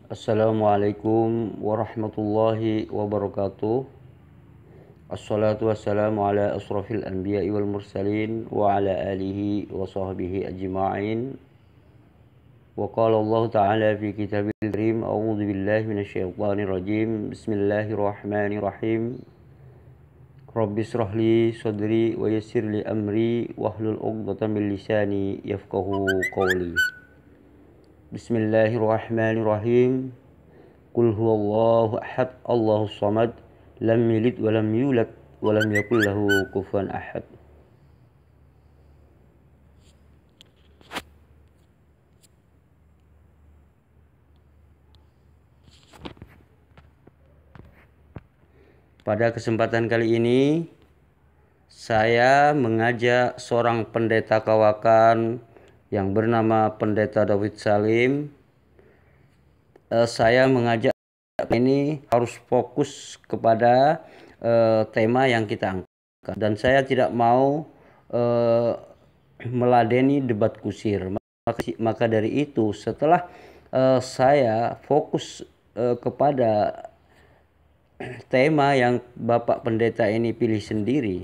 Assalamualaikum warahmatullahi wabarakatuh. Assalatu wassalamu ala asrafil anbiya'i wal mursalin wa ala alihi wa sahbihi ajma'in. Wa qala Allah ta'ala fi kitabil karim, a'udzu billahi minasyaitonir rajim. Bismillahirrahmanirrahim. Rabbi shrah li sadri wa yassir li amri wahlul 'uqdatam min lisani yafqahu qawli. Bismillahirrahmanirrahim. Qul huwallahu ahad, Allahus samad, lam yalid wa lam yulad wa lam yakul lahu kufuwan ahad. Pada kesempatan kali ini saya mengajak seorang pendeta kawakan yang bernama Pendeta David Salim. Saya mengajak ini harus fokus kepada tema yang kita angkat, dan saya tidak mau meladeni debat kusir. Maka dari itu, setelah saya fokus kepada tema yang Bapak Pendeta ini pilih sendiri,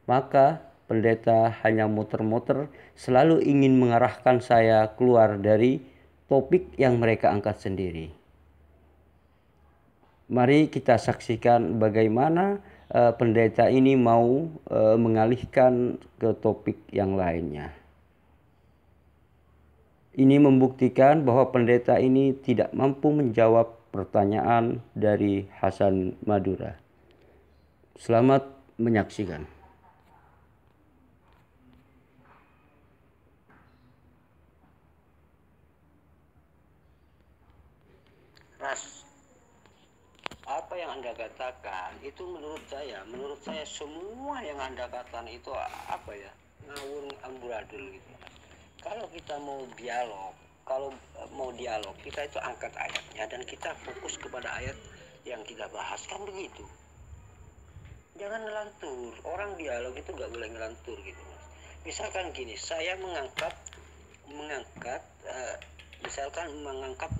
maka pendeta hanya muter-muter, selalu ingin mengarahkan saya keluar dari topik yang mereka angkat sendiri. Mari kita saksikan bagaimana pendeta ini mau mengalihkan ke topik yang lainnya. Ini membuktikan bahwa pendeta ini tidak mampu menjawab pertanyaan dari Hasan Madura. Selamat menyaksikan. Ras, apa yang Anda katakan itu menurut saya semua yang Anda katakan itu apa ya, ngawur amburadul gitu. Kalau kita mau dialog, kita itu angkat ayatnya dan kita fokus kepada ayat yang kita bahas, kan begitu. Jangan ngelantur. Orang dialog itu nggak boleh ngelantur gitu, Mas. Misalkan gini, saya mengangkat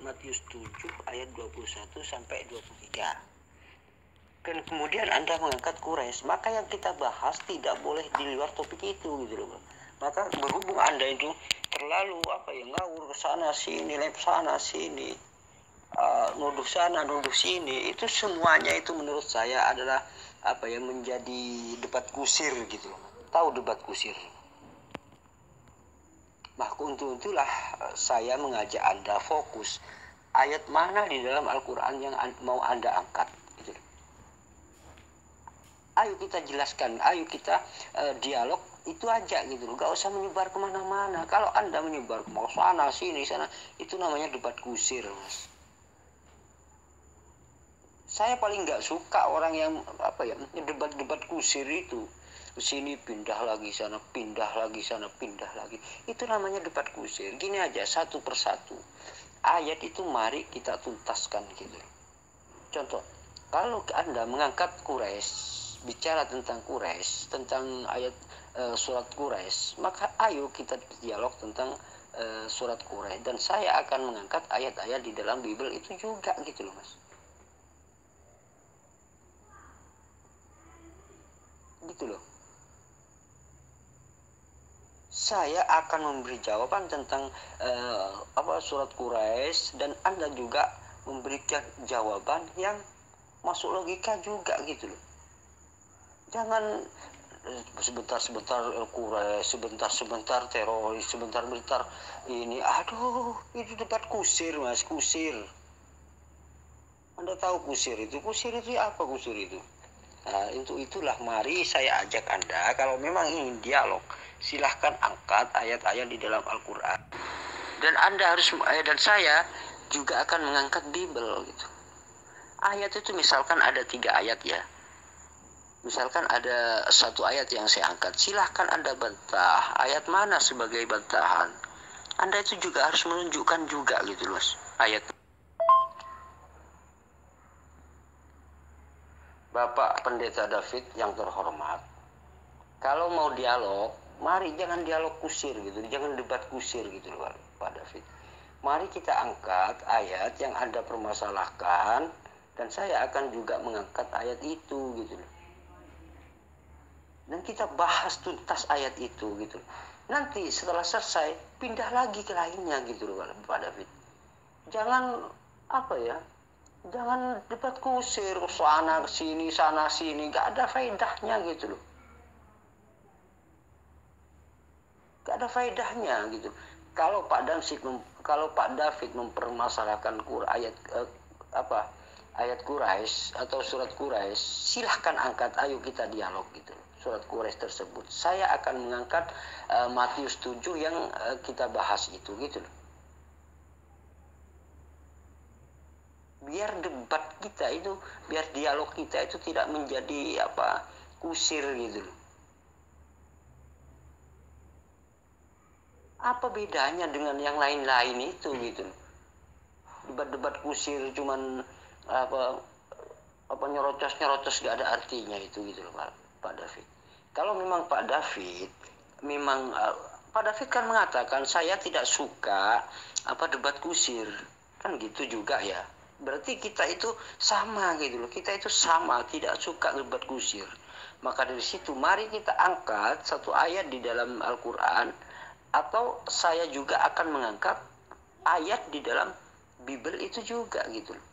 Matius 7 ayat 21 sampai 23. Dan kemudian Anda mengangkat Quraisy, maka yang kita bahas tidak boleh di luar topik itu gitu loh. Maka berhubung Anda itu terlalu ngawur ke sana sini, lem sana sini, nuduh sana nuduh sini, itu semuanya itu menurut saya adalah menjadi debat kusir gitu loh. Tahu debat kusir? Maka untuk itulah saya mengajak Anda fokus ayat mana di dalam Al-Quran yang mau Anda angkat gitu. Ayo kita jelaskan, ayo kita dialog itu aja gitu loh. Gak usah menyebar kemana-mana. Kalau Anda menyebar ke sana sini sana, itu namanya debat kusir, Mas. Saya paling gak suka orang yang debat kusir itu. Sini pindah lagi sana, pindah lagi sana, pindah lagi. Itu namanya debat kusir. Gini aja, satu persatu ayat itu mari kita tuntaskan gitu. Contoh, kalau Anda mengangkat Quraisy, bicara tentang Quraisy, tentang ayat surat Quraisy, maka ayo kita dialog tentang surat Quraisy, dan saya akan mengangkat ayat-ayat di dalam Bible itu juga gitu loh, Mas. Gitu loh. Saya akan memberi jawaban tentang surat Quraisy, dan Anda juga memberikan jawaban yang masuk logika juga gitu loh. Jangan sebentar-sebentar Quraisy, sebentar-sebentar teroris, sebentar-sebentar ini. Aduh, itu debat kusir, Mas, kusir. Anda tahu kusir itu apa kusir itu? Nah, itulah mari saya ajak Anda, kalau memang ingin dialog, silahkan angkat ayat-ayat di dalam Al-Quran. Dan Anda harus, dan saya juga akan mengangkat Bible gitu. Ayat itu misalkan ada 3 ayat ya. Misalkan ada 1 ayat yang saya angkat, silahkan Anda bantah ayat mana sebagai bantahan. Anda itu juga harus menunjukkan juga gitu Mas, ayat. Bapak Pendeta David yang terhormat, kalau mau dialog, mari jangan dialog kusir gitu, jangan debat kusir gitu loh Pak David. mari kita angkat ayat yang Anda permasalahkan, dan saya akan juga mengangkat ayat itu gitu loh. Dan kita bahas tuntas ayat itu gitu. Nanti setelah selesai pindah lagi ke lainnya gitu loh Pak David. Jangan jangan debat kusir sana sini, nggak ada faedahnya gitu loh. Nggak ada faedahnya gitu. Kalau Pak David mempermasalahkan ayat Quraisy atau surat Quraisy, silahkan angkat, ayo kita dialog gitu loh. Surat Quraisy tersebut. Saya akan mengangkat Matius 7 yang kita bahas itu gitu loh. Biar debat kita itu, biar dialog kita itu tidak menjadi kusir gitu loh. Apa bedanya dengan yang lain-lain itu gitu loh. Debat-debat kusir cuman nyerocos gak ada artinya itu gitu loh Pak David. Kalau memang Pak David kan mengatakan saya tidak suka debat kusir, kan gitu juga ya. Berarti kita itu sama gitu loh. Kita itu sama tidak suka debat kusir. Maka dari situ mari kita angkat satu ayat di dalam Al-Qur'an, atau saya juga akan mengangkat ayat di dalam Bible itu juga gitu loh.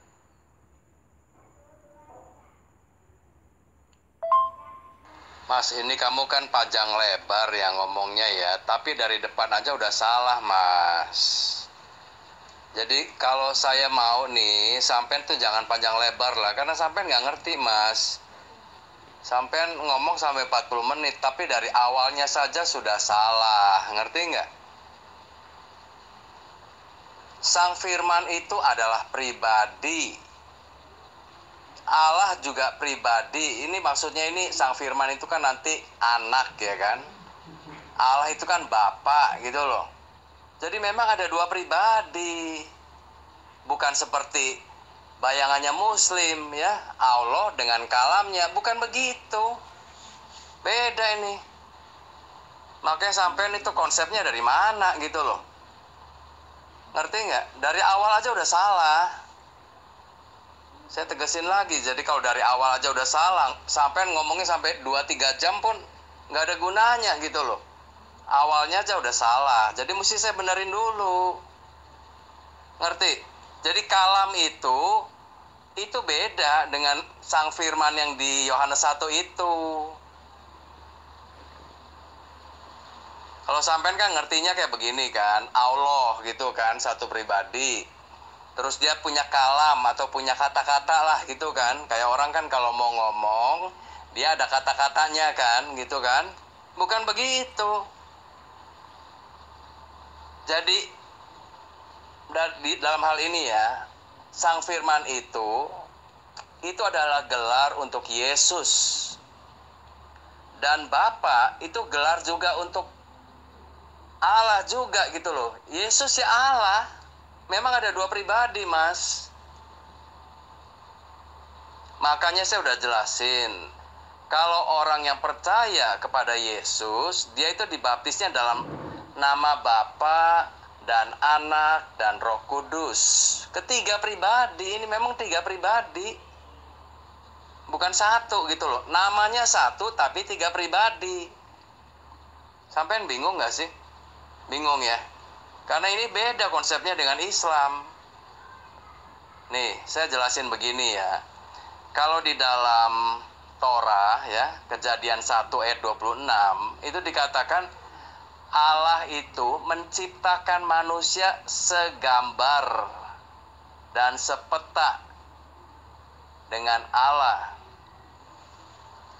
Mas, ini kamu kan panjang lebar yang ngomongnya ya, tapi dari depan aja udah salah, Mas. Jadi kalau saya mau nih, sampean tuh jangan panjang lebar lah, karena sampean nggak ngerti, Mas. Sampean ngomong sampai 40 menit, tapi dari awalnya saja sudah salah, ngerti nggak? Sang Firman itu adalah pribadi. Allah juga pribadi. Ini maksudnya ini Sang Firman itu kan nanti anak ya kan. Allah itu kan Bapa gitu loh. Jadi memang ada dua pribadi. Bukan seperti bayangannya Muslim ya, Allah dengan kalamnya, bukan begitu. Beda ini. Makanya sampean itu konsepnya dari mana gitu loh. Ngerti nggak? Dari awal aja udah salah. Saya tegasin lagi, jadi kalau dari awal aja udah salah, sampai ngomongnya sampai 2-3 jam pun nggak ada gunanya gitu loh. Awalnya aja udah salah, jadi mesti saya benerin dulu. Ngerti? Jadi kalam itu beda dengan Sang Firman yang di Yohanes 1 itu. Kalau sampean kan ngertinya kayak begini kan, Allah gitu kan, satu pribadi. Terus dia punya kalam atau punya kata-kata lah gitu kan. Kayak orang kan kalau mau ngomong, dia ada kata-katanya kan gitu kan. Bukan begitu. Jadi dalam hal ini ya, Sang Firman itu adalah gelar untuk Yesus. Dan Bapa itu gelar juga untuk Allah juga gitu loh. Yesus ya Allah. Memang ada dua pribadi, Mas. Makanya saya udah jelasin. Kalau orang yang percaya kepada Yesus, dia itu dibaptisnya dalam nama Bapa dan Anak dan Roh Kudus. Ketiga pribadi, ini memang tiga pribadi. Bukan satu gitu loh. Namanya satu tapi tiga pribadi. Sampean bingung gak sih? Bingung ya? Karena ini beda konsepnya dengan Islam. Nih, saya jelasin begini ya. Kalau di dalam Torah ya, Kejadian 1 ayat 26, itu dikatakan Allah itu menciptakan manusia segambar dan sepeta dengan Allah.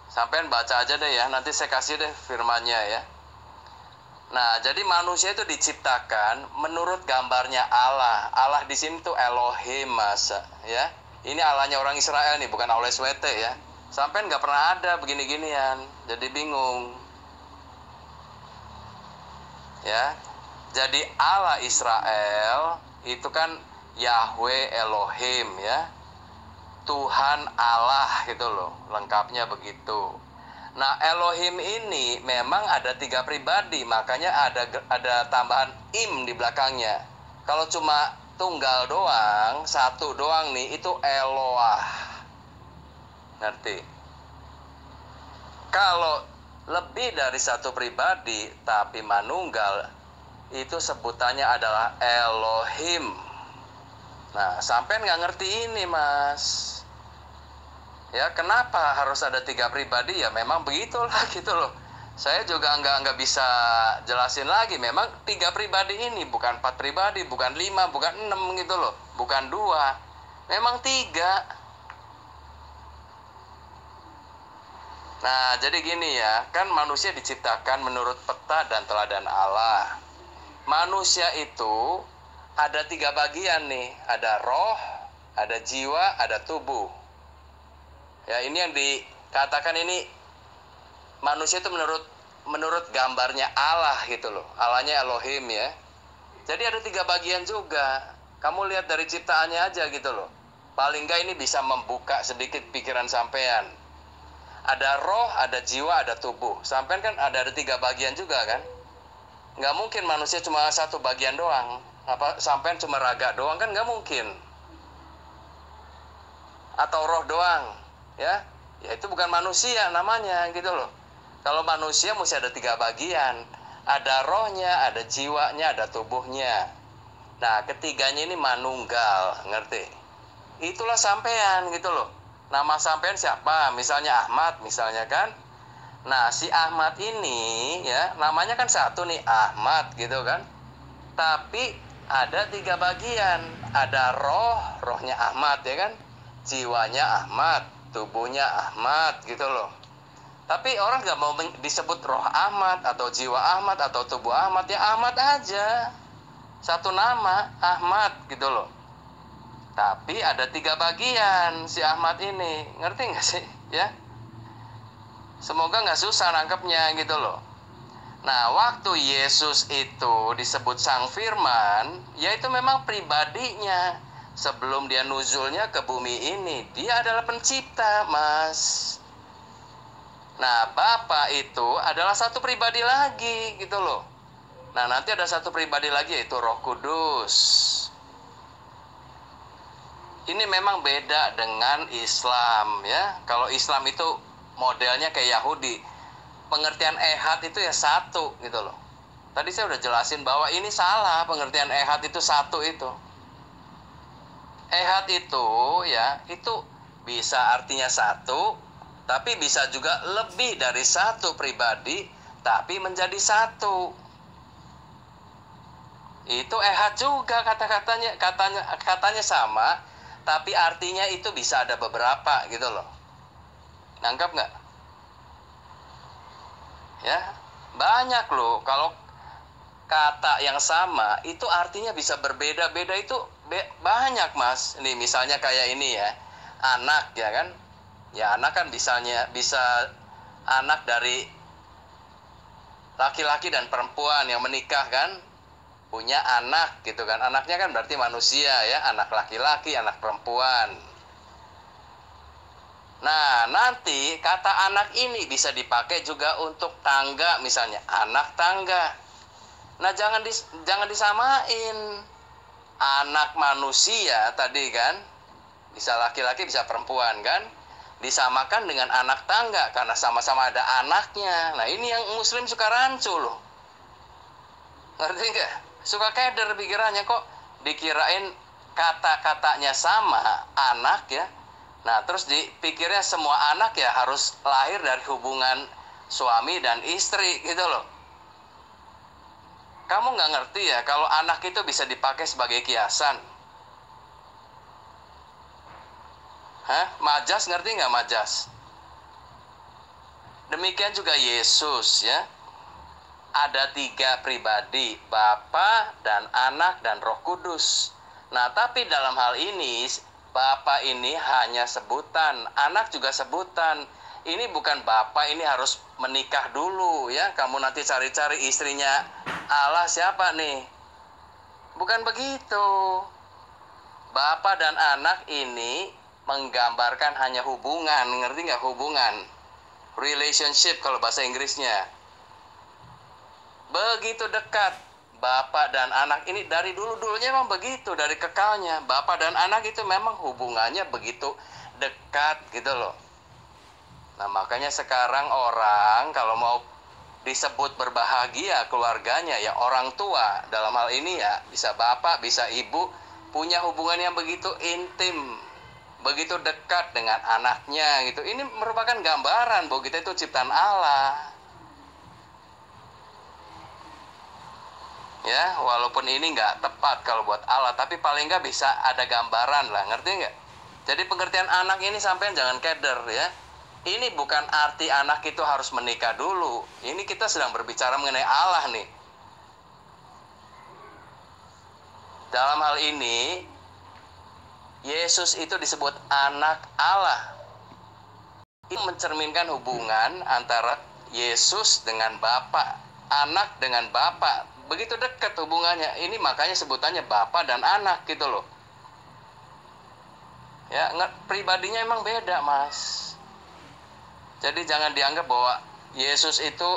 Sampean baca aja deh ya, nanti saya kasih deh firmannya ya. Nah, jadi manusia itu diciptakan menurut gambarnya Allah. Allah di sini tuh Elohim, Mas, ya. Ini Allahnya orang Israel nih, bukan Allah SWT ya. Sampai nggak pernah ada begini-ginian, jadi bingung. Ya, jadi Allah Israel itu kan Yahweh Elohim ya. Tuhan Allah gitu loh, lengkapnya begitu. Nah, Elohim ini memang ada tiga pribadi, makanya ada tambahan im di belakangnya. Kalau cuma tunggal doang, satu doang nih, itu Eloah. Ngerti? Kalau lebih dari satu pribadi tapi manunggal, itu sebutannya adalah Elohim. Nah, sampean nggak ngerti ini, Mas. Ya, kenapa harus ada 3 pribadi? Ya memang begitulah gitu loh. Saya juga nggak bisa jelasin lagi. Memang 3 pribadi ini, bukan 4 pribadi, bukan 5, bukan 6 gitu loh. Bukan 2. Memang 3. Nah, jadi gini ya, kan manusia diciptakan menurut peta dan teladan Allah. Manusia itu ada 3 bagian nih, ada roh, ada jiwa, ada tubuh. Ya, ini yang dikatakan ini manusia itu menurut gambarnya Allah gitu loh. Allahnya Elohim ya. Jadi ada 3 bagian juga. Kamu lihat dari ciptaannya aja gitu loh. Paling enggak ini bisa membuka sedikit pikiran sampean. Ada roh, ada jiwa, ada tubuh. Sampean kan ada 3 bagian juga kan? Nggak mungkin manusia cuma 1 bagian doang. Sampean cuma raga doang kan nggak mungkin. Atau roh doang, ya itu bukan manusia namanya gitu loh. Kalau manusia mesti ada 3 bagian. Ada rohnya, ada jiwanya, ada tubuhnya. Nah, ketiganya ini manunggal, ngerti? Itulah sampean gitu loh. Nama sampean siapa? Misalnya Ahmad, misalnya kan. Nah, si Ahmad ini ya, namanya kan satu nih, Ahmad gitu kan. Tapi ada 3 bagian. Ada rohnya Ahmad ya kan. Jiwanya Ahmad, tubuhnya Ahmad gitu loh. Tapi orang gak mau disebut roh Ahmad atau jiwa Ahmad atau tubuh Ahmad, ya Ahmad aja. Satu nama, Ahmad gitu loh. Tapi ada 3 bagian si Ahmad ini. Ngerti gak sih? Ya. Semoga gak susah nangkepnya gitu loh. Nah, waktu Yesus itu disebut Sang Firman, ya itu memang pribadinya. Sebelum dia nuzulnya ke bumi ini, dia adalah pencipta, Mas. Nah, Bapa itu adalah satu pribadi lagi gitu loh. Nah, nanti ada satu pribadi lagi yaitu Roh Kudus. Ini memang beda dengan Islam ya. Kalau Islam itu modelnya kayak Yahudi. Pengertian ehad itu ya satu gitu loh. Tadi saya udah jelasin bahwa ini salah, pengertian ehad itu satu itu. Ehad itu ya, itu bisa artinya satu, tapi bisa juga lebih dari satu pribadi, tapi menjadi satu. Itu ehad juga katanya sama, tapi artinya itu bisa ada beberapa gitu loh. Nangkap nggak? Ya, banyak loh. Kalau kata yang sama itu artinya bisa berbeda-beda, itu banyak, Mas. Nih misalnya kayak ini ya, anak ya kan. Ya anak kan bisa anak dari laki-laki dan perempuan yang menikah kan, punya anak gitu kan. Anaknya kan berarti manusia ya, anak laki-laki, anak perempuan. Nah, nanti kata anak ini bisa dipakai juga untuk tangga, misalnya anak tangga. Nah, jangan disamain. Anak manusia tadi kan, bisa laki-laki, bisa perempuan kan, disamakan dengan anak tangga karena sama-sama ada anaknya. Nah, ini yang muslim suka rancu loh. Ngerti nggak? Suka keder pikirannya, kok dikirain kata-katanya sama, anak ya. Nah, terus dipikirnya semua anak ya harus lahir dari hubungan suami dan istri gitu loh. Kamu nggak ngerti ya kalau anak itu bisa dipakai sebagai kiasan. Hah? Majas, ngerti nggak majas? Demikian juga Yesus ya. Ada 3 pribadi, Bapa dan Anak dan Roh Kudus. Nah, tapi dalam hal ini Bapa ini hanya sebutan, Anak juga sebutan. Ini bukan Bapa ini harus menikah dulu ya. Kamu nanti cari-cari istrinya Allah siapa nih? Bukan begitu. Bapa dan Anak ini menggambarkan hanya hubungan, ngerti nggak hubungan? Relationship kalau bahasa Inggrisnya. Begitu dekat, Bapak dan anak ini dari dulu-dulunya memang begitu, dari kekalnya. Bapak dan anak itu memang hubungannya begitu dekat gitu loh. Nah, makanya sekarang orang kalau mau disebut berbahagia keluarganya, ya orang tua dalam hal ini ya bisa bapak, bisa ibu, punya hubungan yang begitu intim, begitu dekat dengan anaknya gitu. Ini merupakan gambaran bahwa kita itu ciptaan Allah. Ya, walaupun ini nggak tepat kalau buat Allah, tapi paling nggak bisa ada gambaran lah, ngerti nggak? Jadi pengertian anak ini sampean jangan keder ya. Ini bukan arti anak itu harus menikah dulu. Ini kita sedang berbicara mengenai Allah nih. Dalam hal ini, Yesus itu disebut anak Allah. Ini mencerminkan hubungan antara Yesus dengan Bapa, anak dengan Bapa. Begitu dekat hubungannya. Ini makanya sebutannya Bapa dan anak gitu loh. Ya, pribadinya emang beda, Mas. Jadi jangan dianggap bahwa Yesus itu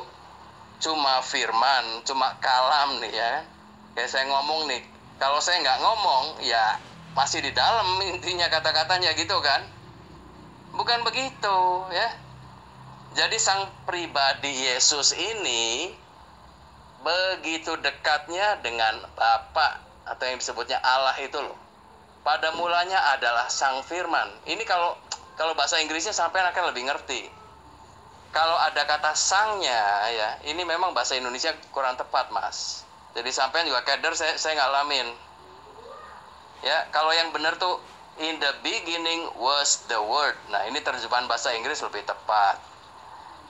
cuma firman, cuma kalam nih ya. Kayak saya ngomong nih, kalau saya nggak ngomong, ya masih di dalam intinya kata-katanya gitu kan. Bukan begitu ya. Jadi sang pribadi Yesus ini begitu dekatnya dengan Bapa atau yang disebutnya Allah itu loh. Pada mulanya adalah sang firman. Ini kalau bahasa Inggrisnya sampai akan lebih ngerti. Kalau ada kata sangnya ya, ini memang bahasa Indonesia kurang tepat, Mas. Jadi sampai juga keder saya ngalamin. Ya, kalau yang benar tuh in the beginning was the word. Nah, ini terjemahan bahasa Inggris lebih tepat.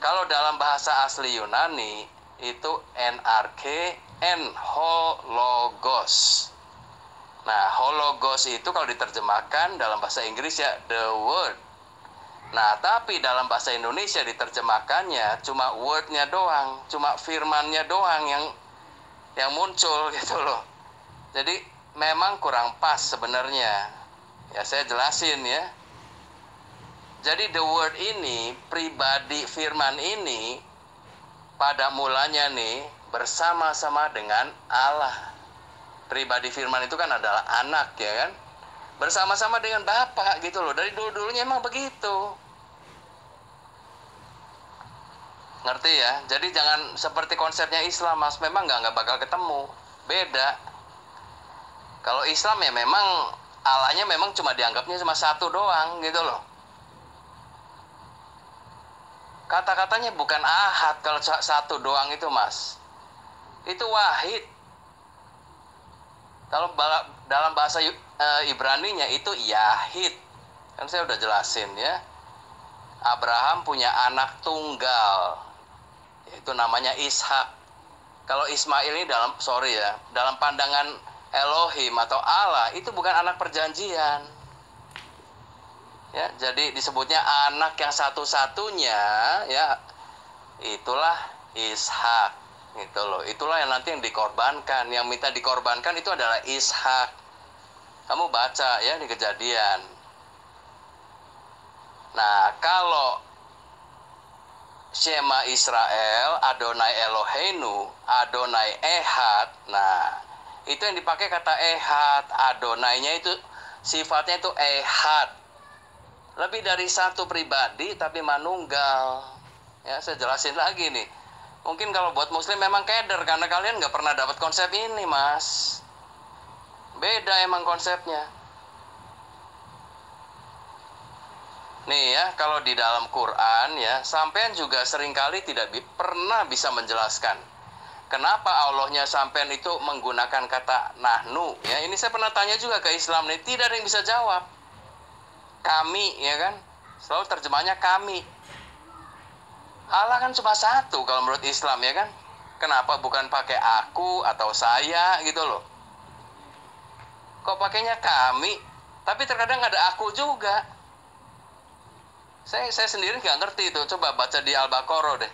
Kalau dalam bahasa asli Yunani itu NRK en hologos. Nah, hologos itu kalau diterjemahkan dalam bahasa Inggris ya the word. Nah, tapi dalam bahasa Indonesia diterjemahkannya cuma word-nya doang, cuma firman-nya doang yang muncul gitu loh. Jadi memang kurang pas sebenarnya. Ya saya jelasin ya. Jadi the word ini, pribadi firman ini pada mulanya nih bersama-sama dengan Allah. Pribadi firman itu kan adalah anak ya kan. Bersama-sama dengan Bapa gitu loh. Dari dulu-dulunya emang begitu. Ngerti ya? Jadi jangan seperti konsepnya Islam, Mas. Memang nggak bakal ketemu. Beda. Kalau Islam ya memang Allahnya memang cuma dianggapnya cuma satu doang gitu loh. Kata-katanya bukan ahad kalau satu doang itu, Mas. Itu wahid. Kalau dalam bahasa Ibraninya itu Yahid. Kan saya udah jelasin ya. Abraham punya anak tunggal. Yaitu namanya Ishak. Kalau Ismail ini dalam pandangan Elohim atau Allah itu bukan anak perjanjian. Ya, jadi disebutnya anak yang satu-satunya ya. Itulah Ishak. Gitu loh. Itulah yang nanti yang dikorbankan. Yang minta dikorbankan itu adalah Ishak. Kamu baca ya di Kejadian. Nah, kalau Shema Israel, Adonai Eloheinu, Adonai Ehad. Nah, itu yang dipakai kata Ehad. Adonainya itu sifatnya itu Ehad. Lebih dari satu pribadi tapi manunggal. Ya, saya jelasin lagi nih. Mungkin kalau buat muslim memang keder karena kalian nggak pernah dapat konsep ini, Mas. Beda emang konsepnya. Nih ya, kalau di dalam Quran ya, sampean juga seringkali tidak pernah bisa menjelaskan kenapa Allahnya sampean itu menggunakan kata nahnu. Ya, ini saya pernah tanya juga ke Islam nih, tidak ada yang bisa jawab. Kami, ya kan? Selalu terjemahnya kami. Allah kan cuma satu kalau menurut Islam ya kan. Kenapa bukan pakai aku atau saya gitu loh. Kok pakainya kami? Tapi terkadang ada aku juga. Saya sendiri nggak ngerti itu. Coba baca di Al-Baqarah deh.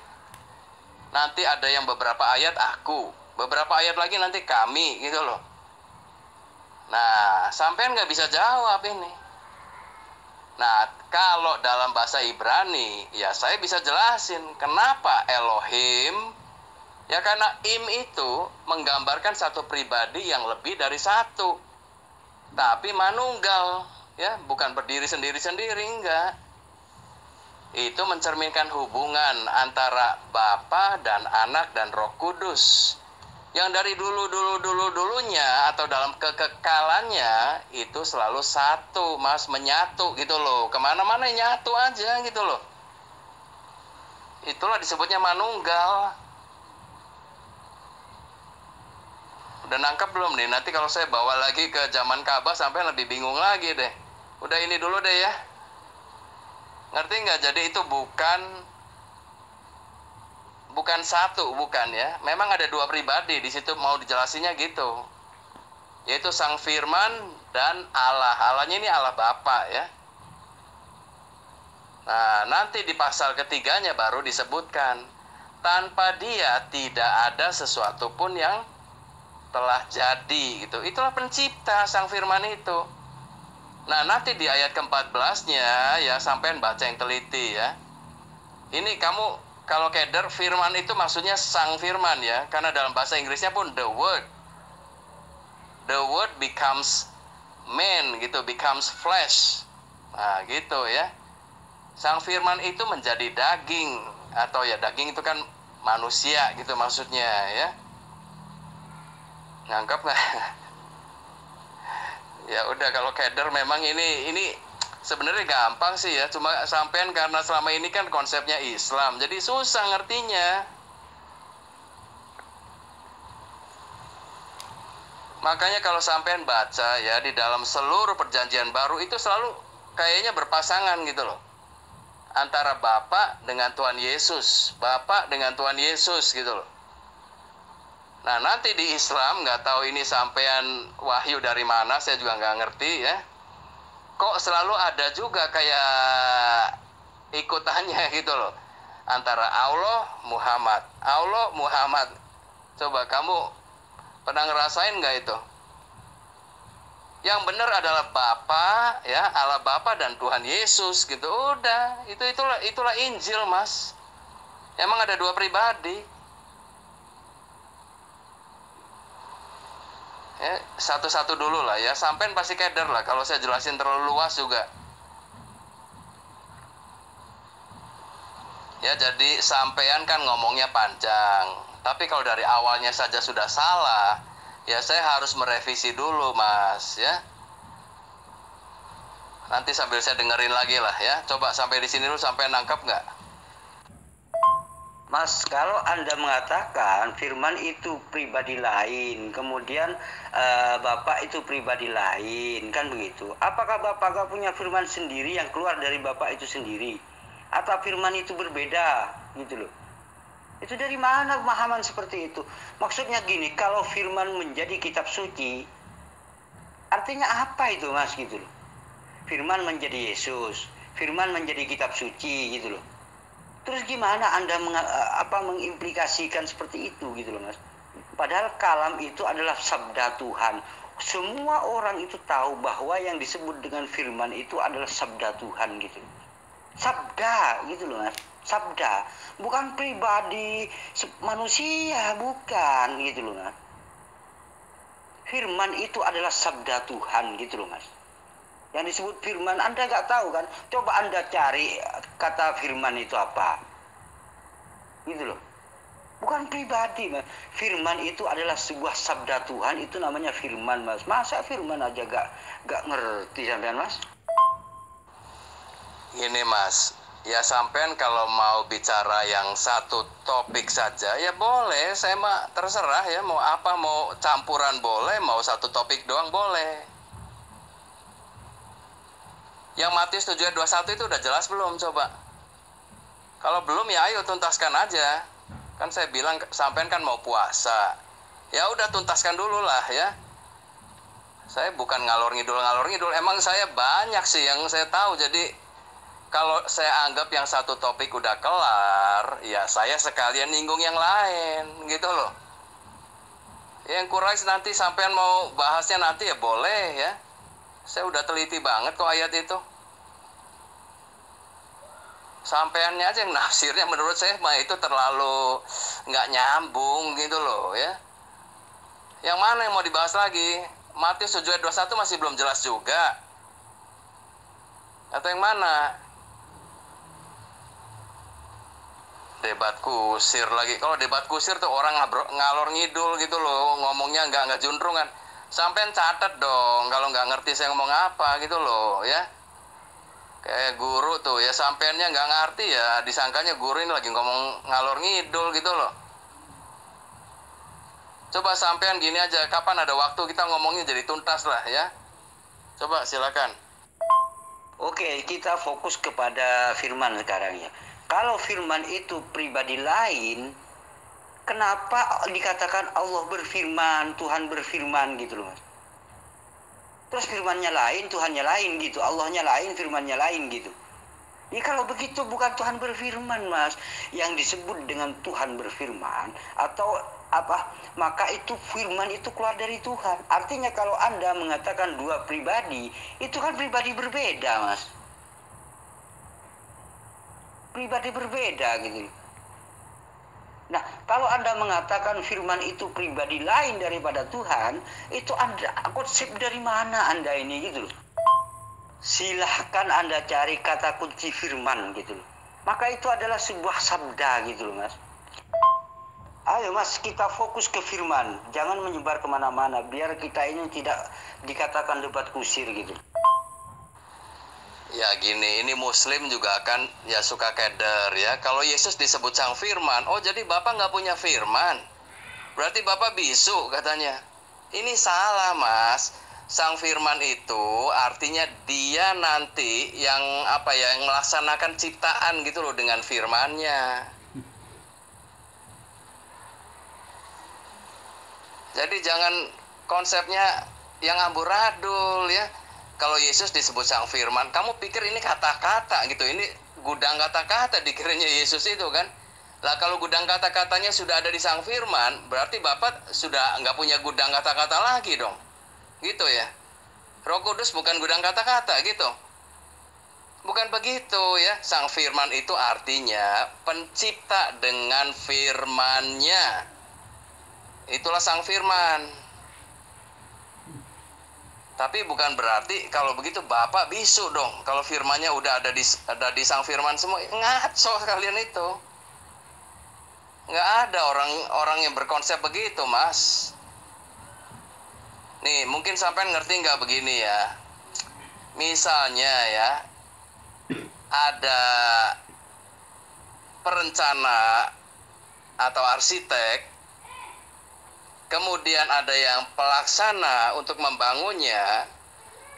Nanti ada yang beberapa ayat aku. Beberapa ayat lagi nanti kami gitu loh. Nah, sampean nggak bisa jawab ini. Nah, kalau dalam bahasa Ibrani, ya saya bisa jelasin kenapa Elohim Ya karena im itu menggambarkan satu pribadi yang lebih dari satu. Tapi manunggal, ya, bukan berdiri sendiri-sendiri, enggak. Itu mencerminkan hubungan antara Bapa dan Anak dan Roh Kudus. Yang dari dulunya atau dalam kekekalannya itu selalu satu, Mas, menyatu gitu loh. Kemana-mana nyatu aja gitu loh. Itulah disebutnya manunggal. Udah nangkep belum nih? Nanti kalau saya bawa lagi ke zaman Ka'bah sampai lebih bingung lagi deh. Udah ini dulu deh ya. Ngerti nggak? Jadi itu bukan satu, bukan ya. Memang ada dua pribadi di situ, mau dijelasinnya gitu. Yaitu Sang Firman dan Allah. Allahnya ini Allah Bapa ya. Nah, nanti di pasal ketiganya baru disebutkan, tanpa Dia tidak ada sesuatu pun yang telah jadi gitu. Itulah pencipta Sang Firman itu. Nah, nanti di ayat ke-14-nya ya, sampean baca yang teliti ya. Ini kamu kalau keder, firman itu maksudnya Sang Firman ya, karena dalam bahasa Inggrisnya pun the word becomes man gitu, becomes flesh. Nah, gitu ya. Sang Firman itu menjadi daging, atau ya daging itu kan manusia gitu maksudnya ya. Nangkep nggak? Ya udah, kalau keder memang ini sebenarnya gampang sih ya, cuma sampean karena selama ini kan konsepnya Islam, jadi susah ngertinya. Makanya kalau sampean baca ya, di dalam seluruh perjanjian baru itu selalu kayaknya berpasangan gitu loh. Antara Bapa dengan Tuhan Yesus, Bapa dengan Tuhan Yesus gitu loh. Nah, nanti di Islam, nggak tahu ini sampean wahyu dari mana, saya juga nggak ngerti ya. Kok selalu ada juga kayak ikutannya gitu loh. Antara Allah, Muhammad. Coba kamu pernah ngerasain nggak itu? Yang benar adalah Bapa, ya, Allah Bapa dan Tuhan Yesus gitu. Udah, itulah Injil, Mas. Emang ada dua pribadi. Ya, satu-satu dulu lah ya, sampean pasti keder lah kalau saya jelasin terlalu luas juga. Ya, jadi sampean kan ngomongnya panjang, tapi kalau dari awalnya saja sudah salah, ya saya harus merevisi dulu, Mas ya. Nanti sambil saya dengerin lagi lah ya. Coba sampai di sini dulu, sampai nangkap nggak? Mas, kalau Anda mengatakan firman itu pribadi lain, kemudian Bapak itu pribadi lain, kan begitu. Apakah Bapak gak punya firman sendiri yang keluar dari Bapak itu sendiri? Atau firman itu berbeda, gitu loh. Itu dari mana pemahaman seperti itu? Maksudnya gini, kalau firman menjadi kitab suci, artinya apa itu, Mas, gitu loh. Firman menjadi Yesus, firman menjadi kitab suci, gitu loh. Terus gimana Anda mengimplikasikan seperti itu gitu loh, Mas? Padahal kalam itu adalah sabda Tuhan. Semua orang itu tahu bahwa yang disebut dengan firman itu adalah sabda Tuhan gitu. Sabda gitu loh, Mas. Sabda, bukan pribadi manusia, bukan gitu loh, Mas. Firman itu adalah sabda Tuhan gitu loh, Mas. Yang disebut firman, Anda nggak tahu kan? Coba Anda cari kata firman itu apa. Gitu loh. Bukan pribadi, Mas. Firman itu adalah sebuah sabda Tuhan, itu namanya firman, Mas. Masa firman aja gak ngerti sampean, Mas? Ini, Mas, ya sampean kalau mau bicara yang satu topik saja ya boleh, saya mah terserah ya, mau apa, mau campuran boleh, mau satu topik doang boleh. Yang Matius 7 ayat 21 itu udah jelas belum coba? Kalau belum ya ayo tuntaskan aja. Kan saya bilang sampean kan mau puasa. Ya udah tuntaskan dulu lah ya. Saya bukan ngalor ngidul. Emang saya banyak sih yang saya tahu. Jadi kalau saya anggap yang satu topik udah kelar, ya saya sekalian nyinggung yang lain gitu loh. Yang Quraisy nanti sampean mau bahasnya nanti ya boleh ya. Saya udah teliti banget kok ayat itu. Sampeannya aja yang nafsirnya menurut saya mah itu terlalu nggak nyambung gitu loh ya. Yang mana yang mau dibahas lagi? Matius 7 ayat 21 masih belum jelas juga. Atau yang mana? Debat kusir lagi. Kalau debat kusir tuh orang ngalor ngidul gitu loh, ngomongnya nggak juntrungan. Sampean catat dong kalau nggak ngerti saya ngomong apa gitu loh ya. Kayak guru tuh ya, sampeannya nggak ngerti ya disangkanya guru ini lagi ngomong ngalor ngidul gitu loh. Coba sampean gini aja, kapan ada waktu kita ngomongnya jadi tuntas lah ya. Coba silakan. Oke, kita fokus kepada firman sekarang ya. Kalau firman itu pribadi lain, kenapa dikatakan Allah berfirman, Tuhan berfirman gitu loh Mas? Terus firmannya lain, Tuhannya lain gitu, Allahnya lain, firmannya lain gitu. Ya kalau begitu bukan Tuhan berfirman Mas. Yang disebut dengan Tuhan berfirman atau apa, maka itu firman itu keluar dari Tuhan. Artinya kalau Anda mengatakan dua pribadi, itu kan pribadi berbeda Mas. Pribadi berbeda gitu. Nah, kalau Anda mengatakan firman itu pribadi lain daripada Tuhan, itu Anda konsep dari mana Anda ini gitu loh. Silahkan Anda cari kata kunci firman gitu loh. Maka itu adalah sebuah sabda gitu loh Mas. Ayo Mas, kita fokus ke firman. Jangan menyebar kemana-mana. Biar kita ini tidak dikatakan debat kusir gitu. Ya gini, ini muslim juga kan ya suka keder ya. Kalau Yesus disebut sang firman, oh jadi Bapak nggak punya firman. Berarti Bapak bisu katanya. Ini salah Mas. Sang firman itu artinya dia nanti yang apa ya, yang melaksanakan ciptaan gitu loh dengan firmannya. Jadi jangan konsepnya yang amburadul ya. Kalau Yesus disebut sang firman, kamu pikir ini kata-kata gitu, ini gudang kata-kata dikiranya Yesus itu kan. Lah kalau gudang kata-katanya sudah ada di sang firman, berarti Bapak sudah nggak punya gudang kata-kata lagi dong. Gitu ya. Roh Kudus bukan gudang kata-kata gitu. Bukan begitu ya. Sang firman itu artinya pencipta dengan firman-Nya. Itulah sang firman. Tapi bukan berarti kalau begitu Bapak bisu dong. Kalau firmannya udah ada di sang firman semua. Ngaco kalian itu. Nggak ada orang yang berkonsep begitu Mas. Nih mungkin sampean ngerti nggak begini ya. Misalnya ya, ada perencana atau arsitek, kemudian ada yang pelaksana untuk membangunnya,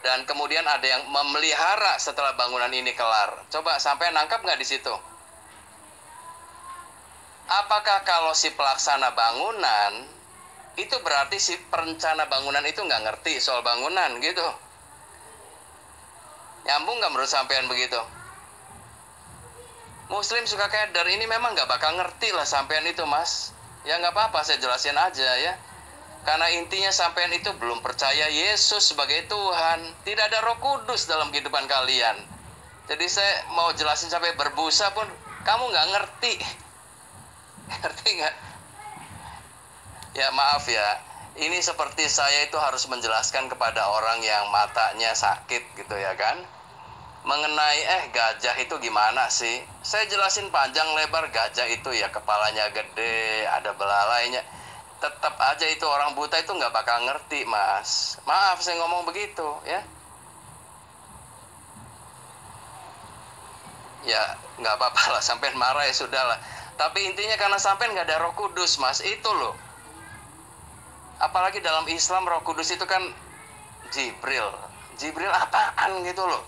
dan kemudian ada yang memelihara setelah bangunan ini kelar. Coba sampai nangkap nggak di situ? Apakah kalau si pelaksana bangunan itu berarti si perencana bangunan itu nggak ngerti soal bangunan gitu? Nyambung nggak menurut sampean begitu? Muslim suka keder, ini memang nggak bakal ngerti lah sampean itu Mas. Ya nggak apa-apa, saya jelasin aja ya. Karena intinya sampean itu belum percaya Yesus sebagai Tuhan. Tidak ada Roh Kudus dalam kehidupan kalian. Jadi saya mau jelasin sampai berbusa pun kamu nggak ngerti. Ngerti nggak? Ya maaf ya. Ini seperti saya itu harus menjelaskan kepada orang yang matanya sakit gitu ya kan. Mengenai gajah itu gimana sih? Saya jelasin panjang lebar, gajah itu ya kepalanya gede, ada belalainya. Tetap aja itu orang buta itu nggak bakal ngerti Mas. Maaf saya ngomong begitu ya. Ya nggak apa-apa lah, sampean marah ya sudah lah. Tapi intinya karena sampean nggak ada Roh Kudus Mas, itu loh. Apalagi dalam Islam Roh Kudus itu kan Jibril. Jibril apaan gitu loh.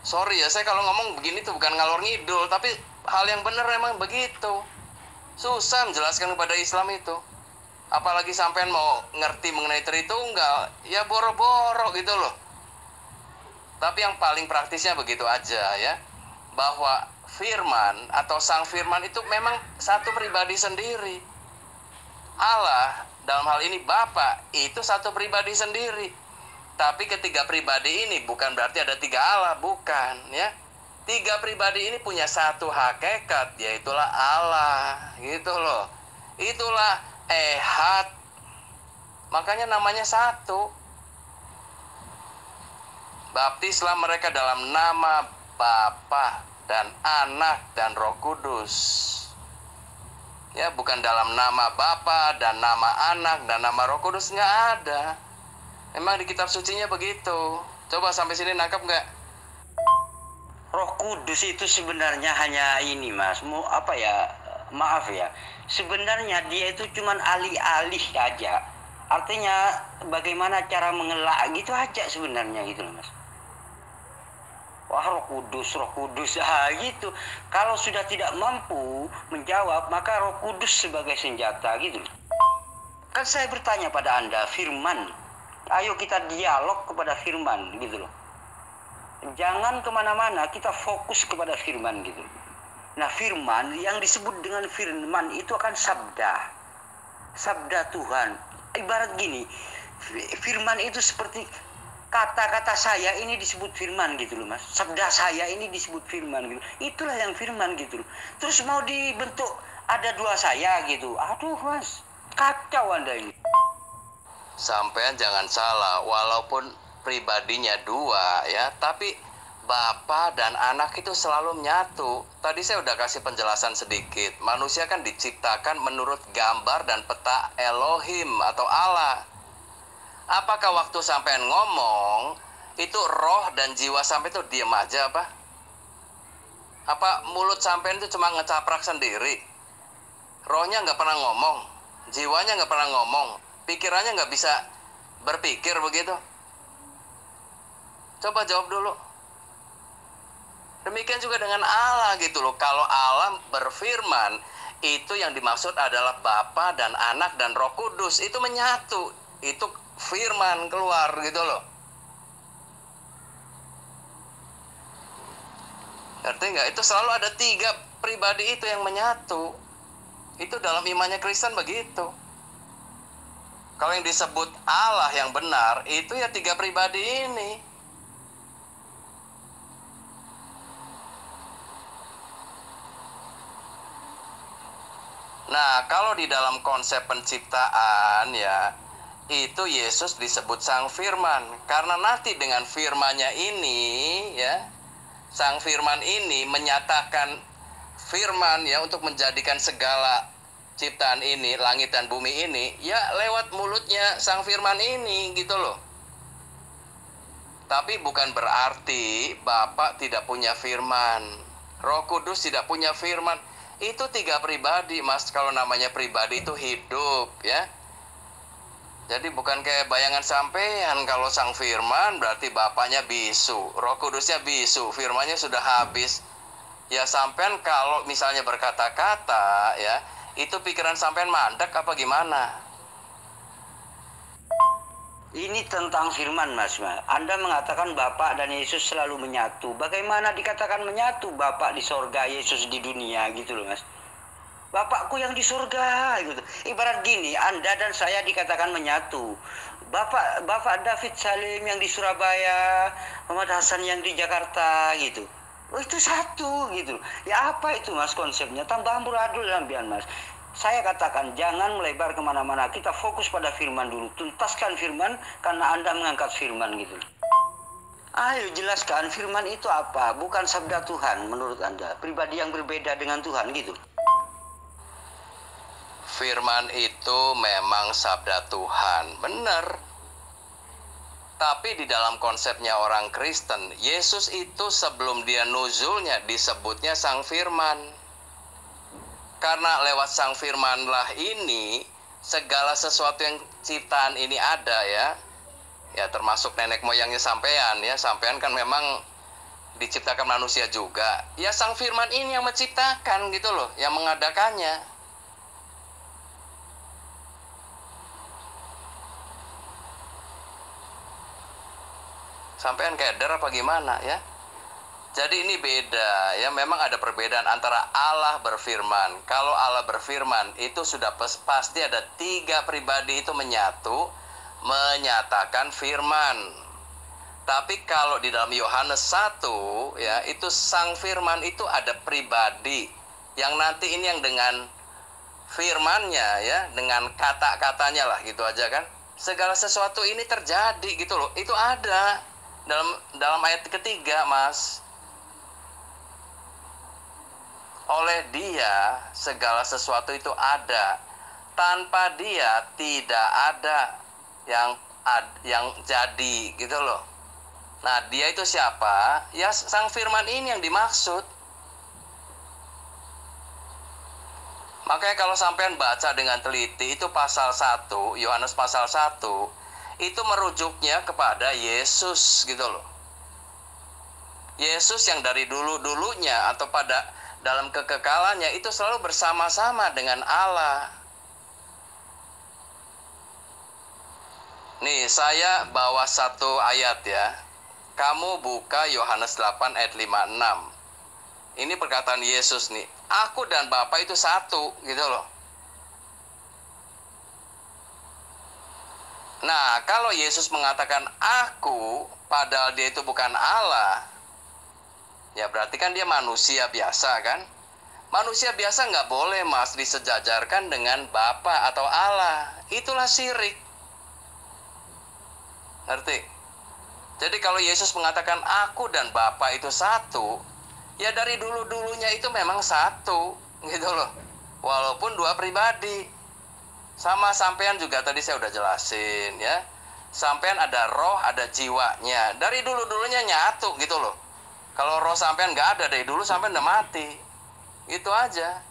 Sorry ya, saya kalau ngomong begini tuh bukan ngalor ngidul, tapi hal yang benar emang begitu. Susah menjelaskan kepada Islam itu. Apalagi sampean mau ngerti mengenai Tritunggal, ya boro-boro gitu loh. Tapi yang paling praktisnya begitu aja ya. Bahwa firman atau sang firman itu memang satu pribadi sendiri. Allah, dalam hal ini Bapa, itu satu pribadi sendiri. Tapi ketiga pribadi ini bukan berarti ada tiga Allah, bukan ya. Tiga pribadi ini punya satu hakikat, yaitulah Allah, gitu loh. Itulah ehad. Makanya namanya satu. Baptislah mereka dalam nama Bapa dan Anak dan Roh Kudus. Ya, bukan dalam nama Bapa dan nama Anak dan nama Roh Kudus, nggak ada. Memang di kitab sucinya begitu. Coba sampai sini nangkap nggak? Roh Kudus itu sebenarnya hanya ini Mas, apa ya, maaf ya, sebenarnya dia itu cuman alih-alih aja. Artinya bagaimana cara mengelak gitu aja sebenarnya gitu loh Mas. Wah, Roh Kudus, gitu. Kalau sudah tidak mampu menjawab, maka Roh Kudus sebagai senjata gitu loh. Kan saya bertanya pada Anda, firman. Ayo kita dialog kepada firman gitu loh. Jangan kemana-mana, kita fokus kepada firman gitu. Nah, firman yang disebut dengan firman itu akan sabda Tuhan. Ibarat gini, firman itu seperti kata-kata saya ini disebut firman gitu loh Mas. Sabda saya ini disebut firman gitu. Itulah yang firman gitu loh. Terus mau dibentuk ada dua saya gitu. Aduh Mas, kacau Anda ini. Sampean jangan salah, walaupun pribadinya dua ya, tapi Bapa dan Anak itu selalu menyatu. Tadi saya udah kasih penjelasan sedikit. Manusia kan diciptakan menurut gambar dan peta Elohim atau Allah. Apakah waktu sampean ngomong itu roh dan jiwa sampai itu diam aja apa? Apa mulut sampean itu cuma ngecaprak sendiri? Rohnya nggak pernah ngomong, jiwanya nggak pernah ngomong, pikirannya nggak bisa berpikir begitu? Coba jawab dulu. Demikian juga dengan Allah gitu loh. Kalau Allah berfirman, itu yang dimaksud adalah Bapa dan Anak dan Roh Kudus. Itu menyatu. Itu firman keluar gitu loh. Ngerti nggak? Itu selalu ada tiga pribadi itu yang menyatu. Itu dalam imannya Kristen begitu. Kalau yang disebut Allah yang benar, itu ya tiga pribadi ini. Nah, kalau di dalam konsep penciptaan ya, itu Yesus disebut Sang Firman. Karena nanti dengan firman-Nya ini ya, Sang Firman ini menyatakan firman ya untuk menjadikan segala ciptaan ini, langit dan bumi ini, ya lewat mulutnya Sang Firman ini gitu loh. Tapi bukan berarti Bapa tidak punya firman, Roh Kudus tidak punya firman. Itu tiga pribadi Mas. Kalau namanya pribadi itu hidup ya. Jadi bukan kayak bayangan sampean. Kalau Sang Firman berarti Bapaknya bisu, Roh Kudusnya bisu, firmannya sudah habis. Ya sampean kalau misalnya berkata-kata ya, itu pikiran sampean mandek apa gimana? Ini tentang firman Mas. Anda mengatakan Bapak dan Yesus selalu menyatu. Bagaimana dikatakan menyatu? Bapak di sorga, Yesus di dunia gitu loh Mas. Bapakku yang di surga gitu. Ibarat gini, Anda dan saya dikatakan menyatu. Bapak David Salim yang di Surabaya, Muhammad Hasan yang di Jakarta gitu. Oh, itu satu gitu. Ya apa itu Mas konsepnya? Tambah amburadul dalam bian Mas. Saya katakan jangan melebar kemana-mana. Kita fokus pada firman dulu. Tuntaskan firman karena Anda mengangkat firman gitu. Ayo jelaskan firman itu apa? Bukan sabda Tuhan menurut Anda. Pribadi yang berbeda dengan Tuhan gitu. Firman itu memang sabda Tuhan, benar. Tapi di dalam konsepnya orang Kristen, Yesus itu sebelum dia nuzulnya disebutnya Sang Firman. Karena lewat Sang Firmanlah ini segala sesuatu yang ciptaan ini ada ya. Ya termasuk nenek moyangnya sampean ya. Sampean kan memang diciptakan manusia juga. Ya Sang Firman ini yang menciptakan gitu loh, yang mengadakannya. Sampean keder apa gimana ya? Jadi ini beda ya, memang ada perbedaan antara Allah berfirman. Kalau Allah berfirman itu sudah pasti ada tiga pribadi itu menyatu, menyatakan firman. Tapi kalau di dalam Yohanes 1 ya, itu Sang Firman itu ada pribadi yang nanti ini yang dengan firmannya ya, dengan kata-katanya lah gitu aja kan. Segala sesuatu ini terjadi gitu loh. Itu ada dalam ayat ketiga, Mas. Oleh Dia segala sesuatu itu ada. Tanpa Dia tidak ada yang jadi gitu loh. Nah, Dia itu siapa? Ya Sang Firman ini yang dimaksud. Makanya kalau sampean baca dengan teliti itu pasal 1, Yohanes pasal 1, itu merujuknya kepada Yesus gitu loh. Yesus yang dari dulu-dulunya atau pada dalam kekekalannya itu selalu bersama-sama dengan Allah. Nih, saya bawa satu ayat ya. Kamu buka Yohanes 8 ayat 56. Ini perkataan Yesus nih. Aku dan Bapa itu satu gitu loh. Nah, kalau Yesus mengatakan aku, padahal dia itu bukan Allah, ya berarti kan dia manusia biasa kan? Manusia biasa nggak boleh, Mas, disejajarkan dengan Bapa atau Allah. Itulah syirik. Ngerti? Jadi kalau Yesus mengatakan aku dan Bapa itu satu, ya dari dulu-dulunya itu memang satu gitu loh. Walaupun dua pribadi. Sama sampean juga tadi saya udah jelasin ya. Sampean ada roh, ada jiwanya. Dari dulu-dulunya nyatu gitu loh. Kalau roh sampean nggak ada dari dulu, sampean udah mati. Itu aja.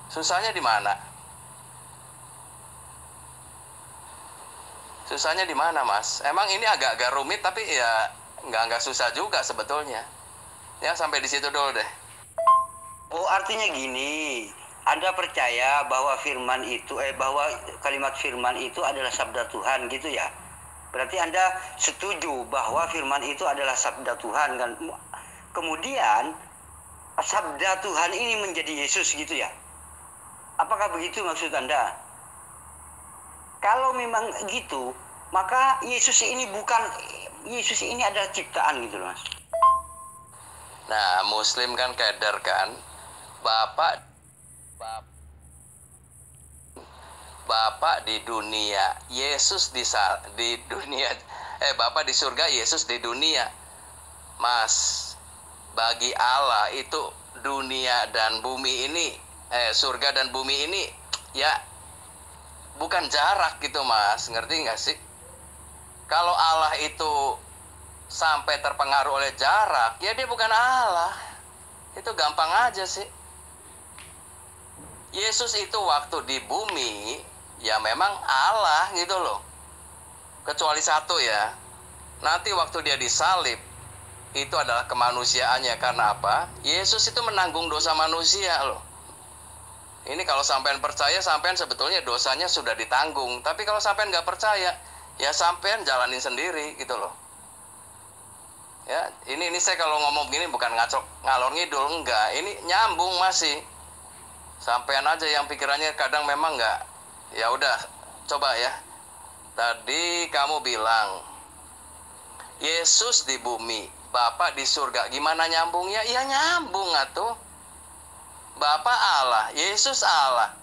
Susahnya di mana? Susahnya di mana, Mas? Emang ini agak-agak rumit tapi ya nggak susah juga sebetulnya. Ya sampai di situ dulu deh. Oh, artinya gini. Anda percaya bahwa firman itu bahwa kalimat firman itu adalah sabda Tuhan gitu ya? Berarti Anda setuju bahwa firman itu adalah sabda Tuhan kan? Kemudian sabda Tuhan ini menjadi Yesus gitu ya? Apakah begitu maksud Anda? Kalau memang gitu, maka Yesus ini adalah ciptaan gitu loh, Mas. Nah, Muslim kan keder kan? Bapak di dunia, Yesus di dunia. Bapak di surga, Yesus di dunia. Mas, bagi Allah itu dunia dan bumi ini, surga dan bumi ini ya bukan jarak gitu, Mas. Ngerti nggak sih? Kalau Allah itu sampai terpengaruh oleh jarak, ya dia bukan Allah. Itu gampang aja sih. Yesus itu waktu di bumi, ya memang Allah gitu loh. Kecuali satu ya. Nanti waktu dia disalib, itu adalah kemanusiaannya. Karena apa? Yesus itu menanggung dosa manusia loh. Ini kalau sampean percaya, sampean sebetulnya dosanya sudah ditanggung. Tapi kalau sampean nggak percaya, ya sampean jalanin sendiri gitu loh. Ya, ini saya kalau ngomong begini bukan ngalor ngidul, enggak. Ini nyambung masih. Sampean aja yang pikirannya kadang memang nggak. Ya udah, coba ya. Tadi kamu bilang Yesus di bumi, Bapak di surga. Gimana nyambungnya? Ya nyambung atuh. Bapak Allah, Yesus Allah.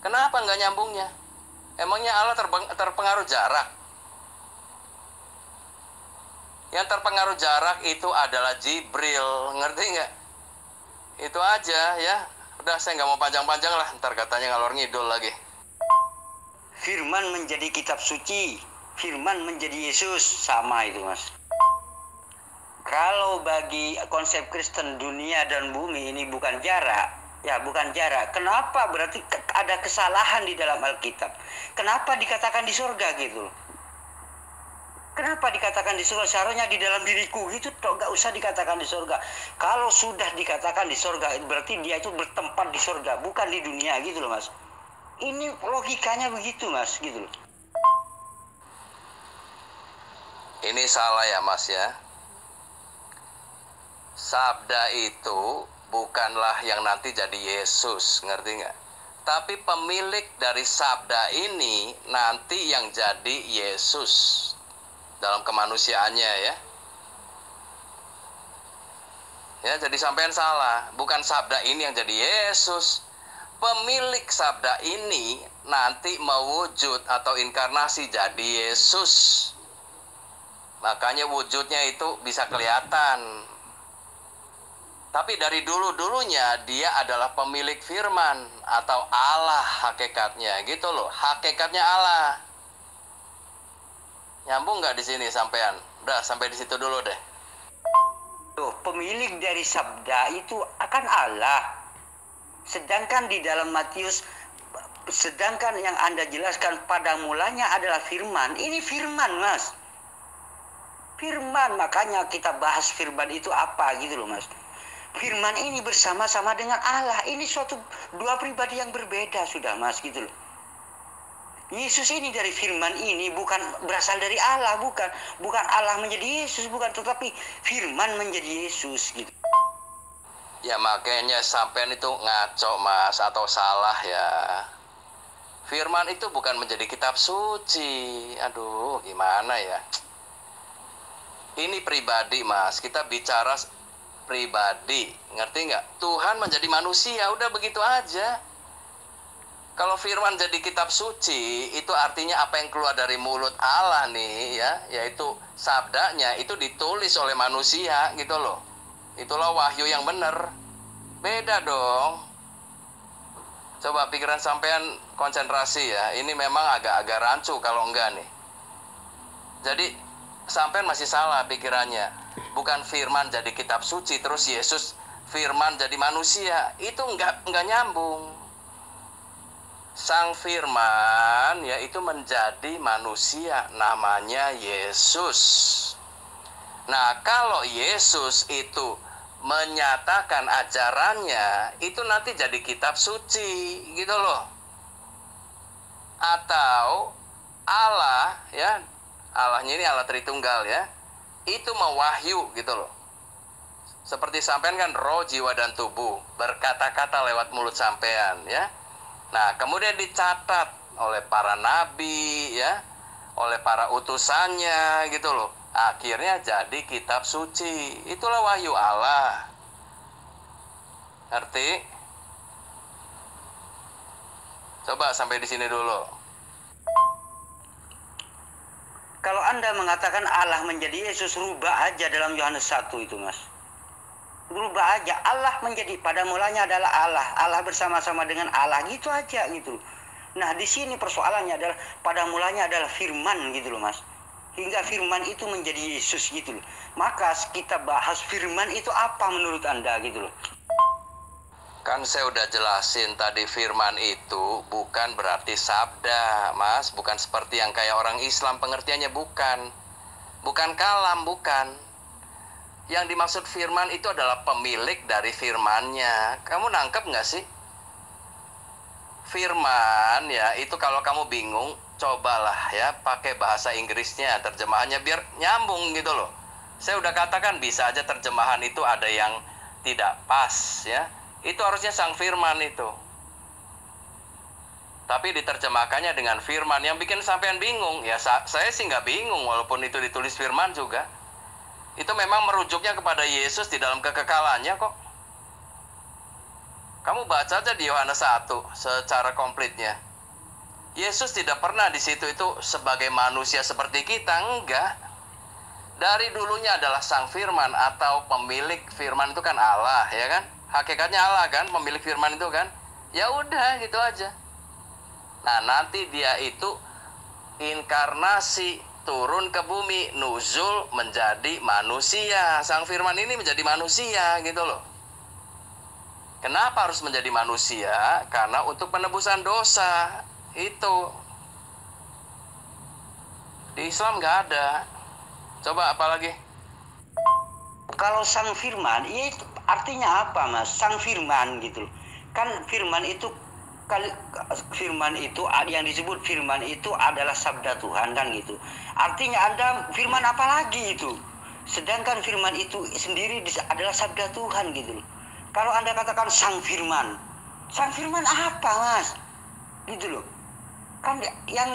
Kenapa nggak nyambungnya? Emangnya Allah terpengaruh jarak? Yang terpengaruh jarak itu adalah Jibril. Ngerti nggak? Itu aja ya. Udah, saya nggak mau panjang-panjang lah. Ntar katanya ngalor ngidul lagi. Firman menjadi kitab suci, firman menjadi Yesus, sama itu, Mas. Kalau bagi konsep Kristen, dunia dan bumi ini bukan jarak, ya bukan jarak. Kenapa berarti ada kesalahan di dalam Alkitab? Kenapa dikatakan di surga gitu? Kenapa dikatakan di surga? Seharusnya di dalam diriku gitu, nggak usah dikatakan di surga. Kalau sudah dikatakan di surga, berarti dia itu bertempat di surga, bukan di dunia gitu loh, Mas. Ini logikanya begitu, Mas, gitu loh. Ini salah ya, Mas ya. Sabda itu bukanlah yang nanti jadi Yesus, ngerti nggak? Tapi pemilik dari sabda ini nanti yang jadi Yesus. dalam kemanusiaannya ya. Ya, jadi sampean salah. Bukan sabda ini yang jadi Yesus. Pemilik sabda ini nanti mewujud atau inkarnasi jadi Yesus. Makanya wujudnya itu bisa kelihatan. Tapi dari dulu-dulunya dia adalah pemilik firman atau Allah hakikatnya, gitu loh. Hakikatnya Allah. Nyambung nggak di sini sampean? Udah, sampai di situ dulu deh. Tuh, pemilik dari sabda itu akan Allah. Sedangkan di dalam Matius, sedangkan yang Anda jelaskan pada mulanya adalah firman. Ini firman, Mas. Firman, makanya kita bahas firman itu apa gitu loh, Mas. Firman ini bersama-sama dengan Allah. Ini suatu dua pribadi yang berbeda sudah, Mas, gitu loh. Yesus ini dari firman ini bukan berasal dari Allah, bukan Allah menjadi Yesus, bukan, tetapi firman menjadi Yesus gitu. Ya makanya sampean itu ngaco, Mas, atau salah ya. Firman itu bukan menjadi kitab suci. Aduh, gimana ya? Ini pribadi, Mas. Kita bicara pribadi, ngerti nggak? Tuhan menjadi manusia, udah begitu aja. Kalau firman jadi kitab suci, itu artinya apa yang keluar dari mulut Allah nih ya, yaitu sabdanya itu ditulis oleh manusia gitu loh. Itulah wahyu yang benar. Beda dong. Coba pikiran sampean konsentrasi ya. Ini memang agak-agak rancu kalau enggak nih. Jadi sampean masih salah pikirannya. Bukan firman jadi kitab suci terus Yesus firman jadi manusia. Itu enggak nyambung. Sang firman yaitu menjadi manusia, namanya Yesus. Nah, kalau Yesus itu menyatakan ajarannya, itu nanti jadi kitab suci gitu loh. Atau Allah ya, Allahnya ini Allah Tritunggal ya, itu mewahyu gitu loh. Seperti sampean kan roh, jiwa, dan tubuh berkata-kata lewat mulut sampean ya. Nah, kemudian dicatat oleh para nabi ya, oleh para utusannya gitu loh. Akhirnya jadi kitab suci. Itulah wahyu Allah. Ngerti? Coba sampai di sini dulu. Kalau Anda mengatakan Allah menjadi Yesus, rubah aja dalam Yohanes 1 itu, Mas. Berubah aja, Allah menjadi, pada mulanya adalah Allah, Allah bersama-sama dengan Allah, gitu aja gitu. Nah, di sini persoalannya adalah pada mulanya adalah firman gitu loh, Mas. Hingga firman itu menjadi Yesus gitu loh. Maka kita bahas firman itu apa menurut Anda gitu loh. Kan saya udah jelasin tadi, firman itu bukan berarti sabda, Mas. Bukan seperti yang kayak orang Islam pengertiannya, bukan. Bukan kalam, bukan. Yang dimaksud firman itu adalah pemilik dari firmannya. Kamu nangkep nggak sih? Firman ya, itu kalau kamu bingung, cobalah ya pakai bahasa Inggrisnya, terjemahannya biar nyambung gitu loh. Saya udah katakan bisa aja terjemahan itu ada yang tidak pas ya. Itu harusnya sang firman itu. Tapi diterjemahkannya dengan firman yang bikin sampean bingung. Ya saya sih nggak bingung walaupun itu ditulis firman juga. Itu memang merujuknya kepada Yesus di dalam kekekalannya kok. Kamu baca aja di Yohanes 1 secara komplitnya. Yesus tidak pernah di situ itu sebagai manusia seperti kita, enggak. Dari dulunya adalah sang firman atau pemilik firman itu kan Allah, ya kan? Hakikatnya Allah kan, pemilik firman itu kan. Ya udah gitu aja. Nah, nanti dia itu inkarnasi, turun ke bumi, nuzul menjadi manusia. Sang firman ini menjadi manusia gitu loh. Kenapa harus menjadi manusia? Karena untuk penebusan dosa. Itu di Islam nggak ada. Coba apa lagi? Kalau sang firman, ya itu artinya apa, Mas? Sang firman gitu loh. Kan firman itu yang disebut firman itu adalah sabda Tuhan kan gitu. Artinya Anda firman apa lagi itu? Sedangkan firman itu sendiri adalah sabda Tuhan gitu loh. Kalau Anda katakan sang firman apa, Mas? Gitu loh. Kan yang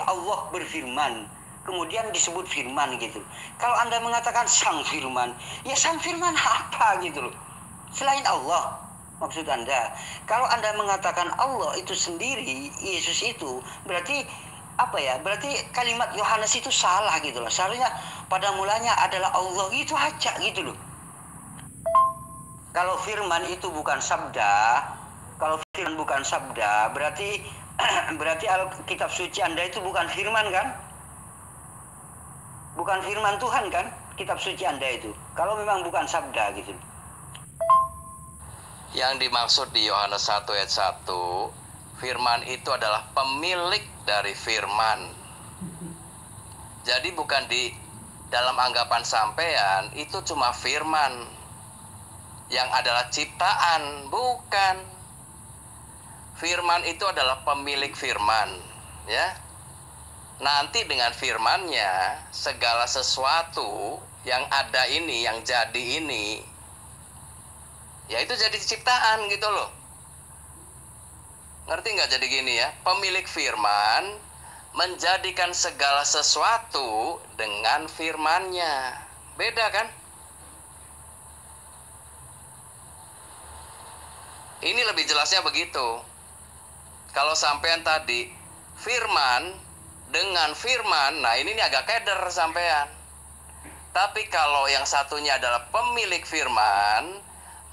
Allah berfirman. kemudian disebut firman gitu. Kalau Anda mengatakan sang firman, ya sang firman apa gitu loh? Selain Allah, maksud Anda. Kalau Anda mengatakan Allah itu sendiri, Yesus itu, berarti apa ya? Berarti kalimat Yohanes itu salah gitu loh. Seharusnya pada mulanya adalah Allah, gitu aja gitu loh. Kalau firman itu bukan sabda, kalau firman bukan sabda, berarti berarti Alkitab suci Anda itu bukan firman kan? Bukan firman Tuhan kan? Kitab suci Anda itu. Kalau memang bukan sabda gitu. Yang dimaksud di Yohanes 1 ayat 1, firman itu adalah pemilik dari firman. Jadi bukan di dalam anggapan sampean itu cuma firman yang adalah ciptaan, bukan. Firman itu adalah pemilik firman, ya. Nanti dengan firman-Nya segala sesuatu yang ada ini, yang jadi ini, ya itu jadi ciptaan gitu loh. Ngerti nggak jadi gini ya? Pemilik firman menjadikan segala sesuatu dengan firman-Nya. Beda kan? Ini lebih jelasnya begitu. Kalau sampean tadi firman dengan firman, nah ini agak keder sampean. Tapi kalau yang satunya adalah pemilik firman,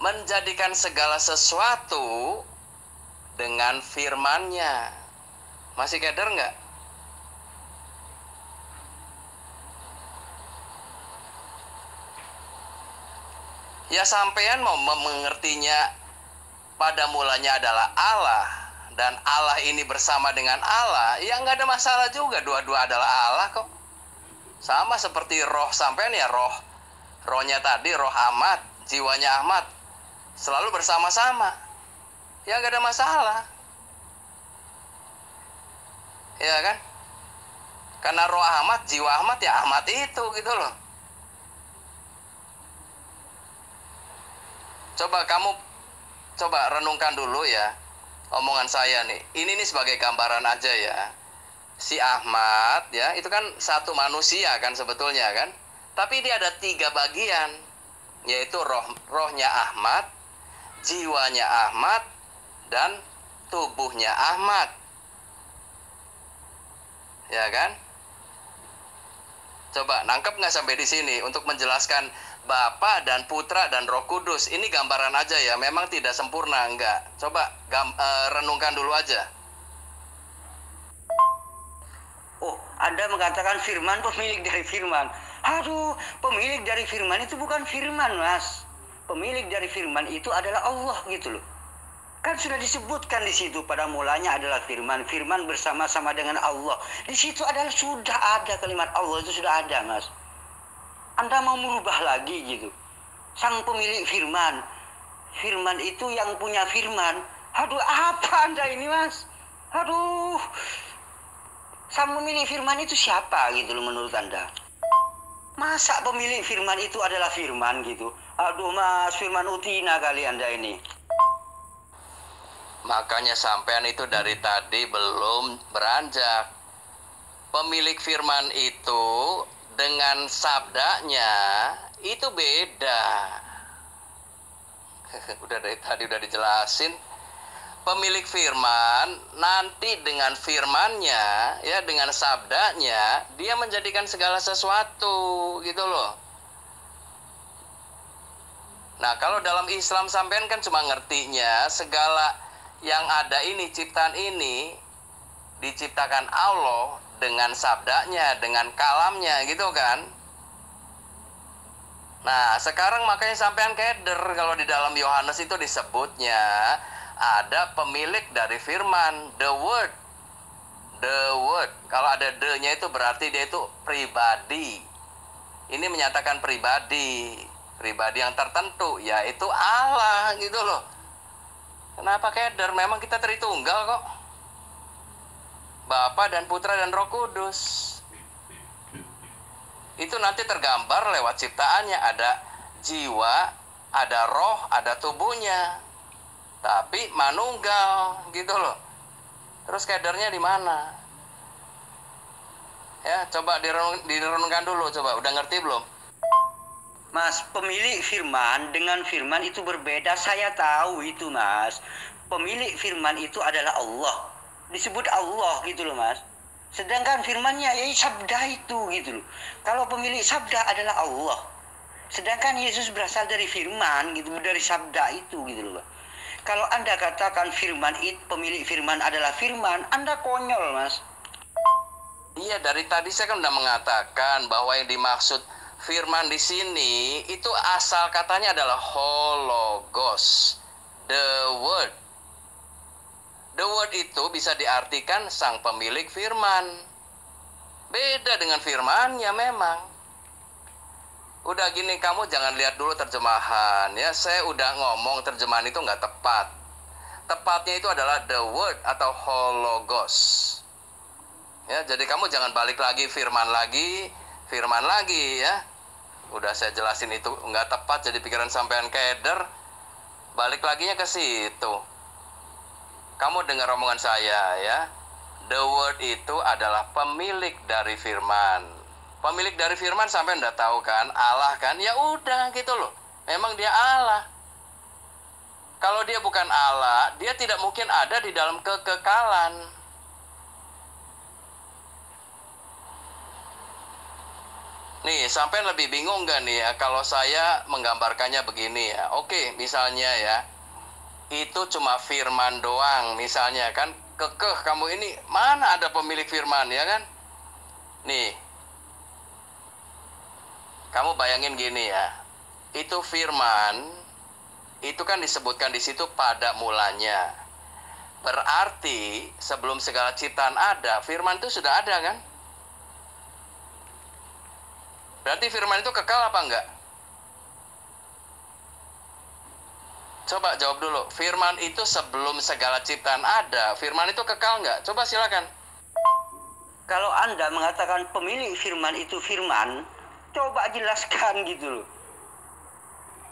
menjadikan segala sesuatu dengan firman-Nya. Masih keder nggak? Ya sampean mau mengertinya pada mulanya adalah Allah, dan Allah ini bersama dengan Allah, ya nggak ada masalah juga, dua-dua adalah Allah kok. Sama seperti roh sampean ya, rohnya tadi, roh Ahmad, jiwanya Ahmad, selalu bersama-sama, ya nggak ada masalah, ya kan? Karena roh Ahmad, jiwa Ahmad, ya Ahmad itu gitu loh. Coba renungkan dulu ya omongan saya nih. Ini nih sebagai gambaran aja ya. Si Ahmad ya, itu kan satu manusia kan sebetulnya kan. Tapi dia ada 3 bagian, yaitu rohnya Ahmad, jiwanya Ahmad, dan tubuhnya Ahmad. Ya kan? Coba nangkep nggak sampai di sini untuk menjelaskan Bapa dan Putra dan Roh Kudus. Ini gambaran aja ya, memang tidak sempurna, enggak. Coba renungkan dulu aja. Oh, Anda mengatakan firman pemilik dari firman. Aduh, pemilik dari firman itu bukan firman, Mas. Pemilik dari firman itu adalah Allah gitu loh. Kan sudah disebutkan di situ, pada mulanya adalah firman, firman bersama-sama dengan Allah. Di situ adalah sudah ada kalimat Allah, itu sudah ada, Mas. Anda mau merubah lagi gitu. Sang pemilik firman. Firman itu yang punya firman. Aduh, apa Anda ini, Mas? Aduh. Sang pemilik firman itu siapa gitu loh menurut Anda? Masa pemilik firman itu adalah firman gitu? Aduh, Mas, firman Utina kali Anda ini. Makanya sampean itu dari tadi belum beranjak. Pemilik firman itu dengan sabdanya itu beda. Udah dari tadi udah dijelasin. Pemilik firman nanti dengan firmannya, ya dengan sabdanya, dia menjadikan segala sesuatu gitu loh. Nah kalau dalam Islam sampean kan cuma ngertinya segala yang ada ini, ciptaan ini diciptakan Allah dengan sabdanya, dengan kalamnya gitu kan. Nah sekarang makanya sampean keder kalau di dalam Yohanes itu disebutnya ada pemilik dari firman, the word. Kalau ada the-nya itu berarti dia itu pribadi. Ini menyatakan pribadi yang tertentu, yaitu Allah gitu loh. Kenapa keder? Memang kita Tritunggal kok. Bapa dan Putra dan Roh Kudus. Itu nanti tergambar lewat ciptaannya, ada jiwa, ada roh, ada tubuhnya. Tapi manunggal gitu loh. Terus kedernya di mana? Ya, coba direnungkan dulu, coba. Udah ngerti belum? Mas, pemilik firman dengan firman itu berbeda. Saya tahu itu, Mas. Pemilik firman itu adalah Allah. Disebut Allah gitu loh, Mas. Sedangkan firmannya ya sabda itu gitu loh. Kalau pemilik sabda adalah Allah. Sedangkan Yesus berasal dari firman gitu, dari sabda itu gitu loh, Pak. Kalau Anda katakan firman itu, pemilik firman adalah firman, Anda konyol, Mas. Iya, dari tadi saya kan udah mengatakan bahwa yang dimaksud firman di sini itu asal katanya adalah hologos, the word. The word itu bisa diartikan sang pemilik firman. Beda dengan firman ya memang. Udah gini, kamu jangan lihat dulu terjemahan ya. Saya udah ngomong terjemahan itu nggak tepat. Tepatnya itu adalah the word atau hologos. Ya, jadi kamu jangan balik lagi firman lagi ya. Udah saya jelasin itu nggak tepat, jadi pikiran sampean keder. Balik laginya ke situ. Kamu dengar omongan saya ya. The word itu adalah pemilik dari firman. Pemilik dari firman sampai udah tahu kan, Allah kan? Ya udah gitu loh. Memang dia Allah. Kalau dia bukan Allah, dia tidak mungkin ada di dalam kekekalan. Nih, sampai lebih bingung gak nih ya kalau saya menggambarkannya begini ya. Oke, misalnya ya, itu cuma firman doang misalnya kan. Kekeh kamu ini, mana ada pemilik firman ya kan? Nih, kamu bayangin gini ya. Itu firman, itu kan disebutkan di situ pada mulanya. Berarti sebelum segala ciptaan ada, firman itu sudah ada kan? Berarti firman itu kekal apa enggak? Coba jawab dulu. Firman itu sebelum segala ciptaan ada, firman itu kekal enggak? Coba silakan. Kalau Anda mengatakan pemilik firman itu firman, coba jelaskan gitu loh.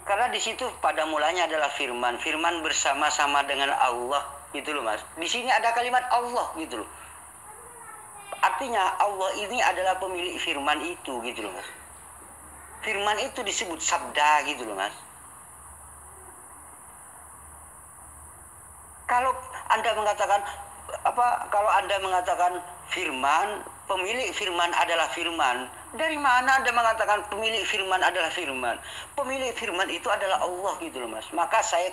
Karena di situ pada mulanya adalah firman. Firman bersama-sama dengan Allah gitu loh, Mas. Di sini ada kalimat Allah gitu loh. Artinya Allah ini adalah pemilik firman itu gitu loh, Mas. Firman itu disebut sabda gitu loh, Mas. Kalau Anda mengatakan kalau Anda mengatakan firman, pemilik firman adalah firman. Dari mana Anda mengatakan pemilik firman adalah firman? Pemilik firman itu adalah Allah gitu loh, Mas. Maka saya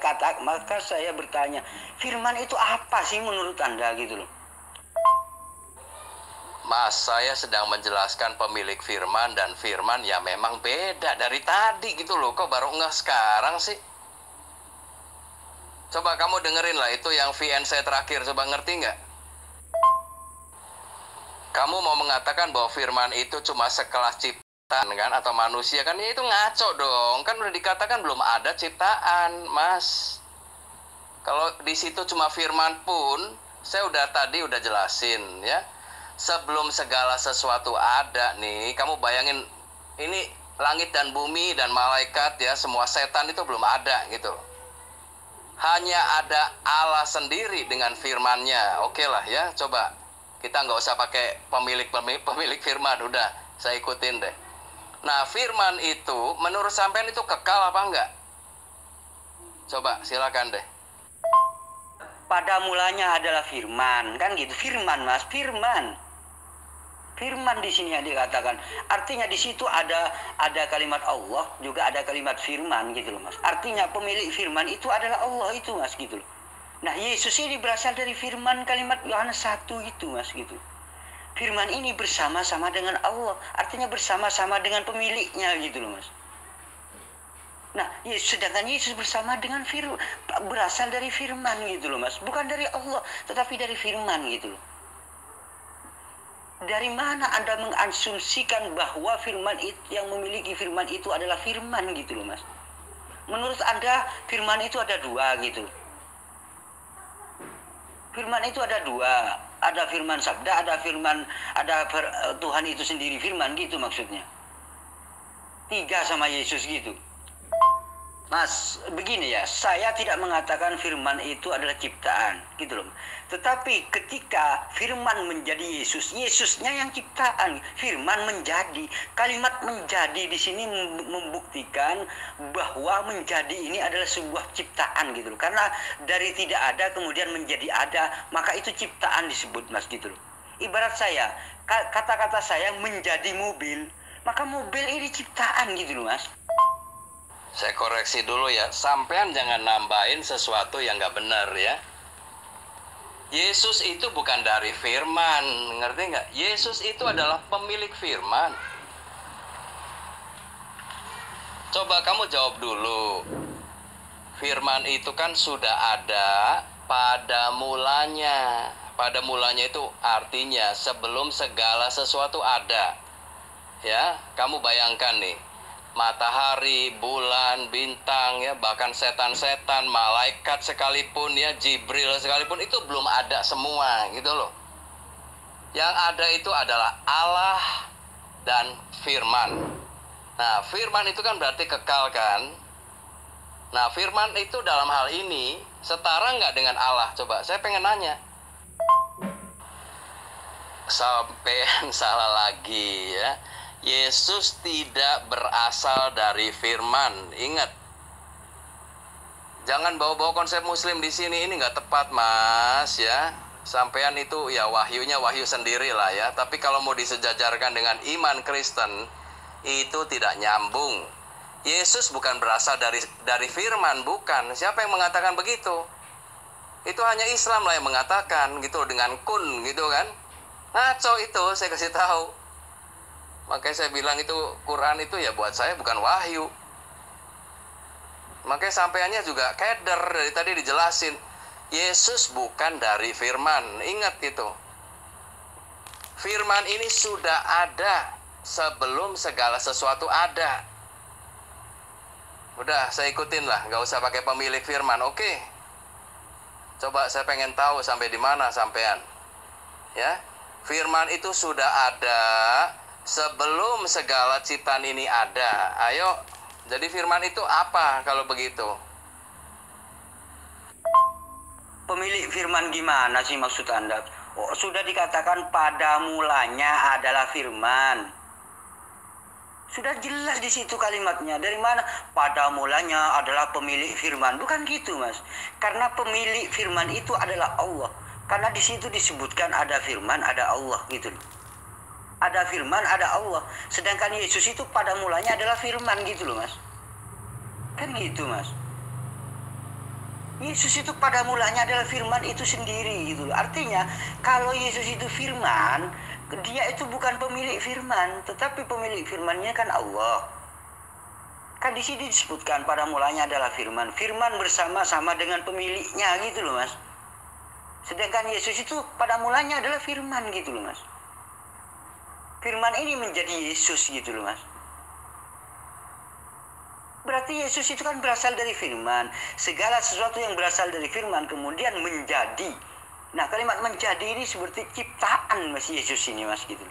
bertanya, firman itu apa sih menurut Anda gitu loh? Mas, saya sedang menjelaskan pemilik firman dan firman ya memang beda dari tadi gitu loh. Kok baru ngeh sekarang sih? Coba kamu dengerin lah itu yang VN saya terakhir. Coba ngerti nggak? Kamu mau mengatakan bahwa firman itu cuma sekelas ciptaan kan? Atau manusia kan? Ya itu ngaco dong. Kan udah dikatakan belum ada ciptaan, Mas. Kalau di situ cuma firman pun, saya tadi udah jelasin ya. Sebelum segala sesuatu ada nih, kamu bayangin ini langit dan bumi dan malaikat ya, semua setan itu belum ada gitu. Hanya ada Allah sendiri dengan firman-Nya. Oke lah ya, coba kita nggak usah pakai pemilik firman, udah saya ikutin deh. Nah, firman itu menurut sampean itu kekal apa enggak? Coba silakan deh. Pada mulanya adalah firman, kan gitu. Firman, Mas, firman. Firman di sini yang dikatakan. Artinya di situ ada kalimat Allah, juga ada kalimat firman gitu loh, Mas. Artinya pemilik firman itu adalah Allah itu, Mas, gitu loh. Nah, Yesus ini berasal dari firman kalimat Yohanes 1 itu, Mas, gitu. Firman ini bersama-sama dengan Allah, artinya bersama-sama dengan pemiliknya gitu loh, Mas. Nah, sedangkan Yesus bersama dengan berasal dari firman gitu loh, Mas. Bukan dari Allah, tetapi dari firman gitu loh. Dari mana Anda mengasumsikan bahwa firman itu yang memiliki firman itu adalah firman gitu loh, Mas? Menurut Anda firman itu ada dua gitu. Firman itu ada dua, ada firman sabda, Tuhan itu sendiri firman gitu maksudnya. Tiga sama Yesus gitu. Mas, begini ya, saya tidak mengatakan firman itu adalah ciptaan, gitu loh. Tetapi ketika firman menjadi Yesus, Yesusnya yang ciptaan, firman menjadi. Kalimat menjadi di sini membuktikan bahwa menjadi ini adalah sebuah ciptaan, gitu loh. Karena dari tidak ada kemudian menjadi ada, maka itu ciptaan disebut, Mas, gitu loh. Ibarat saya, kata-kata saya menjadi mobil, maka mobil ini ciptaan, gitu loh, Mas. Saya koreksi dulu ya, sampean jangan nambahin sesuatu yang nggak benar ya. Yesus itu bukan dari firman, ngerti nggak? Yesus itu adalah pemilik firman. Coba kamu jawab dulu. Firman itu kan sudah ada pada mulanya. Pada mulanya itu artinya sebelum segala sesuatu ada. Ya, kamu bayangkan nih. Matahari, bulan, bintang, ya bahkan setan-setan, malaikat sekalipun, ya Jibril sekalipun itu belum ada semua, gitu loh. Yang ada itu adalah Allah dan Firman. Nah, Firman itu kan berarti kekal kan? Nah, Firman itu dalam hal ini setara nggak dengan Allah? Coba, saya pengen nanya. Sampai salah lagi ya. Yesus tidak berasal dari firman. Ingat, jangan bawa-bawa konsep muslim di sini, ini nggak tepat, Mas ya. Sampean itu ya wahyunya wahyu sendiri lah ya. Tapi kalau mau disejajarkan dengan iman Kristen, itu tidak nyambung. Yesus bukan berasal dari firman, bukan. Siapa yang mengatakan begitu? Itu hanya Islam lah yang mengatakan gitu dengan kun gitu kan. Ngaco itu, saya kasih tahu. Makanya saya bilang itu Quran itu ya buat saya bukan wahyu. Makanya sampaiannya juga keder, dari tadi dijelasin. Yesus bukan dari firman. Ingat itu. Firman ini sudah ada sebelum segala sesuatu ada. Udah, saya ikutin lah, gak usah pakai pemilik firman. Oke. Coba saya pengen tahu sampai di mana sampean. Ya. Firman itu sudah ada sebelum segala ciptaan ini ada. Ayo, jadi firman itu apa kalau begitu? Pemilik firman gimana sih maksud Anda? Oh, sudah dikatakan pada mulanya adalah firman. Sudah jelas di situ kalimatnya. Dari mana? Pada mulanya adalah pemilik firman. Bukan gitu, Mas. Karena pemilik firman itu adalah Allah. Karena di situ disebutkan ada firman, ada Allah gitu loh. Ada firman, ada Allah. Sedangkan Yesus itu pada mulanya adalah firman gitu loh, Mas. Kan gitu, Mas. Yesus itu pada mulanya adalah firman itu sendiri gitu loh. Artinya kalau Yesus itu firman, dia itu bukan pemilik firman, tetapi pemilik firmannya kan Allah. Kan di sini disebutkan pada mulanya adalah firman. Firman bersama-sama dengan pemiliknya gitu loh, Mas. Sedangkan Yesus itu pada mulanya adalah firman gitu loh, Mas. Firman ini menjadi Yesus gitu loh, Mas. Berarti Yesus itu kan berasal dari firman. Segala sesuatu yang berasal dari firman kemudian menjadi. Nah, kalimat menjadi ini seperti ciptaan Mas Yesus ini, Mas gitu.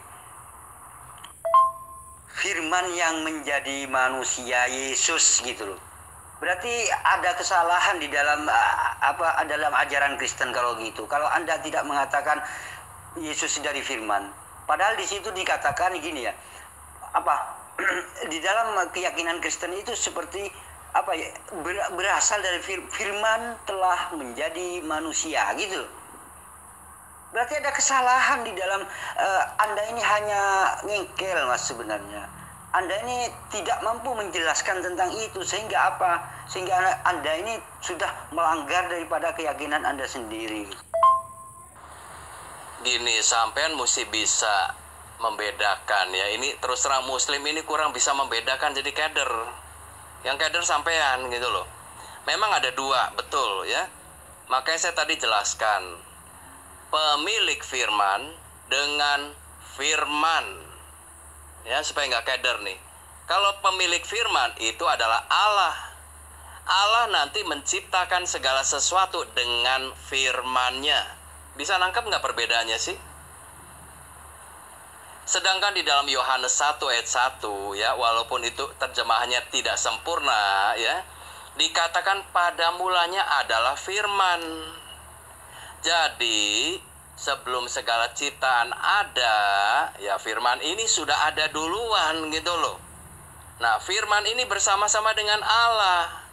Firman yang menjadi manusia Yesus gitu loh. Berarti ada kesalahan di dalam dalam ajaran Kristen kalau gitu. Kalau Anda tidak mengatakan Yesus dari firman. Padahal di situ dikatakan gini ya, di dalam keyakinan Kristen itu seperti berasal dari firman telah menjadi manusia gitu. Berarti ada kesalahan di dalam Anda ini hanya ngengkel, Mas, sebenarnya. Anda ini tidak mampu menjelaskan tentang itu sehingga Sehingga Anda ini sudah melanggar daripada keyakinan Anda sendiri. Gini, sampean mesti bisa membedakan ya. Ini terus terang muslim ini kurang bisa membedakan, jadi keder. Yang keder sampean gitu loh. Memang ada dua, betul ya. Makanya saya tadi jelaskan. Pemilik firman dengan firman. Ya, supaya nggak keder nih. Kalau pemilik firman itu adalah Allah. Allah nanti menciptakan segala sesuatu dengan firman-Nya. Bisa nangkap nggak perbedaannya sih? Sedangkan di dalam Yohanes 1 ayat 1 ya, walaupun itu terjemahannya tidak sempurna ya, Dikatakan pada mulanya adalah firman. Jadi sebelum segala ciptaan ada, ya firman ini sudah ada duluan gitu loh. Nah, firman ini bersama-sama dengan Allah.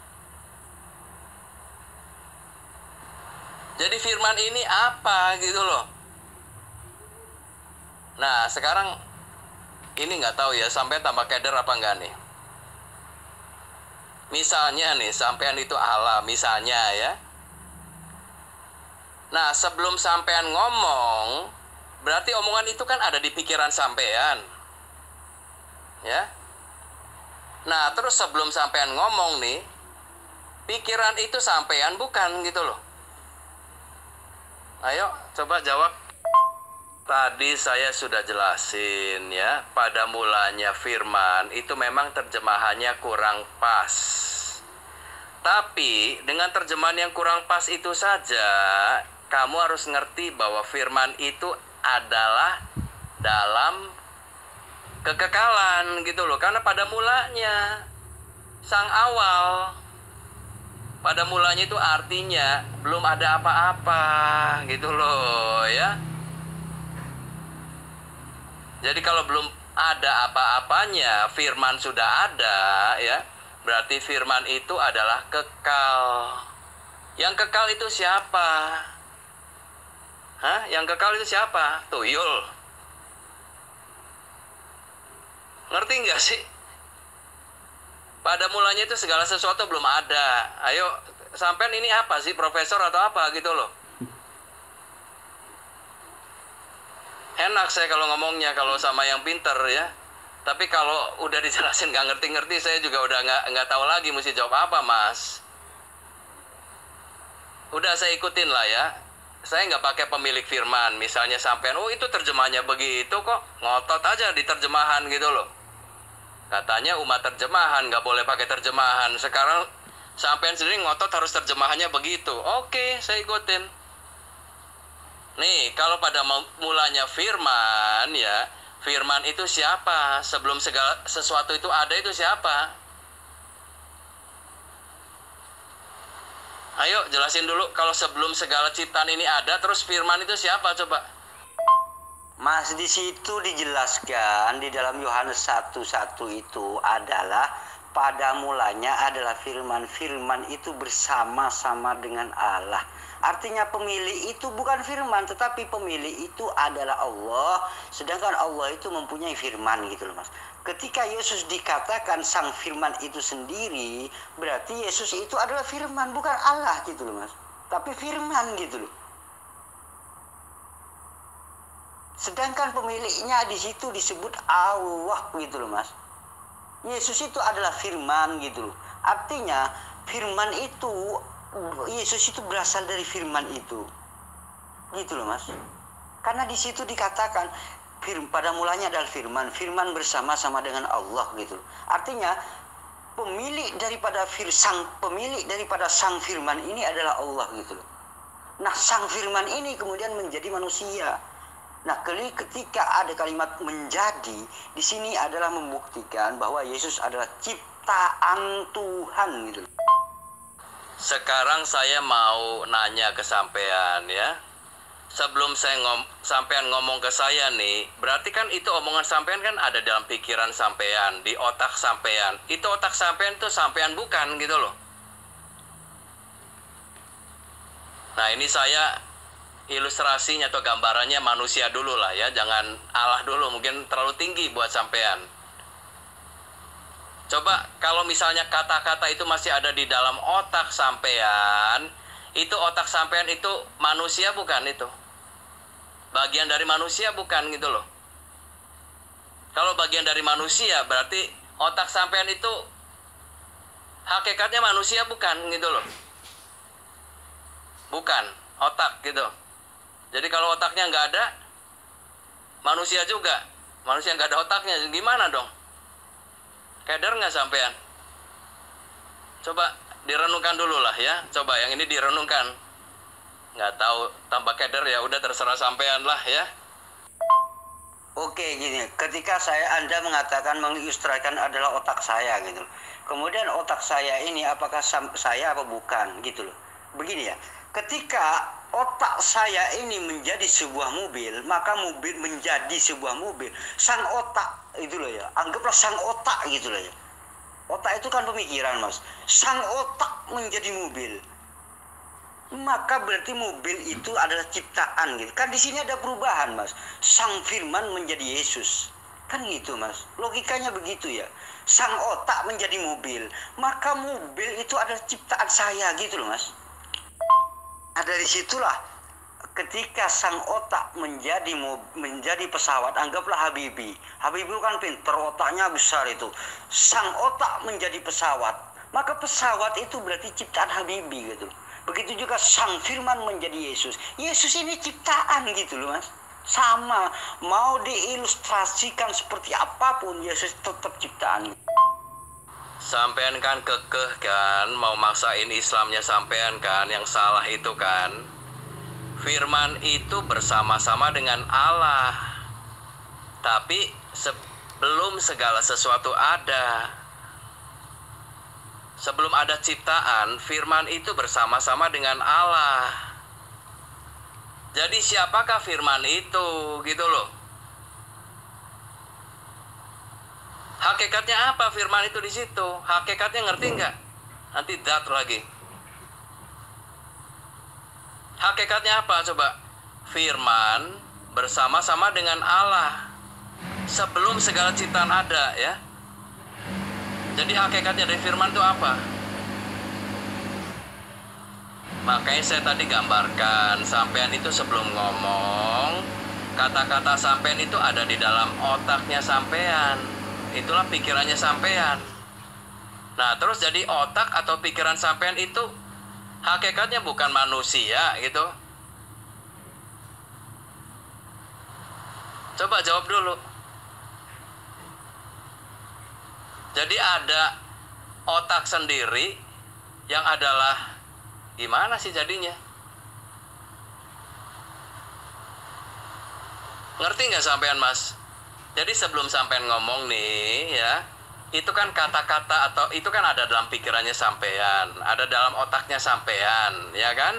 Jadi firman ini apa gitu loh. Nah, sekarang ini nggak tahu ya, sampai tambah keder apa enggak nih. Misalnya nih, sampean itu Allah, misalnya ya. Nah, sebelum sampean ngomong, berarti omongan itu kan ada di pikiran sampean. Ya. Nah, terus sebelum sampean ngomong nih, pikiran itu sampean bukan gitu loh. Ayo, coba jawab. Tadi saya sudah jelasin ya, pada mulanya firman itu memang terjemahannya kurang pas. Tapi dengan terjemahan yang kurang pas itu saja, kamu harus ngerti bahwa firman itu adalah dalam kekekalan gitu loh. Karena pada mulanya, sang awal, pada mulanya itu artinya belum ada apa-apa gitu loh ya. Jadi kalau belum ada apa-apanya, firman sudah ada ya, berarti firman itu adalah kekal. Yang kekal itu siapa? Hah? Yang kekal itu siapa? Tuyul. Ngerti nggak sih? Pada mulanya itu segala sesuatu belum ada. Ayo, sampean ini apa sih? Profesor atau apa gitu loh? Enak saya kalau ngomongnya kalau sama yang pinter ya. Tapi kalau udah dijelasin nggak ngerti-ngerti, saya juga udah nggak tahu lagi mesti jawab apa, Mas. Udah saya ikutin lah ya. Saya nggak pakai pemilik firman. Misalnya sampean, oh itu terjemahannya begitu kok, ngotot aja di terjemahan gitu loh. Katanya umat terjemahan nggak boleh pakai terjemahan. Sekarang sampean sendiri ngotot harus terjemahannya begitu. Oke, saya ikutin. Nih, kalau pada mulanya firman ya, firman itu siapa? Sebelum segala sesuatu itu ada itu siapa? Ayo jelasin dulu, kalau sebelum segala ciptaan ini ada, terus firman itu siapa coba? Mas, di situ dijelaskan di dalam Yohanes 1:1 itu adalah pada mulanya adalah firman. Firman itu bersama-sama dengan Allah. Artinya pemilik itu bukan firman, tetapi pemilik itu adalah Allah. Sedangkan Allah itu mempunyai firman gitu loh, Mas. Ketika Yesus dikatakan sang firman itu sendiri, berarti Yesus itu adalah firman, bukan Allah gitu loh, Mas. Tapi firman gitu loh. Sedangkan pemiliknya di situ disebut Allah gitu loh, Mas. Yesus itu adalah firman gitu loh. Artinya firman itu, Yesus itu berasal dari firman itu. Gitu loh, Mas. Karena di situ dikatakan pada mulanya adalah firman. Firman bersama-sama dengan Allah gitu loh. Artinya pemilik daripada sang firman ini adalah Allah gitu loh. Nah, sang firman ini kemudian menjadi manusia. Nah, ketika ada kalimat menjadi, di sini adalah membuktikan bahwa Yesus adalah ciptaan Tuhan gitu. Sekarang saya mau nanya ke sampean ya. Sebelum sampean ngomong ke saya nih, berarti kan itu omongan sampean kan ada dalam pikiran sampean, di otak sampean. Itu otak sampean tuh sampean bukan gitu loh. Nah, ini saya ilustrasinya atau gambarannya manusia dulu lah ya, jangan Allah dulu, mungkin terlalu tinggi buat sampean. Coba kalau misalnya kata-kata itu masih ada di dalam otak sampean, itu otak sampean itu manusia bukan itu? Bagian dari manusia bukan gitu loh. Kalau bagian dari manusia berarti otak sampean itu hakikatnya manusia bukan gitu loh. Bukan, otak gitu. Jadi kalau otaknya nggak ada, manusia juga. Manusia nggak ada otaknya, gimana dong? Keder nggak sampean? Coba direnungkan dulu lah ya. Coba yang ini direnungkan. Nggak tahu tambah keder ya, udah terserah sampean lah ya. Oke, gini, ketika Anda mengatakan mengilustrasikan adalah otak saya gitu. Kemudian otak saya ini apakah saya apa bukan gitu loh. Begini ya. Ketika otak saya ini menjadi sebuah mobil, maka mobil menjadi sebuah mobil. Sang otak itu loh ya. Anggaplah sang otak gitu loh ya. Otak itu kan pemikiran, Mas. Sang otak menjadi mobil, maka berarti mobil itu adalah ciptaan gitu. Kan di sini ada perubahan, Mas. Sang Firman menjadi Yesus. Kan gitu, Mas. Logikanya begitu ya. Sang otak menjadi mobil, maka mobil itu adalah ciptaan saya gitu loh, Mas. Nah, dari situlah ketika sang otak menjadi pesawat, anggaplah Habibie. Habibie kan pinter, otaknya besar itu. Sang otak menjadi pesawat, maka pesawat itu berarti ciptaan Habibie gitu. Begitu juga sang Firman menjadi Yesus. Yesus ini ciptaan gitu loh, Mas. Sama, mau diilustrasikan seperti apapun, Yesus tetap ciptaan. Sampean kan kekeh kan, mau maksain Islamnya sampean kan, yang salah itu kan. Firman itu bersama-sama dengan Allah. Tapi sebelum segala sesuatu ada, sebelum ada ciptaan, firman itu bersama-sama dengan Allah. Jadi siapakah firman itu gitu loh. Hakikatnya apa firman itu di situ? Hakikatnya ngerti nggak? Nanti dat lagi. Hakikatnya apa coba? Firman bersama-sama dengan Allah sebelum segala ciptaan ada ya. Jadi hakikatnya dari firman itu apa? Makanya saya tadi gambarkan, sampean itu sebelum ngomong, kata-kata sampean itu ada di dalam otaknya sampean. Itulah pikirannya sampean. Nah, terus jadi otak atau pikiran sampean itu hakikatnya bukan manusia gitu. Coba jawab dulu. Jadi ada otak sendiri yang adalah gimana sih jadinya? Ngerti nggak sampean, Mas? Jadi sebelum sampean ngomong nih ya, itu kan kata-kata atau itu kan ada dalam pikirannya sampean, ada dalam otaknya sampean, ya kan?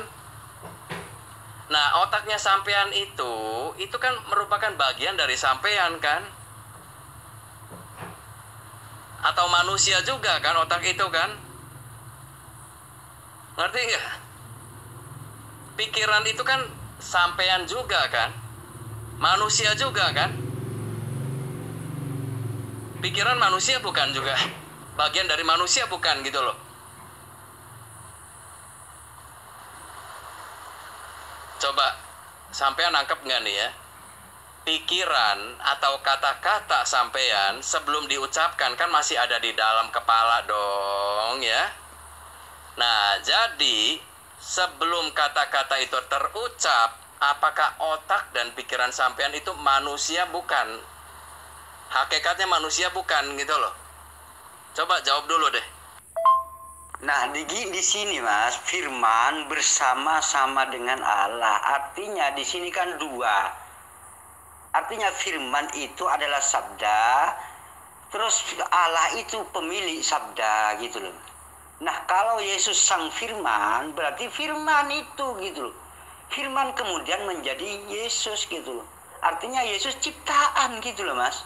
Nah, otaknya sampean itu kan merupakan bagian dari sampean kan? Atau manusia juga kan otak itu kan? Ngerti nggak? Pikiran itu kan sampean juga kan? Manusia juga kan? Pikiran manusia bukan juga? Bagian dari manusia bukan gitu loh. Coba sampean nangkep nggak nih ya? Pikiran atau kata-kata sampean sebelum diucapkan kan masih ada di dalam kepala dong ya. Nah, jadi sebelum kata-kata itu terucap, apakah otak dan pikiran sampean itu manusia bukan? Hakikatnya manusia bukan gitu loh. Coba jawab dulu deh. Nah, di sini, Mas, firman bersama-sama dengan Allah. Artinya di sini kan dua. Artinya firman itu adalah sabda, terus Allah itu pemilik sabda gitu loh. Nah, kalau Yesus sang firman, berarti firman itu gitu loh. Firman kemudian menjadi Yesus gitu loh. Artinya Yesus ciptaan gitu loh, Mas.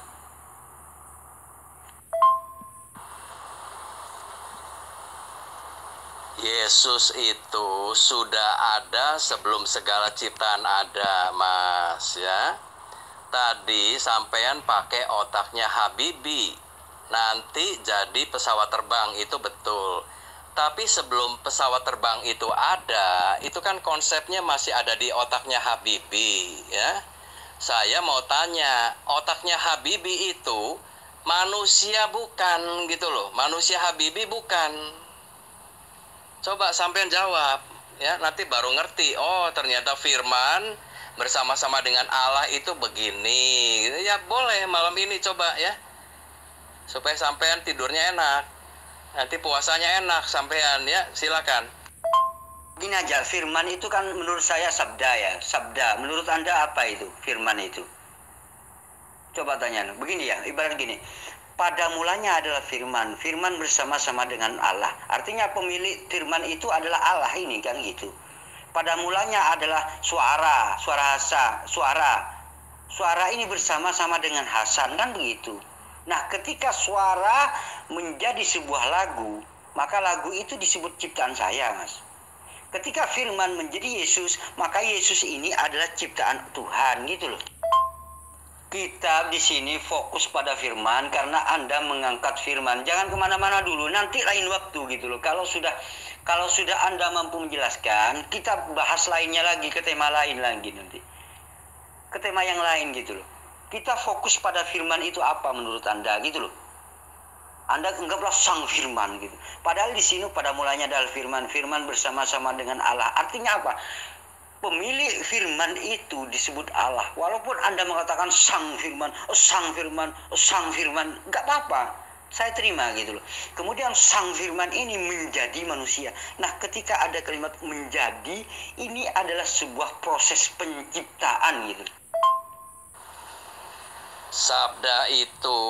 Yesus itu sudah ada sebelum segala ciptaan ada, Mas ya. Tadi sampean pakai otaknya Habibie, nanti jadi pesawat terbang, itu betul. Tapi sebelum pesawat terbang itu ada, itu kan konsepnya masih ada di otaknya Habibie ya. Saya mau tanya, otaknya Habibie itu manusia bukan gitu loh. Manusia Habibie bukan. Coba sampean jawab ya, nanti baru ngerti. Oh, ternyata firman bersama-sama dengan Allah itu begini. Ya boleh malam ini coba ya. Supaya sampean tidurnya enak. Nanti puasanya enak sampean ya, silakan. Gini aja, firman itu kan menurut saya sabda ya, sabda. Menurut Anda apa itu firman itu? Coba tanya, begini ya, ibarat gini. Pada mulanya adalah firman, firman bersama-sama dengan Allah. Artinya pemilik firman itu adalah Allah ini kan gitu. Pada mulanya adalah suara, suara ini bersama-sama dengan Hasan kan begitu. Nah, ketika suara menjadi sebuah lagu, maka lagu itu disebut ciptaan saya, Mas. Ketika firman menjadi Yesus, maka Yesus ini adalah ciptaan Tuhan gitu loh. Kita di sini fokus pada firman karena Anda mengangkat firman. Jangan kemana-mana dulu, nanti lain waktu gitu loh. Kalau sudah Anda mampu menjelaskan, kita bahas lainnya lagi, ke tema lain lagi nanti. Ke tema yang lain gitu loh. Kita fokus pada firman itu apa menurut Anda gitu loh. Anda anggaplah sang firman gitu. Padahal di sini pada mulanya adalah firman, firman bersama-sama dengan Allah. Artinya apa? Pemilik firman itu disebut Allah. Walaupun Anda mengatakan sang firman, nggak apa-apa. Saya terima gitu loh. Kemudian sang firman ini menjadi manusia. Nah, ketika ada kalimat menjadi, ini adalah sebuah proses penciptaan gitu. Sabda itu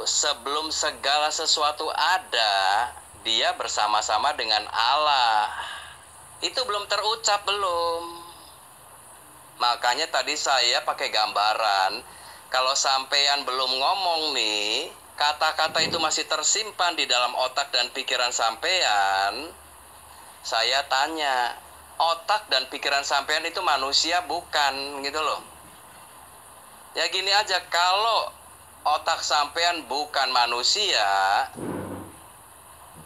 sebelum segala sesuatu ada, dia bersama-sama dengan Allah. Itu belum terucap belum. Makanya tadi saya pakai gambaran. Kalau sampean belum ngomong nih, kata-kata itu masih tersimpan di dalam otak dan pikiran sampean. Saya tanya, otak dan pikiran sampean itu manusia bukan gitu loh. Ya gini aja, kalau otak sampean bukan manusia,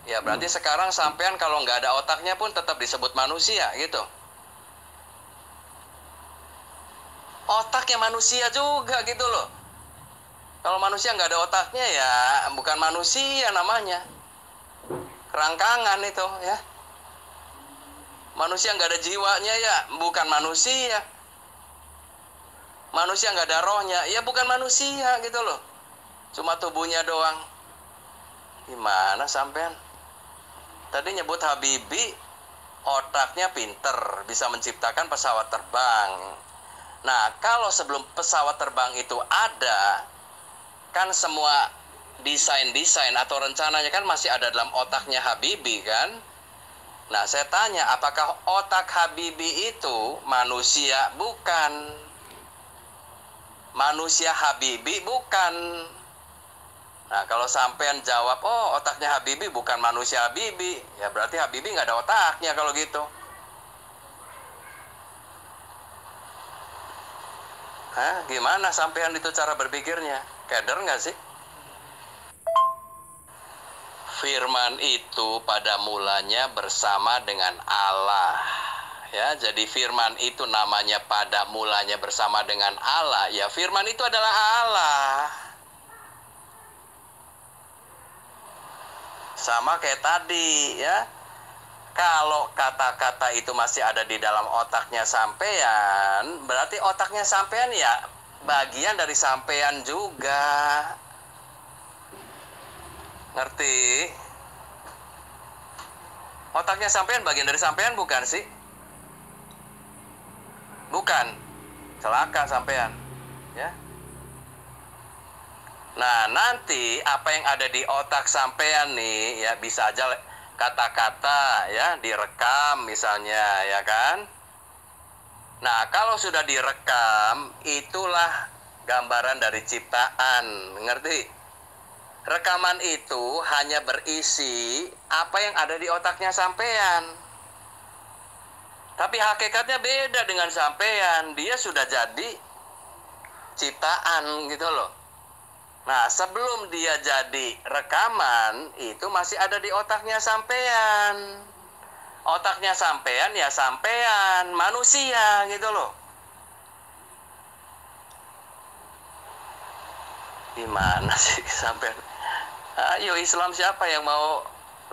ya berarti sekarang sampean kalau nggak ada otaknya pun tetap disebut manusia gitu. Otaknya manusia juga gitu loh. Kalau manusia nggak ada otaknya ya bukan manusia namanya. Kerangkangan itu ya. Manusia nggak ada jiwanya ya bukan manusia. Manusia nggak ada rohnya ya bukan manusia gitu loh. Cuma tubuhnya doang. Gimana sampean? Tadi nyebut Habibie otaknya pinter, bisa menciptakan pesawat terbang. Nah, kalau sebelum pesawat terbang itu ada, kan semua desain-desain atau rencananya kan masih ada dalam otaknya Habibie kan? Nah, saya tanya, apakah otak Habibie itu manusia? Bukan. Manusia Habibie bukan. Nah, kalau sampean jawab, oh otaknya Habibie bukan manusia Habibie, ya berarti Habibie nggak ada otaknya kalau gitu. Hah, gimana sampean itu cara berpikirnya? Keder nggak sih? Firman itu pada mulanya bersama dengan Allah. Ya, jadi firman itu namanya pada mulanya bersama dengan Allah. Ya, firman itu adalah Allah. Sama kayak tadi, ya. Kalau kata-kata itu masih ada di dalam otaknya sampean, berarti otaknya sampean ya bagian dari sampean juga. Ngerti? Otaknya sampean bagian dari sampean bukan sih? Bukan. Celaka sampean, ya. Nah, nanti apa yang ada di otak sampean nih ya bisa aja kata-kata ya direkam misalnya ya kan. Nah, kalau sudah direkam itulah gambaran dari ciptaan, ngerti? Rekaman itu hanya berisi apa yang ada di otaknya sampean. Tapi hakikatnya beda dengan sampean, dia sudah jadi ciptaan gitu loh. Nah, sebelum dia jadi rekaman, itu masih ada di otaknya sampean. Otaknya sampean ya sampean, manusia gitu loh. Gimana sih sampean? Ayo Islam siapa yang mau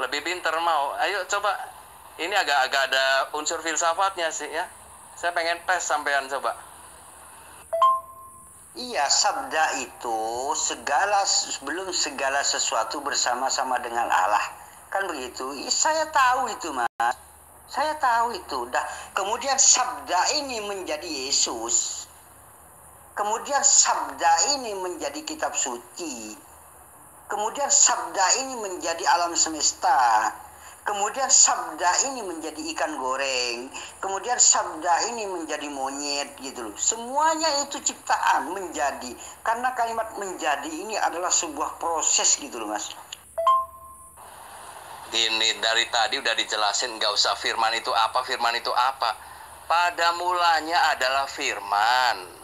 lebih pintar mau? Ayo coba. Ini agak-agak ada unsur filsafatnya sih ya. Saya pengen tes sampean coba. Iya, sabda itu sebelum segala sesuatu bersama-sama dengan Allah. Kan begitu? Saya tahu itu, Mas. Saya tahu itu. Kemudian sabda ini menjadi Yesus. Kemudian sabda ini menjadi kitab suci. Kemudian sabda ini menjadi alam semesta. Kemudian sabda ini menjadi ikan goreng. Kemudian sabda ini menjadi monyet gitu loh. Semuanya itu ciptaan menjadi. Karena kalimat menjadi ini adalah sebuah proses gitu loh, Mas. Gini, dari tadi udah dijelasin, nggak usah firman itu apa, firman itu apa. Pada mulanya adalah firman.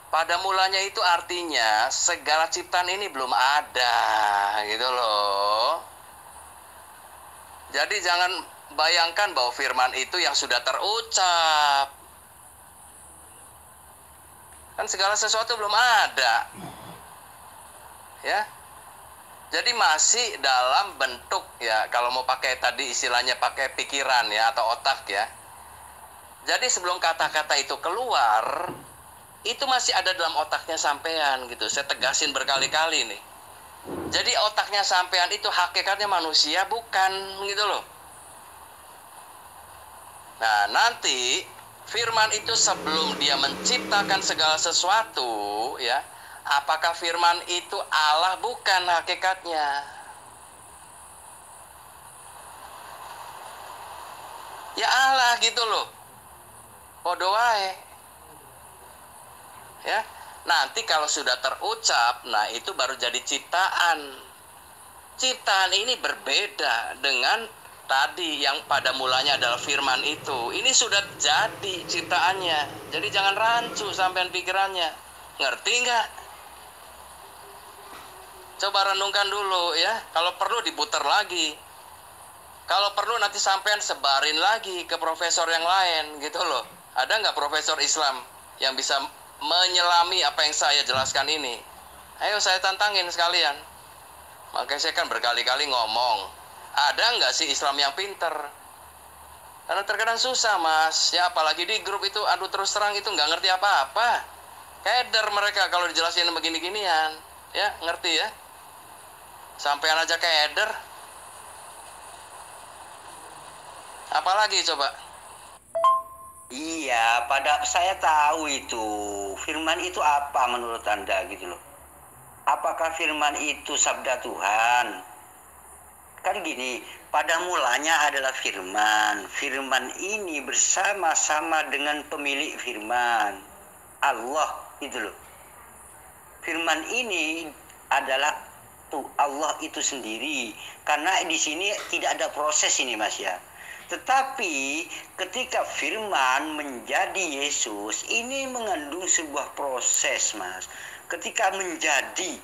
Pada mulanya itu artinya segala ciptaan ini belum ada, gitu loh. Jadi jangan bayangkan bahwa firman itu yang sudah terucap. Kan segala sesuatu belum ada. Ya. Jadi masih dalam bentuk ya, kalau mau pakai tadi istilahnya pakai pikiran ya atau otak ya. Jadi sebelum kata-kata itu keluar, itu masih ada dalam otaknya sampean gitu. Saya tegasin berkali-kali nih. Jadi otaknya sampean itu hakikatnya manusia bukan gitu loh. Nah, nanti firman itu sebelum dia menciptakan segala sesuatu ya, apakah firman itu Allah? Bukan hakikatnya. Ya Allah gitu loh. Podo wae. Ya, nanti kalau sudah terucap, nah itu baru jadi ciptaan. Ciptaan ini berbeda dengan tadi yang pada mulanya adalah firman itu. Ini sudah jadi ciptaannya. Jadi jangan rancu sampean pikirannya. Ngerti nggak? Coba renungkan dulu ya. Kalau perlu diputar lagi. Kalau perlu nanti sampean sebarin lagi ke profesor yang lain gitu loh. Ada nggak profesor Islam yang bisa menyelami apa yang saya jelaskan ini? Ayo saya tantangin sekalian. Makanya saya kan berkali-kali ngomong, ada nggak sih Islam yang pinter? Karena terkadang susah, Mas. Ya apalagi di grup itu, aduh terus terang itu nggak ngerti apa-apa. Keder mereka kalau dijelasin begini-ginian. Ya, ngerti ya? Sampean aja keder. Apalagi coba? Iya, pada saya tahu itu. Firman itu apa menurut Anda gitu loh. Apakah firman itu sabda Tuhan? Kan gini, pada mulanya adalah firman. Firman ini bersama-sama dengan pemilik firman, Allah gitu loh. Firman ini adalah Allah itu sendiri. Karena di sini tidak ada proses ini, Mas ya. Tetapi ketika firman menjadi Yesus, ini mengandung sebuah proses, Mas. Ketika menjadi.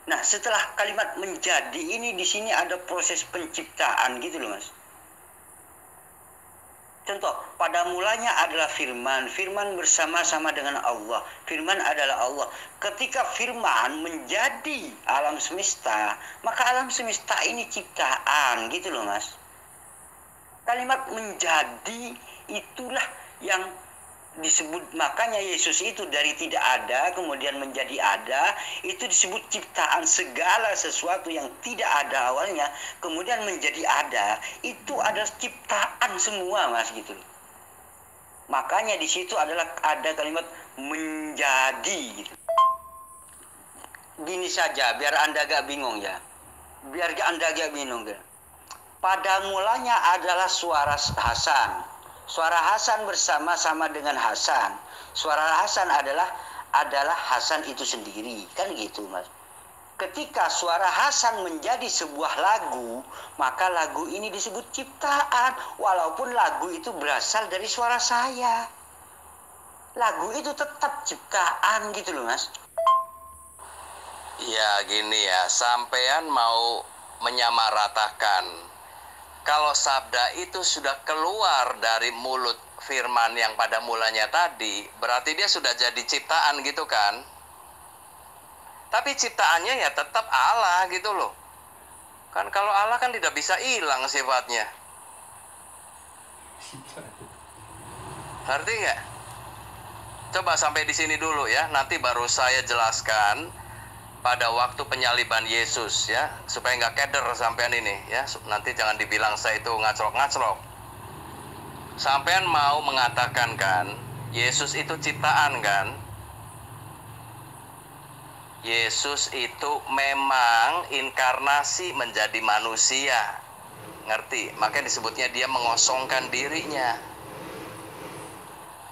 Nah, setelah kalimat menjadi ini di sini ada proses penciptaan gitu loh, Mas. Contoh, pada mulanya adalah firman. Firman bersama-sama dengan Allah. Firman adalah Allah. Ketika firman menjadi alam semesta, maka alam semesta ini ciptaan gitu loh, Mas. Kalimat menjadi itulah yang disebut, makanya Yesus itu dari tidak ada kemudian menjadi ada, itu disebut ciptaan. Segala sesuatu yang tidak ada awalnya kemudian menjadi ada, itu adalah ciptaan semua, Mas gitu. Makanya di situ adalah ada kalimat menjadi gitu. Gini saja biar Anda gak bingung ya. Biar Anda gak bingung ya. Pada mulanya adalah suara Hasan. Suara Hasan bersama-sama dengan Hasan. Suara Hasan adalah Hasan itu sendiri. Kan gitu, Mas. Ketika suara Hasan menjadi sebuah lagu, maka lagu ini disebut ciptaan. Walaupun lagu itu berasal dari suara saya. Lagu itu tetap ciptaan gitu loh, Mas. Ya gini ya, sampean mau menyamaratakan. Kalau sabda itu sudah keluar dari mulut firman yang pada mulanya tadi, berarti dia sudah jadi ciptaan gitu kan? Tapi ciptaannya ya tetap Allah gitu loh. Kan kalau Allah kan tidak bisa hilang sifatnya. Ngerti nggak? Coba sampai di sini dulu ya, nanti baru saya jelaskan pada waktu penyaliban Yesus ya, supaya nggak keder sampean ini ya. Nanti jangan dibilang saya itu ngacrok-ngacrok. Sampean mau mengatakan kan Yesus itu ciptaan kan? Yesus itu memang inkarnasi menjadi manusia. Ngerti? Makanya disebutnya dia mengosongkan dirinya.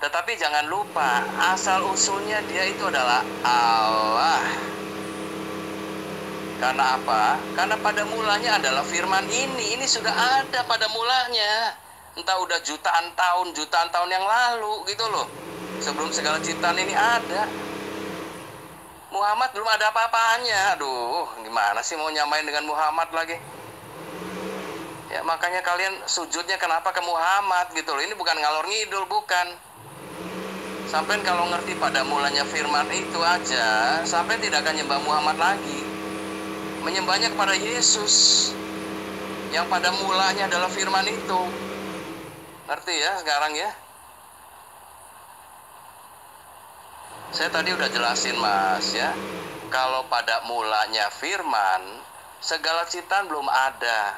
Tetapi jangan lupa, asal-usulnya dia itu adalah Allah. Karena apa? Karena pada mulanya adalah firman ini. Ini sudah ada pada mulanya. Entah udah jutaan tahun yang lalu gitu loh. Sebelum segala ciptaan ini ada. Muhammad belum ada apa-apanya. Aduh, gimana sih mau nyamain dengan Muhammad lagi? Ya makanya kalian sujudnya kenapa ke Muhammad gitu loh. Ini bukan ngalor ngidul, bukan. Sampai kalau ngerti pada mulanya firman itu aja, sampai tidak akan nyembah Muhammad lagi. Menyembahnya kepada Yesus. Yang pada mulanya adalah firman itu. Ngerti ya sekarang ya? Saya tadi udah jelasin mas ya, kalau pada mulanya firman, segala ciptaan belum ada.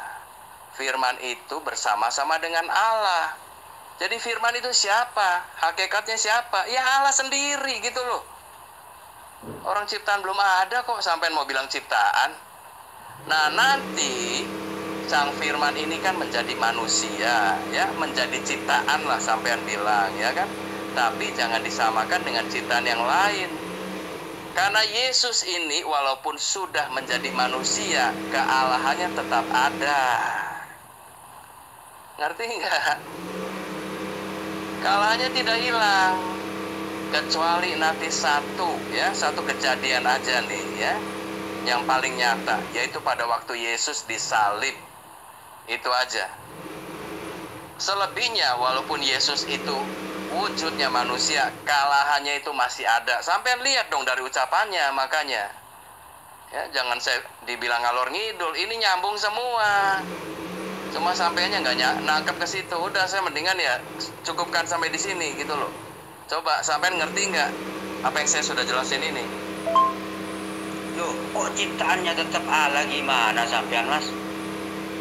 Firman itu bersama-sama dengan Allah. Jadi firman itu siapa? Hakikatnya siapa? Ya Allah sendiri gitu loh. Orang ciptaan belum ada kok sampai mau bilang ciptaan. Nah nanti sang firman ini kan menjadi manusia ya, menjadi ciptaan lah sampean bilang ya kan. Tapi jangan disamakan dengan ciptaan yang lain. Karena Yesus ini walaupun sudah menjadi manusia, kealahannya tetap ada. Ngerti nggak? Kealahannya tidak hilang. Kecuali nanti satu kejadian aja nih ya, yang paling nyata, yaitu pada waktu Yesus disalib. Itu aja. Selebihnya walaupun Yesus itu wujudnya manusia, kealahannya itu masih ada. Sampai lihat dong dari ucapannya, makanya ya jangan saya dibilang ngalor ngidul, ini nyambung semua. Cuma sampainya nggak nangkep ke situ. Udah saya mendingan ya cukupkan sampai di sini gitu loh. Coba sampai ngerti nggak apa yang saya sudah jelasin ini? Loh, kok ciptaannya tetap Allah gimana sampean mas?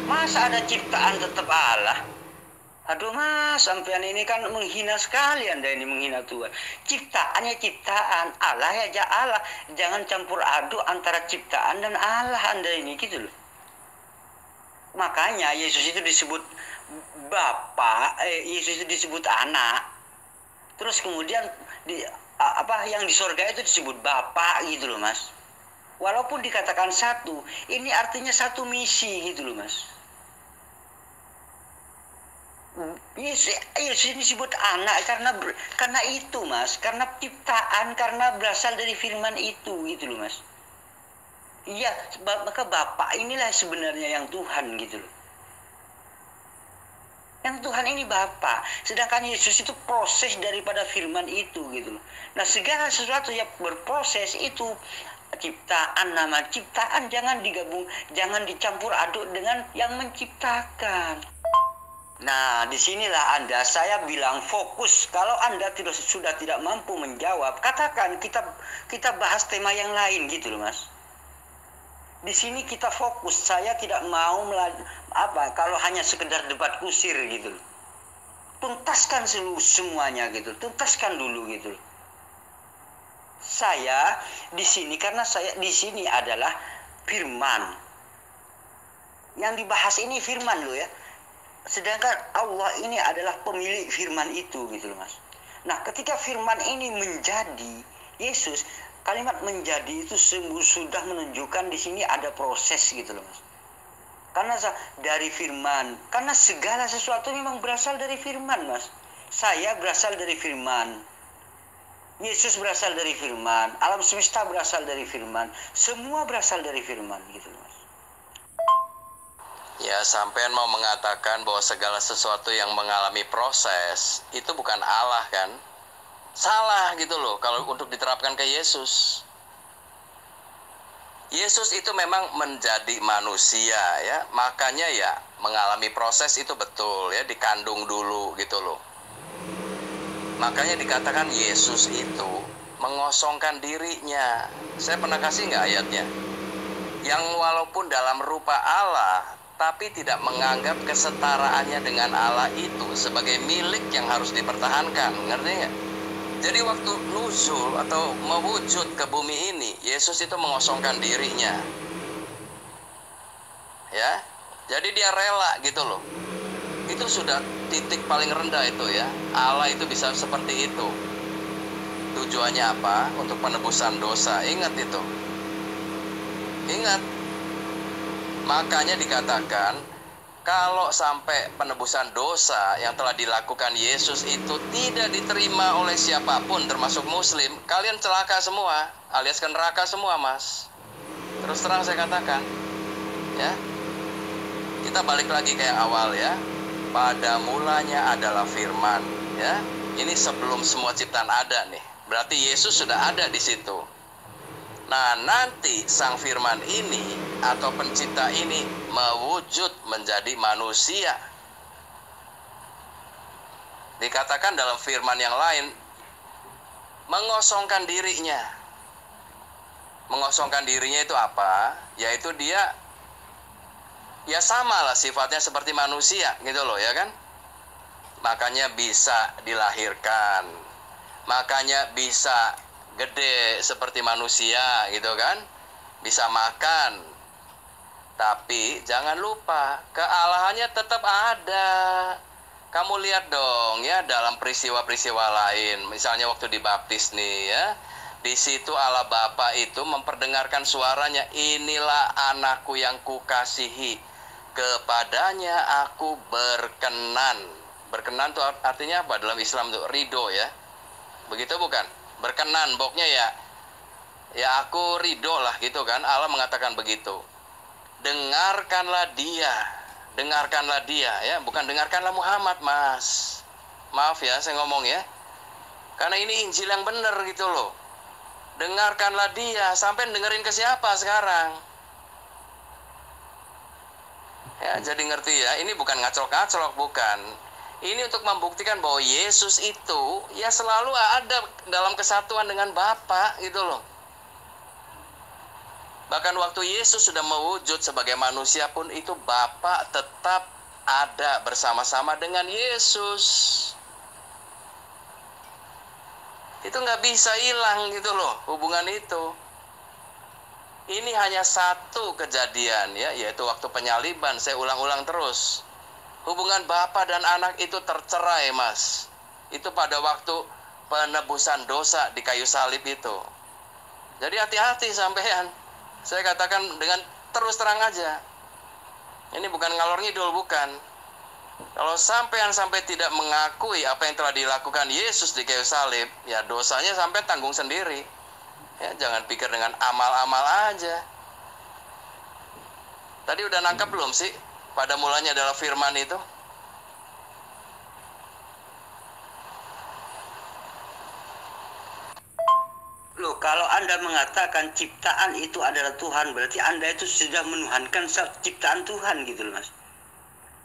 Masa ada ciptaan tetap Allah? Aduh mas, sampean ini kan menghina sekali Anda ini, menghina Tuhan. Ciptaannya ciptaan, Allah ya Allah. Jangan campur aduk antara ciptaan dan Allah Anda ini gitu loh. Makanya Yesus itu disebut Bapa, Yesus itu disebut anak. Terus kemudian yang di sorga itu disebut Bapa gitu loh mas. Walaupun dikatakan satu, ini artinya satu misi gitu loh mas. Yesus disebut anak karena itu mas, karena ciptaan, karena berasal dari firman itu gitu loh mas. Iya, maka Bapa inilah sebenarnya yang Tuhan gitu loh. Yang Tuhan ini Bapa, sedangkan Yesus itu proses daripada firman itu gitu loh. Nah segala sesuatu yang berproses itu ciptaan, nama ciptaan jangan digabung, jangan dicampur aduk dengan yang menciptakan. Nah, disinilah saya bilang fokus. Kalau Anda sudah tidak mampu menjawab, katakan kita bahas tema yang lain gitu loh, Mas. Di sini kita fokus. Saya tidak mau kalau hanya sekedar debat kusir gitu loh. Tuntaskan semuanya gitu. Tuntaskan dulu gitu loh. Saya di sini karena saya di sini adalah firman. Yang dibahas ini firman loh ya. Sedangkan Allah ini adalah pemilik firman itu gitu loh mas. Nah ketika firman ini menjadi Yesus, kalimat menjadi itu sudah menunjukkan di sini ada proses gitu loh mas. Karena dari firman, karena segala sesuatu memang berasal dari firman mas. Saya berasal dari firman, Yesus berasal dari firman, alam semesta berasal dari firman, semua berasal dari firman gitu loh mas. Ya, sampean mau mengatakan bahwa segala sesuatu yang mengalami proses itu bukan Allah kan? Salah gitu loh kalau untuk diterapkan ke Yesus. Yesus itu memang menjadi manusia ya, makanya ya mengalami proses itu betul ya, dikandung dulu gitu loh. Makanya dikatakan Yesus itu mengosongkan dirinya. Saya pernah kasih nggak ayatnya? Yang walaupun dalam rupa Allah, tapi tidak menganggap kesetaraannya dengan Allah itu sebagai milik yang harus dipertahankan. Ngerti nggak? Jadi waktu nuzul atau mewujud ke bumi ini, Yesus itu mengosongkan dirinya. Ya. Jadi dia rela gitu loh. Itu sudah titik paling rendah itu ya. Allah itu bisa seperti itu. Tujuannya apa? Untuk penebusan dosa. Ingat itu. Ingat. Makanya dikatakan, kalau sampai penebusan dosa yang telah dilakukan Yesus itu tidak diterima oleh siapapun, termasuk Muslim, kalian celaka semua, alias ke neraka semua, Mas. Terus terang saya katakan, ya. Kita balik lagi ke yang awal ya. Pada mulanya adalah firman, ya. Ini sebelum semua ciptaan ada nih. Berarti Yesus sudah ada di situ. Nah, nanti sang firman ini atau pencipta ini mewujud menjadi manusia. Dikatakan dalam firman yang lain, mengosongkan dirinya. Mengosongkan dirinya itu apa? Yaitu dia ya sama lah sifatnya seperti manusia gitu loh ya kan. Makanya bisa dilahirkan, makanya bisa gede seperti manusia gitu kan, bisa makan. Tapi jangan lupa kealahannya tetap ada. Kamu lihat dong ya dalam peristiwa-peristiwa lain, misalnya waktu dibaptis nih ya, di situ Allah Bapa itu memperdengarkan suaranya, inilah anakku yang kukasihi, kepadanya aku berkenan. Berkenan itu artinya apa dalam Islam tuh? Ridho ya. Begitu bukan? Berkenan, pokoknya ya aku ridho lah gitu kan. Allah mengatakan begitu. Dengarkanlah dia ya, bukan dengarkanlah Muhammad, Mas. Maaf ya saya ngomong ya, karena ini Injil yang benar gitu loh. Dengarkanlah dia. Sampai dengerin ke siapa sekarang? Ya, jadi ngerti ya, ini bukan ngaclok-ngaclok, bukan. Ini untuk membuktikan bahwa Yesus itu ya selalu ada dalam kesatuan dengan Bapa gitu loh. Bahkan waktu Yesus sudah mewujud sebagai manusia pun itu Bapa tetap ada bersama-sama dengan Yesus. Itu nggak bisa hilang gitu loh hubungan itu. Ini hanya satu kejadian ya, yaitu waktu penyaliban. Saya ulang-ulang terus. Hubungan Bapa dan Anak itu tercerai, Mas. Itu pada waktu penebusan dosa di kayu salib itu. Jadi hati-hati sampean. Saya katakan dengan terus terang aja. Ini bukan ngalor ngidul, bukan. Kalau sampean sampai tidak mengakui apa yang telah dilakukan Yesus di kayu salib, ya dosanya sampai tanggung sendiri. Ya, jangan pikir dengan amal-amal aja. Tadi udah nangkap belum sih? Pada mulanya adalah firman itu. Loh, kalau Anda mengatakan ciptaan itu adalah Tuhan, berarti Anda itu sudah menuhankan ciptaan Tuhan gitu loh, Mas.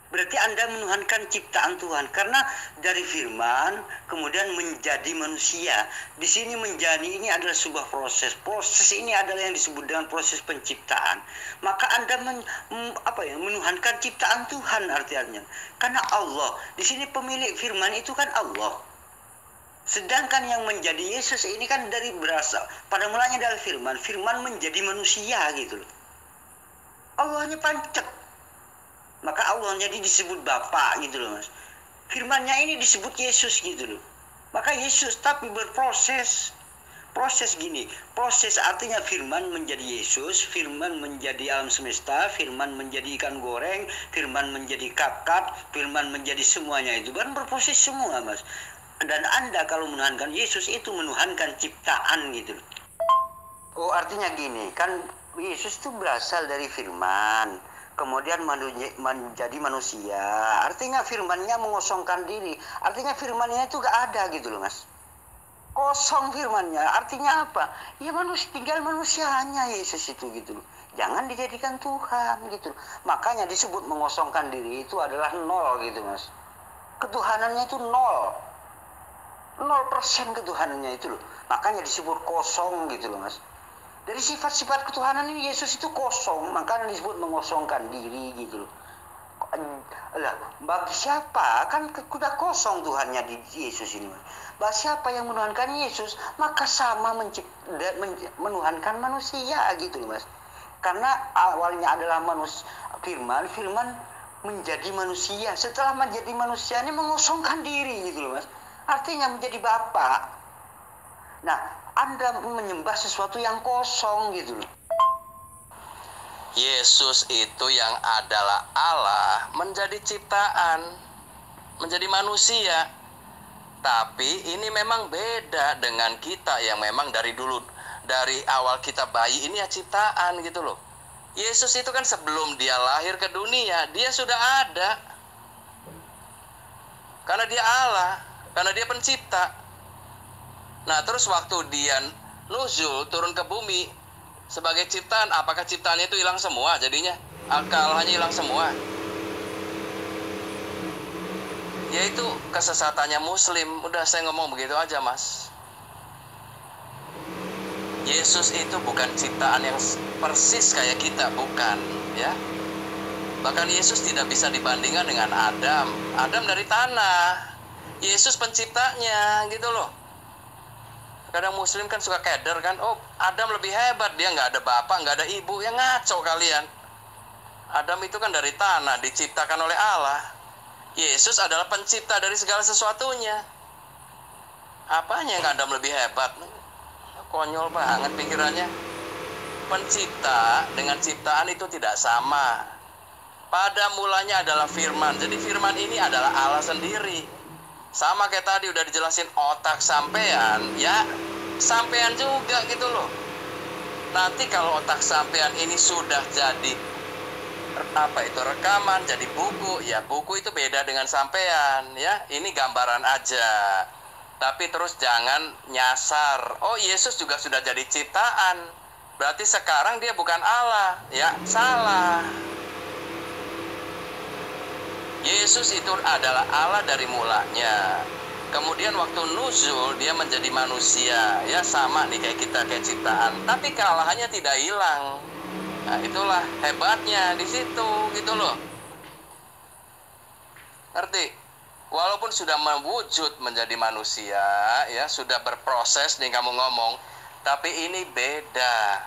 Berarti Anda menuhankan ciptaan Tuhan karena dari firman kemudian menjadi manusia. Di sini menjadi ini adalah sebuah proses. Proses ini adalah yang disebut dengan proses penciptaan. Maka Anda menuhankan ciptaan Tuhan artinya. Karena Allah, di sini pemilik firman itu kan Allah. Sedangkan yang menjadi Yesus ini kan dari berasal pada mulanya dari firman. Firman menjadi manusia gitu loh. Allahnya pancet. Maka Allah jadi disebut Bapa gitu loh, Mas. Firmannya ini disebut Yesus gitu loh. Maka Yesus tapi berproses. Proses gini, proses artinya firman menjadi Yesus, firman menjadi alam semesta, firman menjadi ikan goreng, firman menjadi kakap, firman menjadi semuanya itu kan berproses semua, Mas. Dan Anda kalau menuhankan Yesus itu menuhankan ciptaan gitu loh. Oh, artinya gini, kan Yesus itu berasal dari firman. Kemudian menjadi manusia. Artinya firmannya mengosongkan diri. Artinya firmannya itu gak ada gitu loh, Mas. Kosong firmannya. Artinya apa? Ya tinggal manusianya Yesus itu gitu loh. Jangan dijadikan Tuhan gitu loh. Makanya disebut mengosongkan diri itu adalah nol gitu, Mas. Ketuhanannya itu nol. 0% ketuhanannya itu loh. Makanya disebut kosong gitu loh, Mas. Dari sifat-sifat ketuhanan ini Yesus itu kosong, makanya disebut mengosongkan diri gitu loh. Lah, bagi siapa? Kan kuda kosong Tuhannya di Yesus ini. Bagi siapa yang menuhankan Yesus, maka sama menuhankan manusia gitu loh, Mas. Karena awalnya adalah firman menjadi manusia. Setelah menjadi manusia ini mengosongkan diri gitu loh, Mas. Artinya menjadi Bapa. Nah, Anda menyembah sesuatu yang kosong gitu loh. Yesus itu yang adalah Allah menjadi ciptaan, menjadi manusia. Tapi ini memang beda dengan kita yang memang dari dulu, dari awal kita bayi ini ya ciptaan gitu loh. Yesus itu kan sebelum dia lahir ke dunia, dia sudah ada. Karena dia Allah, karena dia pencipta. Nah terus waktu dia nuzul, turun ke bumi sebagai ciptaan, apakah ciptaannya itu hilang semua jadinya? Akalnya hilang semua? Yaitu kesesatannya Muslim. Udah saya ngomong begitu aja, Mas. Yesus itu bukan ciptaan yang persis kayak kita, bukan, ya. Bahkan Yesus tidak bisa dibandingkan dengan Adam. Adam dari tanah, Yesus penciptanya, gitu loh. Kadang Muslim kan suka keder kan, oh Adam lebih hebat, dia nggak ada bapak, nggak ada ibu, ya ngaco kalian. Adam itu kan dari tanah, diciptakan oleh Allah. Yesus adalah pencipta dari segala sesuatunya. Apanya yang Adam lebih hebat? Konyol banget pikirannya. Pencipta dengan ciptaan itu tidak sama. Pada mulanya adalah firman. Jadi firman ini adalah Allah sendiri. Sama kayak tadi udah dijelasin otak sampean, ya sampean juga gitu loh. Nanti kalau otak sampean ini sudah jadi rekaman, jadi buku, ya buku itu beda dengan sampean, ya. Ini gambaran aja. Tapi terus jangan nyasar. Oh, Yesus juga sudah jadi ciptaan. Berarti sekarang dia bukan Allah, ya salah. Yesus itu adalah Allah dari mulanya. Kemudian waktu nuzul dia menjadi manusia, ya sama nih kayak kita, kayak ciptaan. Tapi kealahannya tidak hilang. Nah, itulah hebatnya di situ, gitu loh. Ngerti? Walaupun sudah mewujud menjadi manusia, ya sudah berproses nih kamu ngomong, tapi ini beda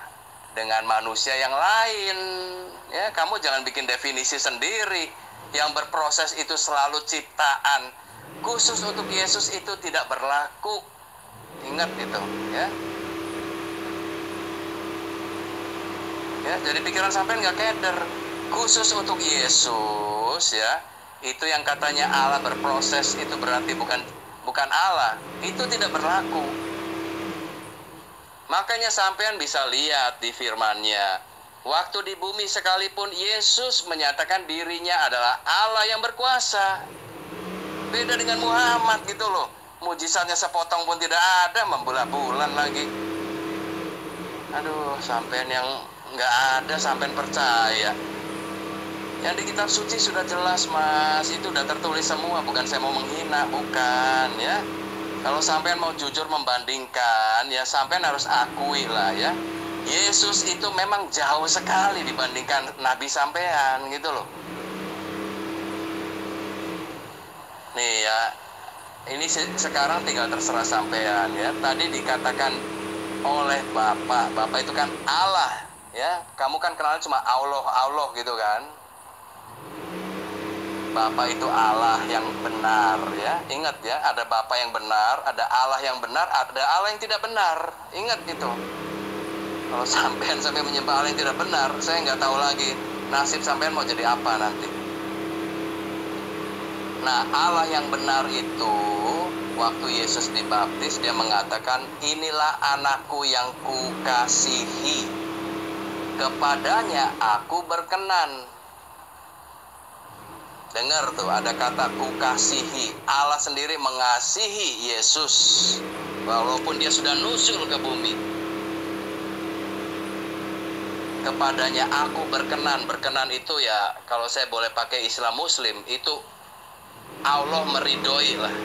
dengan manusia yang lain. Ya, kamu jangan bikin definisi sendiri. Yang berproses itu selalu ciptaan. Khusus untuk Yesus itu tidak berlaku. Ingat itu, ya. Ya, jadi pikiran sampean nggak keder. Khusus untuk Yesus, ya. Itu yang katanya Allah berproses itu berarti bukan Allah. Itu tidak berlaku. Makanya sampean bisa lihat di firman-Nya. Waktu di bumi sekalipun Yesus menyatakan dirinya adalah Allah yang berkuasa. Beda dengan Muhammad gitu loh. Mujizatnya sepotong pun tidak ada, membulan-bulan lagi. Aduh, sampean yang nggak ada, sampean percaya. Yang di kitab suci sudah jelas, Mas. Itu udah tertulis semua, bukan saya mau menghina, bukan, ya. Kalau sampean mau jujur membandingkan, ya sampean harus akui lah, ya. Yesus itu memang jauh sekali dibandingkan Nabi sampean gitu loh. Nih ya, ini sekarang tinggal terserah sampean ya. Tadi dikatakan oleh Bapak itu kan Allah ya. Kamu kan kenal cuma Allah gitu kan. Bapak itu Allah yang benar ya. Ingat ya, ada Bapak yang benar, ada Allah yang benar, ada Allah yang tidak benar. Ingat gitu. Kalau sampai menyembah Allah yang tidak benar, saya nggak tahu lagi nasib sampean mau jadi apa nanti. Nah, Allah yang benar itu, waktu Yesus dibaptis, dia mengatakan, inilah anakku yang kukasihi. Kepadanya aku berkenan. Dengar tuh, ada kata kukasihi. Allah sendiri mengasihi Yesus, walaupun dia sudah nuzul ke bumi. Kepadanya aku berkenan. Berkenan itu ya, kalau saya boleh pakai istilah Muslim, itu Allah meridhoi lah.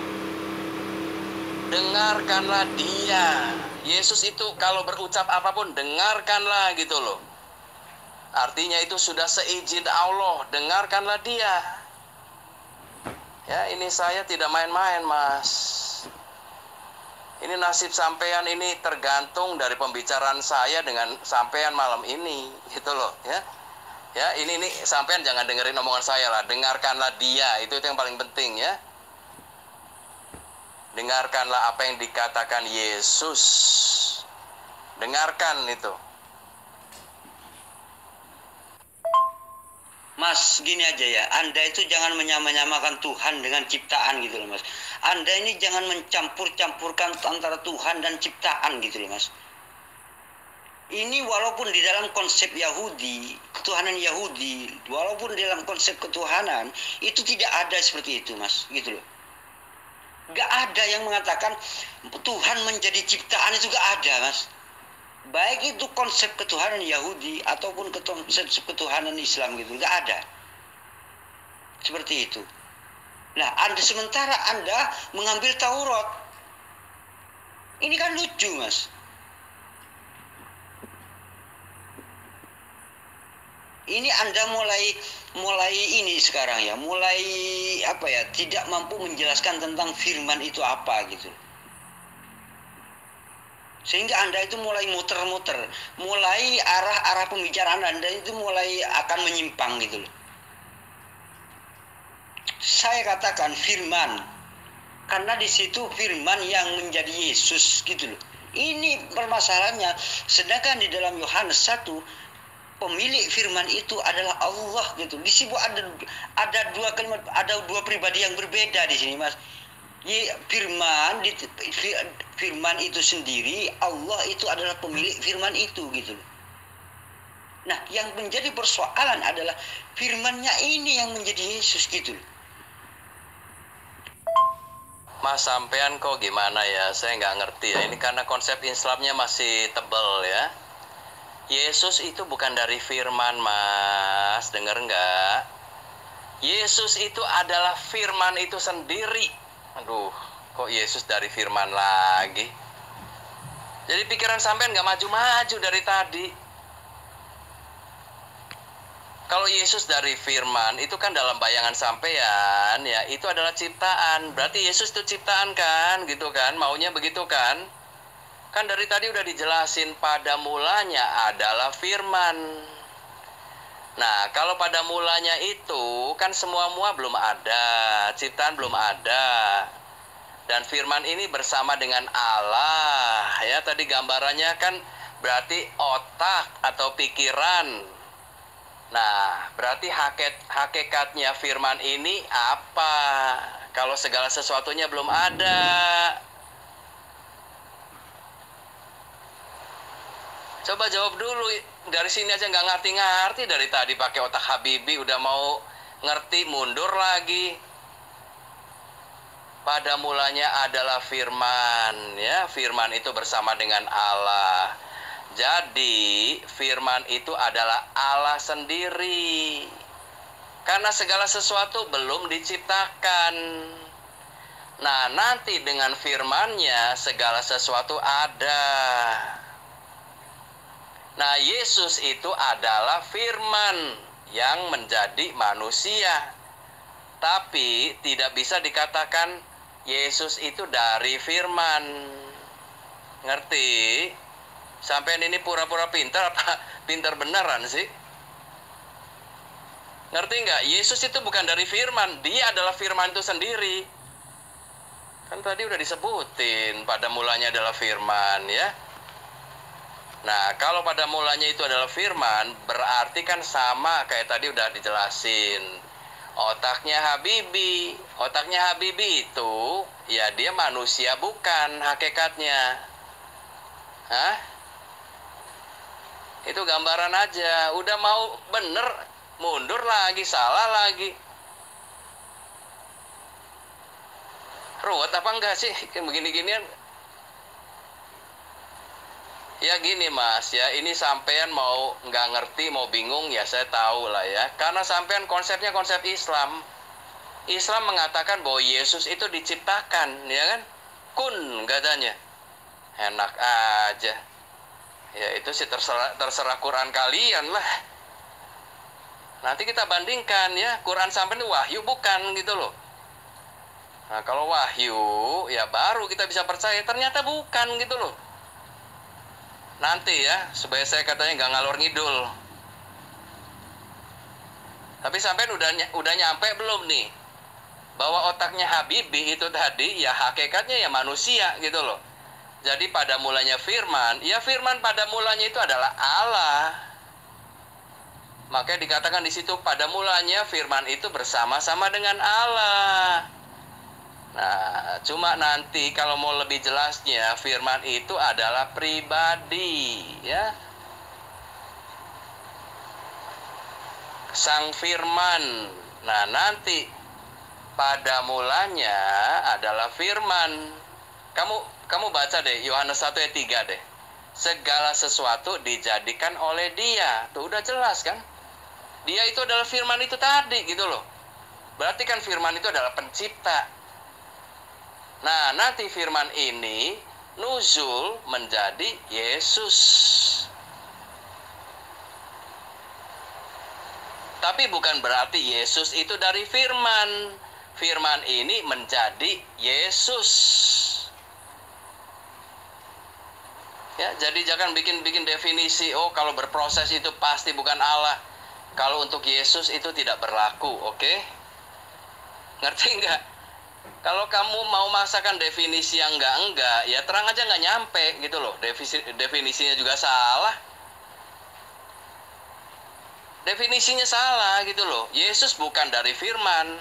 Dengarkanlah dia. Yesus itu kalau berucap apapun, dengarkanlah gitu loh. Artinya itu sudah seizin Allah, dengarkanlah dia. Ya, ini saya tidak main-main, Mas. Ini nasib sampean ini tergantung dari pembicaraan saya dengan sampean malam ini, gitu loh, ya. Ya, ini sampean jangan dengerin omongan saya lah, dengarkanlah dia, itu yang paling penting, ya. Dengarkanlah apa yang dikatakan Yesus. Dengarkan itu. Mas, gini aja ya, Anda itu jangan menyamakan Tuhan dengan ciptaan gitu loh Mas. Anda ini jangan mencampur-campurkan antara Tuhan dan ciptaan gitu loh Mas. Ini walaupun di dalam konsep Yahudi, ketuhanan Yahudi, walaupun di dalam konsep ketuhanan, itu tidak ada seperti itu Mas, gitu loh. Gak ada yang mengatakan Tuhan menjadi ciptaan, itu gak ada Mas. Baik itu konsep ketuhanan Yahudi ataupun konsep ketuhanan Islam gitu, nggak ada seperti itu. Nah, sementara Anda mengambil Taurat, ini kan lucu Mas. Ini Anda mulai ini sekarang ya, mulai apa ya, tidak mampu menjelaskan tentang firman itu apa gitu. Sehingga Anda itu mulai muter-muter, mulai arah pembicaraan Anda itu mulai akan menyimpang gitu loh. Saya katakan firman, karena di situ firman yang menjadi Yesus gitu loh. Ini permasalahannya. Sedangkan di dalam Yohanes 1, pemilik firman itu adalah Allah gitu. Di situ ada dua kalimat, ada dua pribadi yang berbeda di sini Mas. Firman itu sendiri, Allah itu adalah pemilik firman itu gitu. Nah, yang menjadi persoalan adalah firmannya ini yang menjadi Yesus gitu. Mas, sampean kok gimana ya? Saya nggak ngerti ya. Ini karena konsep Islamnya masih tebal ya. Yesus itu bukan dari firman, Mas. Dengar nggak? Yesus itu adalah firman itu sendiri. Aduh, kok Yesus dari firman lagi? Jadi pikiran sampean nggak maju-maju dari tadi. Kalau Yesus dari firman, itu kan dalam bayangan sampean, ya itu adalah ciptaan. Berarti Yesus itu ciptaan kan, gitu kan? Maunya begitu kan? Kan dari tadi udah dijelasin, pada mulanya adalah firman. Nah, kalau pada mulanya itu kan semua belum ada, ciptaan belum ada. Dan firman ini bersama dengan Allah. Ya, tadi gambarannya kan berarti otak atau pikiran. Nah, berarti hakikatnya firman ini apa? Kalau segala sesuatunya belum ada. Coba jawab dulu, dari sini aja nggak ngerti-ngerti dari tadi pakai otak Habibie, udah mau ngerti mundur lagi. Pada mulanya adalah firman, ya firman itu bersama dengan Allah. Jadi firman itu adalah Allah sendiri. Karena segala sesuatu belum diciptakan. Nah, nanti dengan firman-Nya segala sesuatu ada. Nah, Yesus itu adalah firman yang menjadi manusia. Tapi tidak bisa dikatakan Yesus itu dari firman. Ngerti? Sampean ini pura-pura pintar apa pintar beneran sih? Ngerti nggak? Yesus itu bukan dari firman, dia adalah firman itu sendiri. Kan tadi udah disebutin, pada mulanya adalah firman, ya. Nah, kalau pada mulanya itu adalah firman, berarti kan sama kayak tadi udah dijelasin. Otaknya Habibie itu, ya dia manusia bukan hakikatnya. Hah? Itu gambaran aja, udah mau bener, mundur lagi, salah lagi. Ruwet apa enggak sih, kayak begini-ginian? Ya gini Mas, ya ini sampean mau nggak ngerti, mau bingung, ya saya tahu lah ya. Karena sampean konsepnya konsep Islam. Islam mengatakan bahwa Yesus itu diciptakan, ya kan? Kun katanya. Enak aja. Ya itu sih terserah Quran kalian lah. Nanti kita bandingkan ya, Quran sampai ini wahyu bukan gitu loh. Nah, kalau wahyu ya baru kita bisa percaya ternyata bukan gitu loh. Nanti ya, supaya saya katanya nggak ngalor ngidul. Tapi sampai udah nyampe belum nih? Bahwa otaknya Habibie itu tadi ya hakikatnya ya manusia gitu loh. Jadi pada mulanya firman, ya firman pada mulanya itu adalah Allah. Makanya dikatakan di situ pada mulanya firman itu bersama-sama dengan Allah. Nah, cuma nanti kalau mau lebih jelasnya firman itu adalah pribadi, ya. Sang firman. Nah, nanti pada mulanya adalah firman. Kamu baca deh Yohanes 1 ayat 3 deh. Segala sesuatu dijadikan oleh Dia. Tuh udah jelas kan? Dia itu adalah firman itu tadi gitu loh. Berarti kan firman itu adalah pencipta. Nah, nanti firman ini nuzul menjadi Yesus. Tapi bukan berarti Yesus itu dari firman. Firman ini menjadi Yesus. Ya, jadi jangan bikin definisi, oh kalau berproses itu pasti bukan Allah. Kalau untuk Yesus itu tidak berlaku, oke? Ngerti nggak? Kalau kamu mau masakan definisi yang enggak, ya terang aja nggak nyampe gitu loh. Definisinya juga salah. Definisinya salah gitu loh. Yesus bukan dari firman.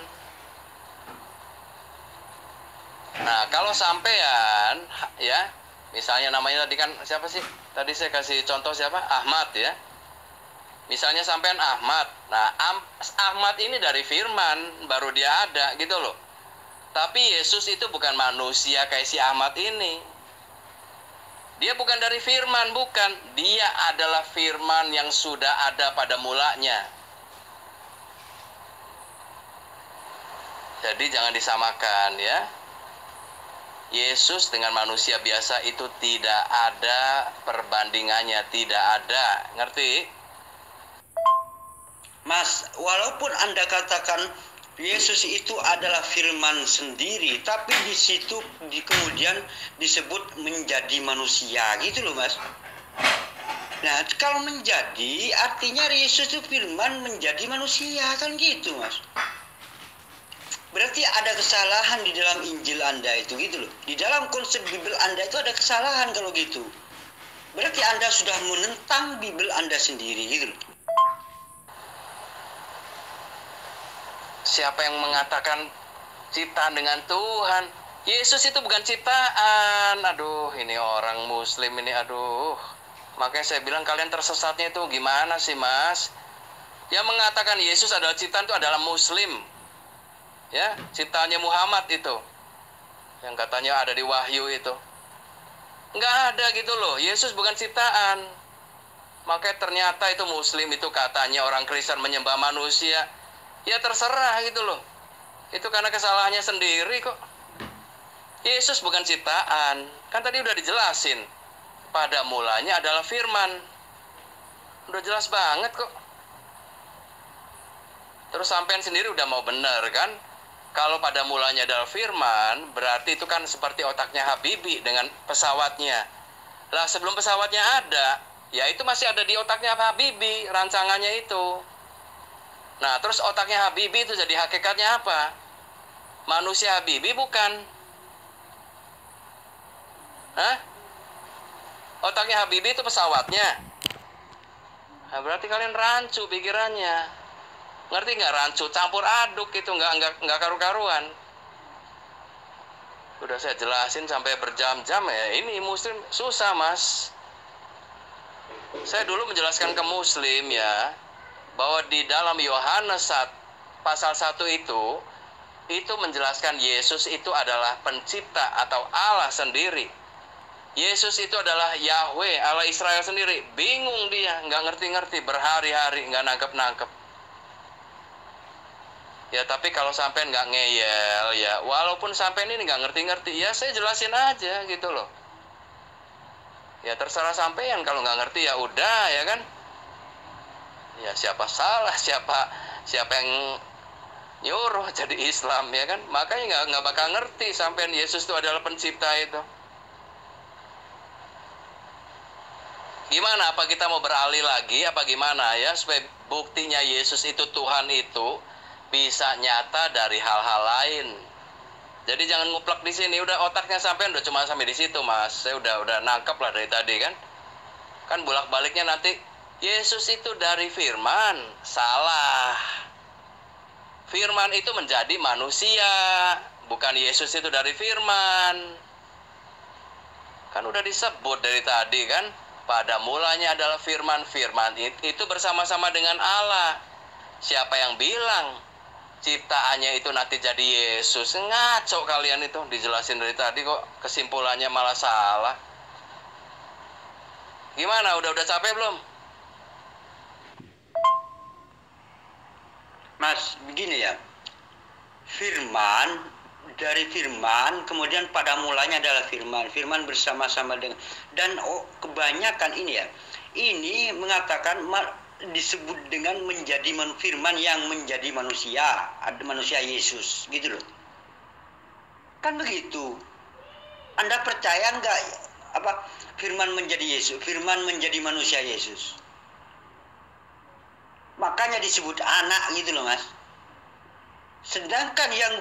Nah, kalau sampean ya, misalnya namanya tadi kan siapa sih? Tadi saya kasih contoh siapa? Ahmad ya. Misalnya sampean Ahmad. Nah, Ahmad ini dari firman, baru dia ada gitu loh. Tapi Yesus itu bukan manusia kayak si Ahmad ini. Dia bukan dari firman, bukan. Dia adalah firman yang sudah ada pada mulanya. Jadi jangan disamakan ya. Yesus dengan manusia biasa itu tidak ada perbandingannya, tidak ada. Ngerti? Mas, walaupun Anda katakan Yesus itu adalah firman sendiri, tapi di situ kemudian disebut menjadi manusia gitu loh, Mas. Nah, kalau menjadi artinya Yesus itu firman menjadi manusia kan gitu, Mas. Berarti ada kesalahan di dalam Injil Anda itu gitu loh. Di dalam konsep Bible Anda itu ada kesalahan kalau gitu. Berarti Anda sudah menentang Bible Anda sendiri gitu loh. Siapa yang mengatakan ciptaan dengan Tuhan? Yesus itu bukan ciptaan. Aduh, ini orang Muslim ini, aduh. Makanya saya bilang kalian tersesatnya itu gimana sih, Mas? Yang mengatakan Yesus adalah ciptaan itu adalah Muslim. Ya, ciptaannya Muhammad itu. Yang katanya ada di Wahyu itu. Nggak ada gitu loh. Yesus bukan ciptaan. Makanya ternyata itu Muslim itu katanya orang Kristen menyembah manusia. Ya terserah gitu loh. Itu karena kesalahannya sendiri kok. Yesus bukan ciptaan. Kan tadi udah dijelasin. Pada mulanya adalah firman. Udah jelas banget kok. Terus sampean sendiri udah mau bener kan? Kalau pada mulanya adalah firman, berarti itu kan seperti otaknya Habibie dengan pesawatnya. Lah sebelum pesawatnya ada, ya itu masih ada di otaknya Habibie, rancangannya itu. Nah, terus otaknya Habibie itu jadi hakikatnya apa? Manusia Habibie bukan? Hah? Otaknya Habibie itu pesawatnya. Nah, berarti kalian rancu pikirannya. Ngerti nggak rancu? Campur aduk itu nggak karu-karuan. Udah saya jelasin sampai berjam-jam ya. Ini Muslim susah, Mas. Saya dulu menjelaskan ke Muslim ya, bahwa di dalam Yohanes pasal 1 itu menjelaskan Yesus itu adalah pencipta atau Allah sendiri. Yesus itu adalah Yahweh, Allah Israel sendiri. Bingung dia, nggak ngerti-ngerti, berhari-hari nggak nangkep-nangkep. Ya tapi kalau sampean nggak ngeyel ya, walaupun sampean ini nggak ngerti-ngerti, ya saya jelasin aja gitu loh. Ya terserah sampean, kalau nggak ngerti ya udah ya kan. Ya siapa salah, siapa yang nyuruh jadi Islam, ya kan? Makanya nggak bakal ngerti sampai Yesus itu adalah pencipta itu. Gimana? Apa kita mau beralih lagi? Apa gimana ya? Supaya buktinya Yesus itu Tuhan itu bisa nyata dari hal-hal lain. Jadi jangan nguplak di sini. Udah otaknya sampai udah cuma sampai di situ, Mas. Saya udah nangkep lah dari tadi kan. Kan bolak-baliknya nanti Yesus itu dari firman. Salah. Firman itu menjadi manusia. Bukan Yesus itu dari firman. Kan udah disebut dari tadi kan. Pada mulanya adalah firman. Firman itu bersama-sama dengan Allah. Siapa yang bilang ciptaannya itu nanti jadi Yesus? Ngaco kalian itu. Dijelasin dari tadi kok kesimpulannya malah salah. Gimana? Udah capek belum? Mas, begini ya. Firman, dari firman, kemudian pada mulanya adalah firman. Firman bersama-sama dengan, dan kebanyakan ini ya, ini mengatakan disebut dengan menjadi firman yang menjadi manusia, ada manusia Yesus, gitu loh. Kan begitu. Anda percaya nggak apa firman menjadi Yesus, firman menjadi manusia Yesus? Makanya disebut anak gitu loh, Mas. Sedangkan yang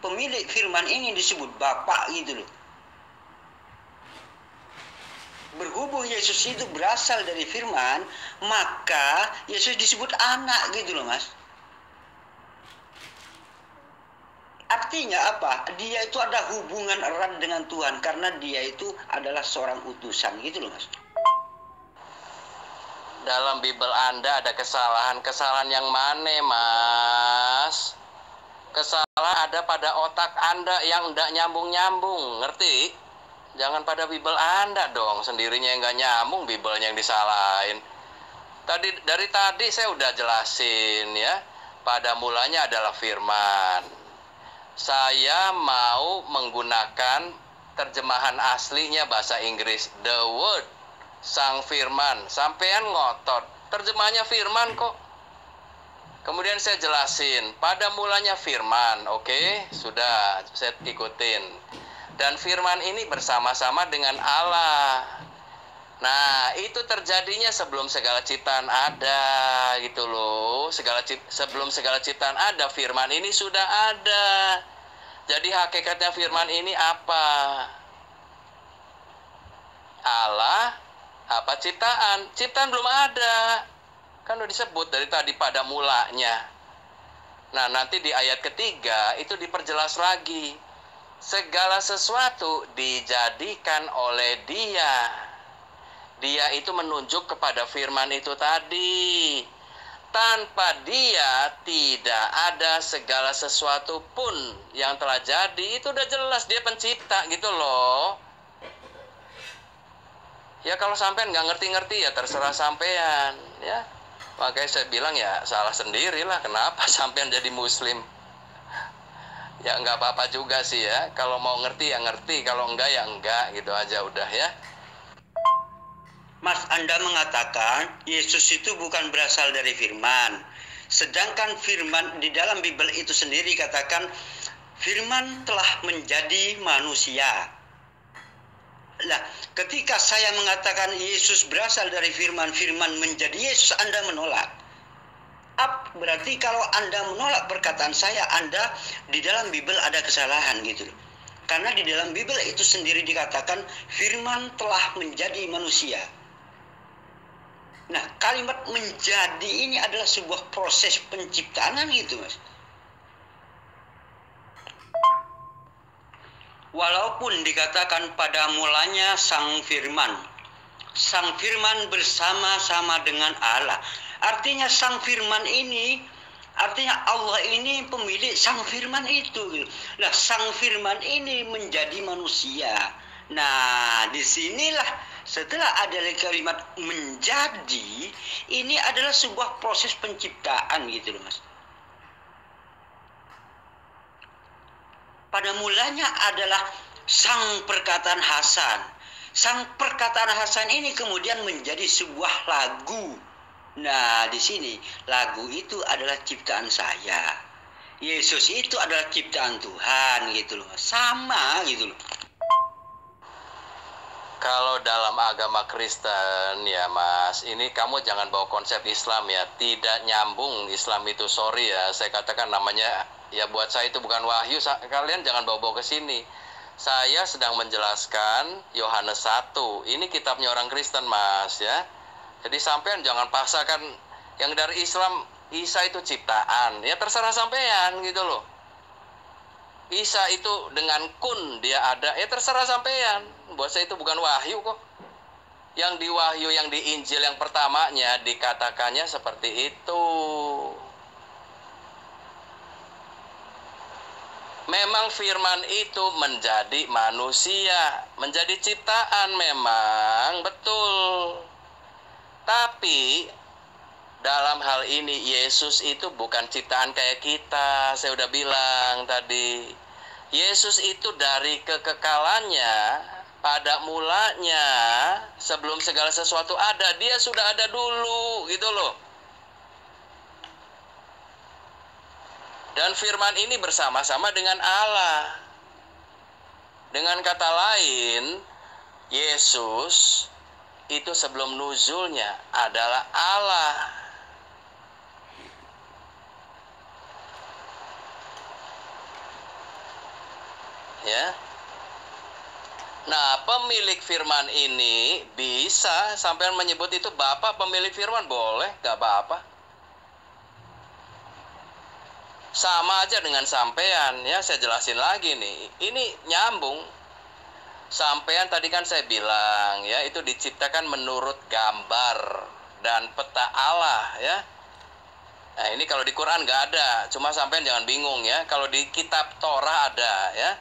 pemilik firman ini disebut Bapa gitu loh. Berhubung Yesus itu berasal dari firman, maka Yesus disebut anak gitu loh, Mas. Artinya apa? Dia itu ada hubungan erat dengan Tuhan karena dia itu adalah seorang utusan gitu loh, Mas. Dalam Bible Anda ada kesalahan. Kesalahan yang mana, Mas? Kesalahan ada pada otak Anda yang tidak nyambung-nyambung, ngerti? Jangan pada Bible Anda dong, sendirinya yang nggak nyambung, Bible-nya yang disalahin. Dari tadi saya udah jelasin ya, pada mulanya adalah firman. Saya mau menggunakan terjemahan aslinya bahasa Inggris, the word, sang firman. Sampean ngotot, terjemahnya firman kok. Kemudian saya jelasin, pada mulanya firman, oke, sudah saya ikutin. Dan firman ini bersama-sama dengan Allah. Nah, itu terjadinya sebelum segala ciptaan ada, gitu loh. Sebelum segala ciptaan ada, firman ini sudah ada. Jadi hakikatnya firman ini apa? Allah, apa ciptaan? Ciptaan belum ada. Kan udah disebut dari tadi pada mulanya. Nah, nanti di ayat ketiga itu diperjelas lagi. Segala sesuatu dijadikan oleh Dia. Dia itu menunjuk kepada firman itu tadi. Tanpa Dia tidak ada segala sesuatu pun yang telah jadi. Itu udah jelas Dia pencipta gitu loh. Ya kalau sampean nggak ngerti-ngerti ya terserah sampean ya. Makanya saya bilang ya salah sendirilah, kenapa sampean jadi muslim. Ya nggak apa-apa juga sih ya, kalau mau ngerti ya ngerti, kalau enggak ya enggak, gitu aja udah ya. Mas, Anda mengatakan Yesus itu bukan berasal dari firman. Sedangkan firman di dalam Bible itu sendiri katakan firman telah menjadi manusia. Nah, ketika saya mengatakan Yesus berasal dari firman, firman menjadi Yesus, Anda menolak. Berarti kalau Anda menolak perkataan saya, Anda di dalam Bible ada kesalahan gitu loh. Karena di dalam Bible itu sendiri dikatakan firman telah menjadi manusia. Nah, kalimat menjadi ini adalah sebuah proses penciptaan gitu, Mas. Walaupun dikatakan pada mulanya sang firman bersama-sama dengan Allah. Artinya sang firman ini, artinya Allah ini pemilik sang firman itu. Nah, sang firman ini menjadi manusia. Nah, disinilah setelah ada kalimat menjadi, ini adalah sebuah proses penciptaan gitu loh, Mas. Pada mulanya adalah sang perkataan Hasan. Sang perkataan Hasan ini kemudian menjadi sebuah lagu. Nah, di sini lagu itu adalah ciptaan saya. Yesus itu adalah ciptaan Tuhan gitu loh. Sama gitu loh. Kalau dalam agama Kristen ya Mas, ini kamu jangan bawa konsep Islam ya. Tidak nyambung Islam itu, sorry ya. Saya katakan namanya, ya buat saya itu bukan wahyu. Kalian jangan bawa-bawa ke sini. Saya sedang menjelaskan Yohanes 1. Ini kitabnya orang Kristen Mas ya. Jadi sampean jangan paksakan yang dari Islam, Isa itu ciptaan. Ya terserah sampean gitu loh. Isa itu dengan kun dia ada, ya terserah sampean. Buat saya itu bukan wahyu kok. Yang di wahyu, yang di Injil yang pertamanya dikatakannya seperti itu. Memang firman itu menjadi manusia, menjadi ciptaan memang, betul. Tapi dalam hal ini Yesus itu bukan ciptaan kayak kita. Saya udah bilang tadi. Yesus itu dari kekekalannya, pada mulanya, sebelum segala sesuatu ada, dia sudah ada dulu, gitu loh. Dan firman ini bersama-sama dengan Allah. Dengan kata lain, Yesus itu sebelum nuzulnya adalah Allah. Ya. Nah, pemilik firman ini bisa sampai menyebut itu Bapak pemilik firman, boleh, gak apa-apa. Sama aja dengan sampean, ya saya jelasin lagi nih. Ini nyambung. Sampean tadi kan saya bilang, ya itu diciptakan menurut gambar dan peta Allah, ya. Nah, ini kalau di Quran nggak ada, cuma sampean jangan bingung ya. Kalau di kitab Torah ada, ya.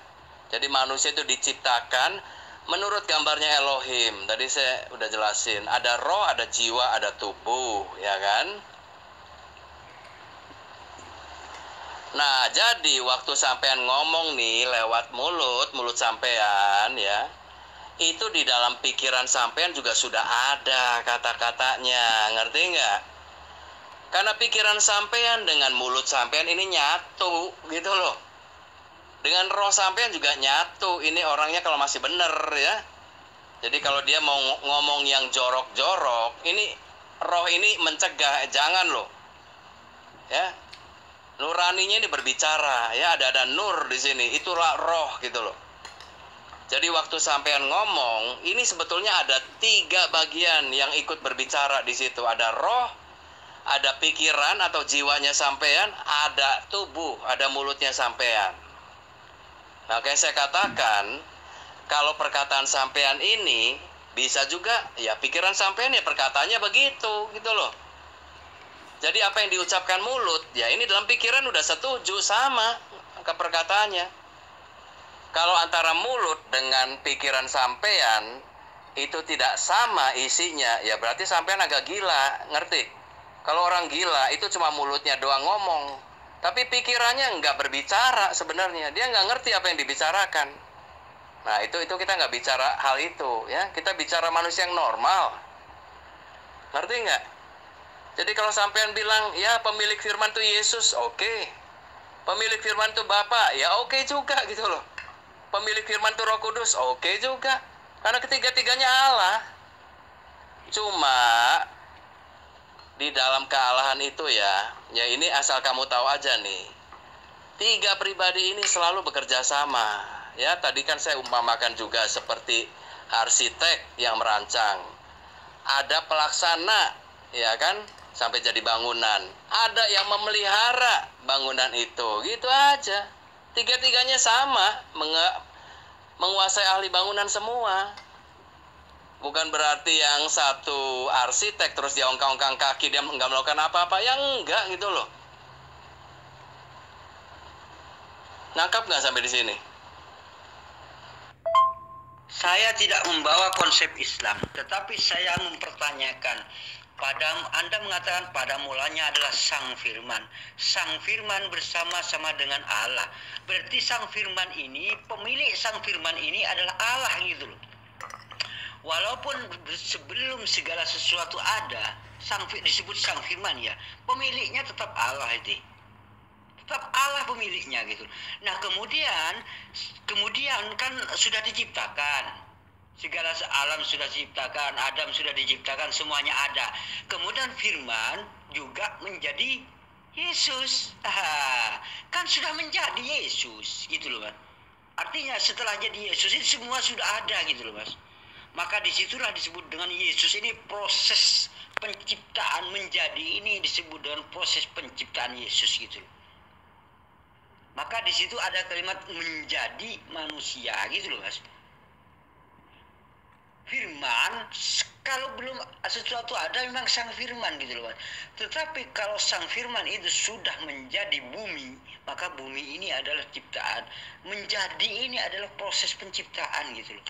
Jadi manusia itu diciptakan menurut gambarnya Elohim. Tadi saya udah jelasin. Ada roh, ada jiwa, ada tubuh, ya kan? Nah, jadi waktu sampean ngomong nih lewat mulut sampean ya. Itu di dalam pikiran sampean juga sudah ada kata-katanya. Ngerti nggak? Karena pikiran sampean dengan mulut sampean ini nyatu gitu loh. Dengan roh sampean juga nyatu. Ini orangnya kalau masih bener ya. Jadi kalau dia mau ngomong yang jorok-jorok, ini roh ini mencegah, jangan loh. Ya. Nuraninya ini berbicara, ya ada nur di sini. Itulah roh gitu loh. Jadi waktu sampean ngomong, ini sebetulnya ada 3 bagian yang ikut berbicara di situ. Ada roh, ada pikiran atau jiwanya sampean, ada tubuh, ada mulutnya sampean. Nah, kayak saya katakan, kalau perkataan sampean ini bisa juga ya pikiran sampean ya perkataannya begitu gitu loh. Jadi apa yang diucapkan mulut, ya ini dalam pikiran udah setuju sama ke perkataannya. Kalau antara mulut dengan pikiran sampean itu tidak sama isinya, ya berarti sampean agak gila, ngerti? Kalau orang gila itu cuma mulutnya doang ngomong, tapi pikirannya nggak berbicara sebenarnya. Dia nggak ngerti apa yang dibicarakan. Nah, itu kita nggak bicara hal itu, ya. Kita bicara manusia yang normal. Ngerti nggak? Jadi kalau sampean bilang, ya pemilik firman itu Yesus, oke. Pemilik firman itu Bapa, ya oke juga gitu loh. Pemilik firman itu Roh Kudus, oke juga. Karena ketiga-tiganya Allah. Cuma di dalam kealahan itu ya ini asal kamu tahu aja nih. 3 pribadi ini selalu bekerja sama. Ya, tadi kan saya umpamakan juga seperti arsitek yang merancang. Ada pelaksana, ya kan? Sampai jadi bangunan. Ada yang memelihara bangunan itu. Gitu aja. 3-tiganya sama, menguasai ahli bangunan semua. Bukan berarti yang satu arsitek terus dia ongkang-ongkang kaki, dia nggak melakukan apa-apa. Ya enggak gitu loh. Nangkap nggak sampai di sini? Saya tidak membawa konsep Islam, tetapi saya mempertanyakan. Anda mengatakan pada mulanya adalah Sang Firman. Sang Firman bersama-sama dengan Allah. Berarti Sang Firman ini, pemilik Sang Firman ini adalah Allah gitu loh. Walaupun sebelum segala sesuatu ada, disebut sang firman ya, pemiliknya tetap Allah itu. Tetap Allah pemiliknya gitu. Nah, kemudian kan sudah diciptakan. Segala alam sudah diciptakan, Adam sudah diciptakan, semuanya ada. Kemudian firman juga menjadi Yesus. Kan sudah menjadi Yesus gitu loh, Mas. Artinya setelah jadi Yesus itu semua sudah ada gitu loh, Mas. Maka disitulah disebut dengan Yesus ini proses penciptaan menjadi, ini disebut dengan proses penciptaan Yesus gitu loh. Maka di situ ada kalimat menjadi manusia gitu loh, Mas. Firman, kalau belum sesuatu ada memang sang firman gitu loh, Mas. Tetapi kalau sang firman itu sudah menjadi bumi, maka bumi ini adalah ciptaan. Menjadi ini adalah proses penciptaan gitu loh.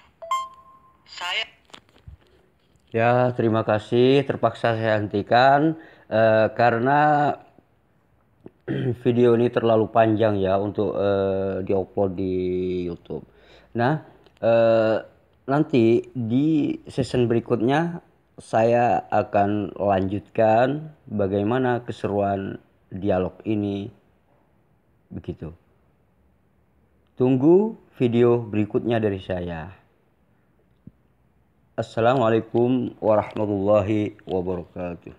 Ya, terima kasih. Terpaksa saya hentikan karena video ini terlalu panjang ya untuk diupload di YouTube. Nah, nanti di season berikutnya saya akan lanjutkan bagaimana keseruan dialog ini begitu. Tunggu video berikutnya dari saya. Assalamualaikum warahmatullahi wabarakatuh.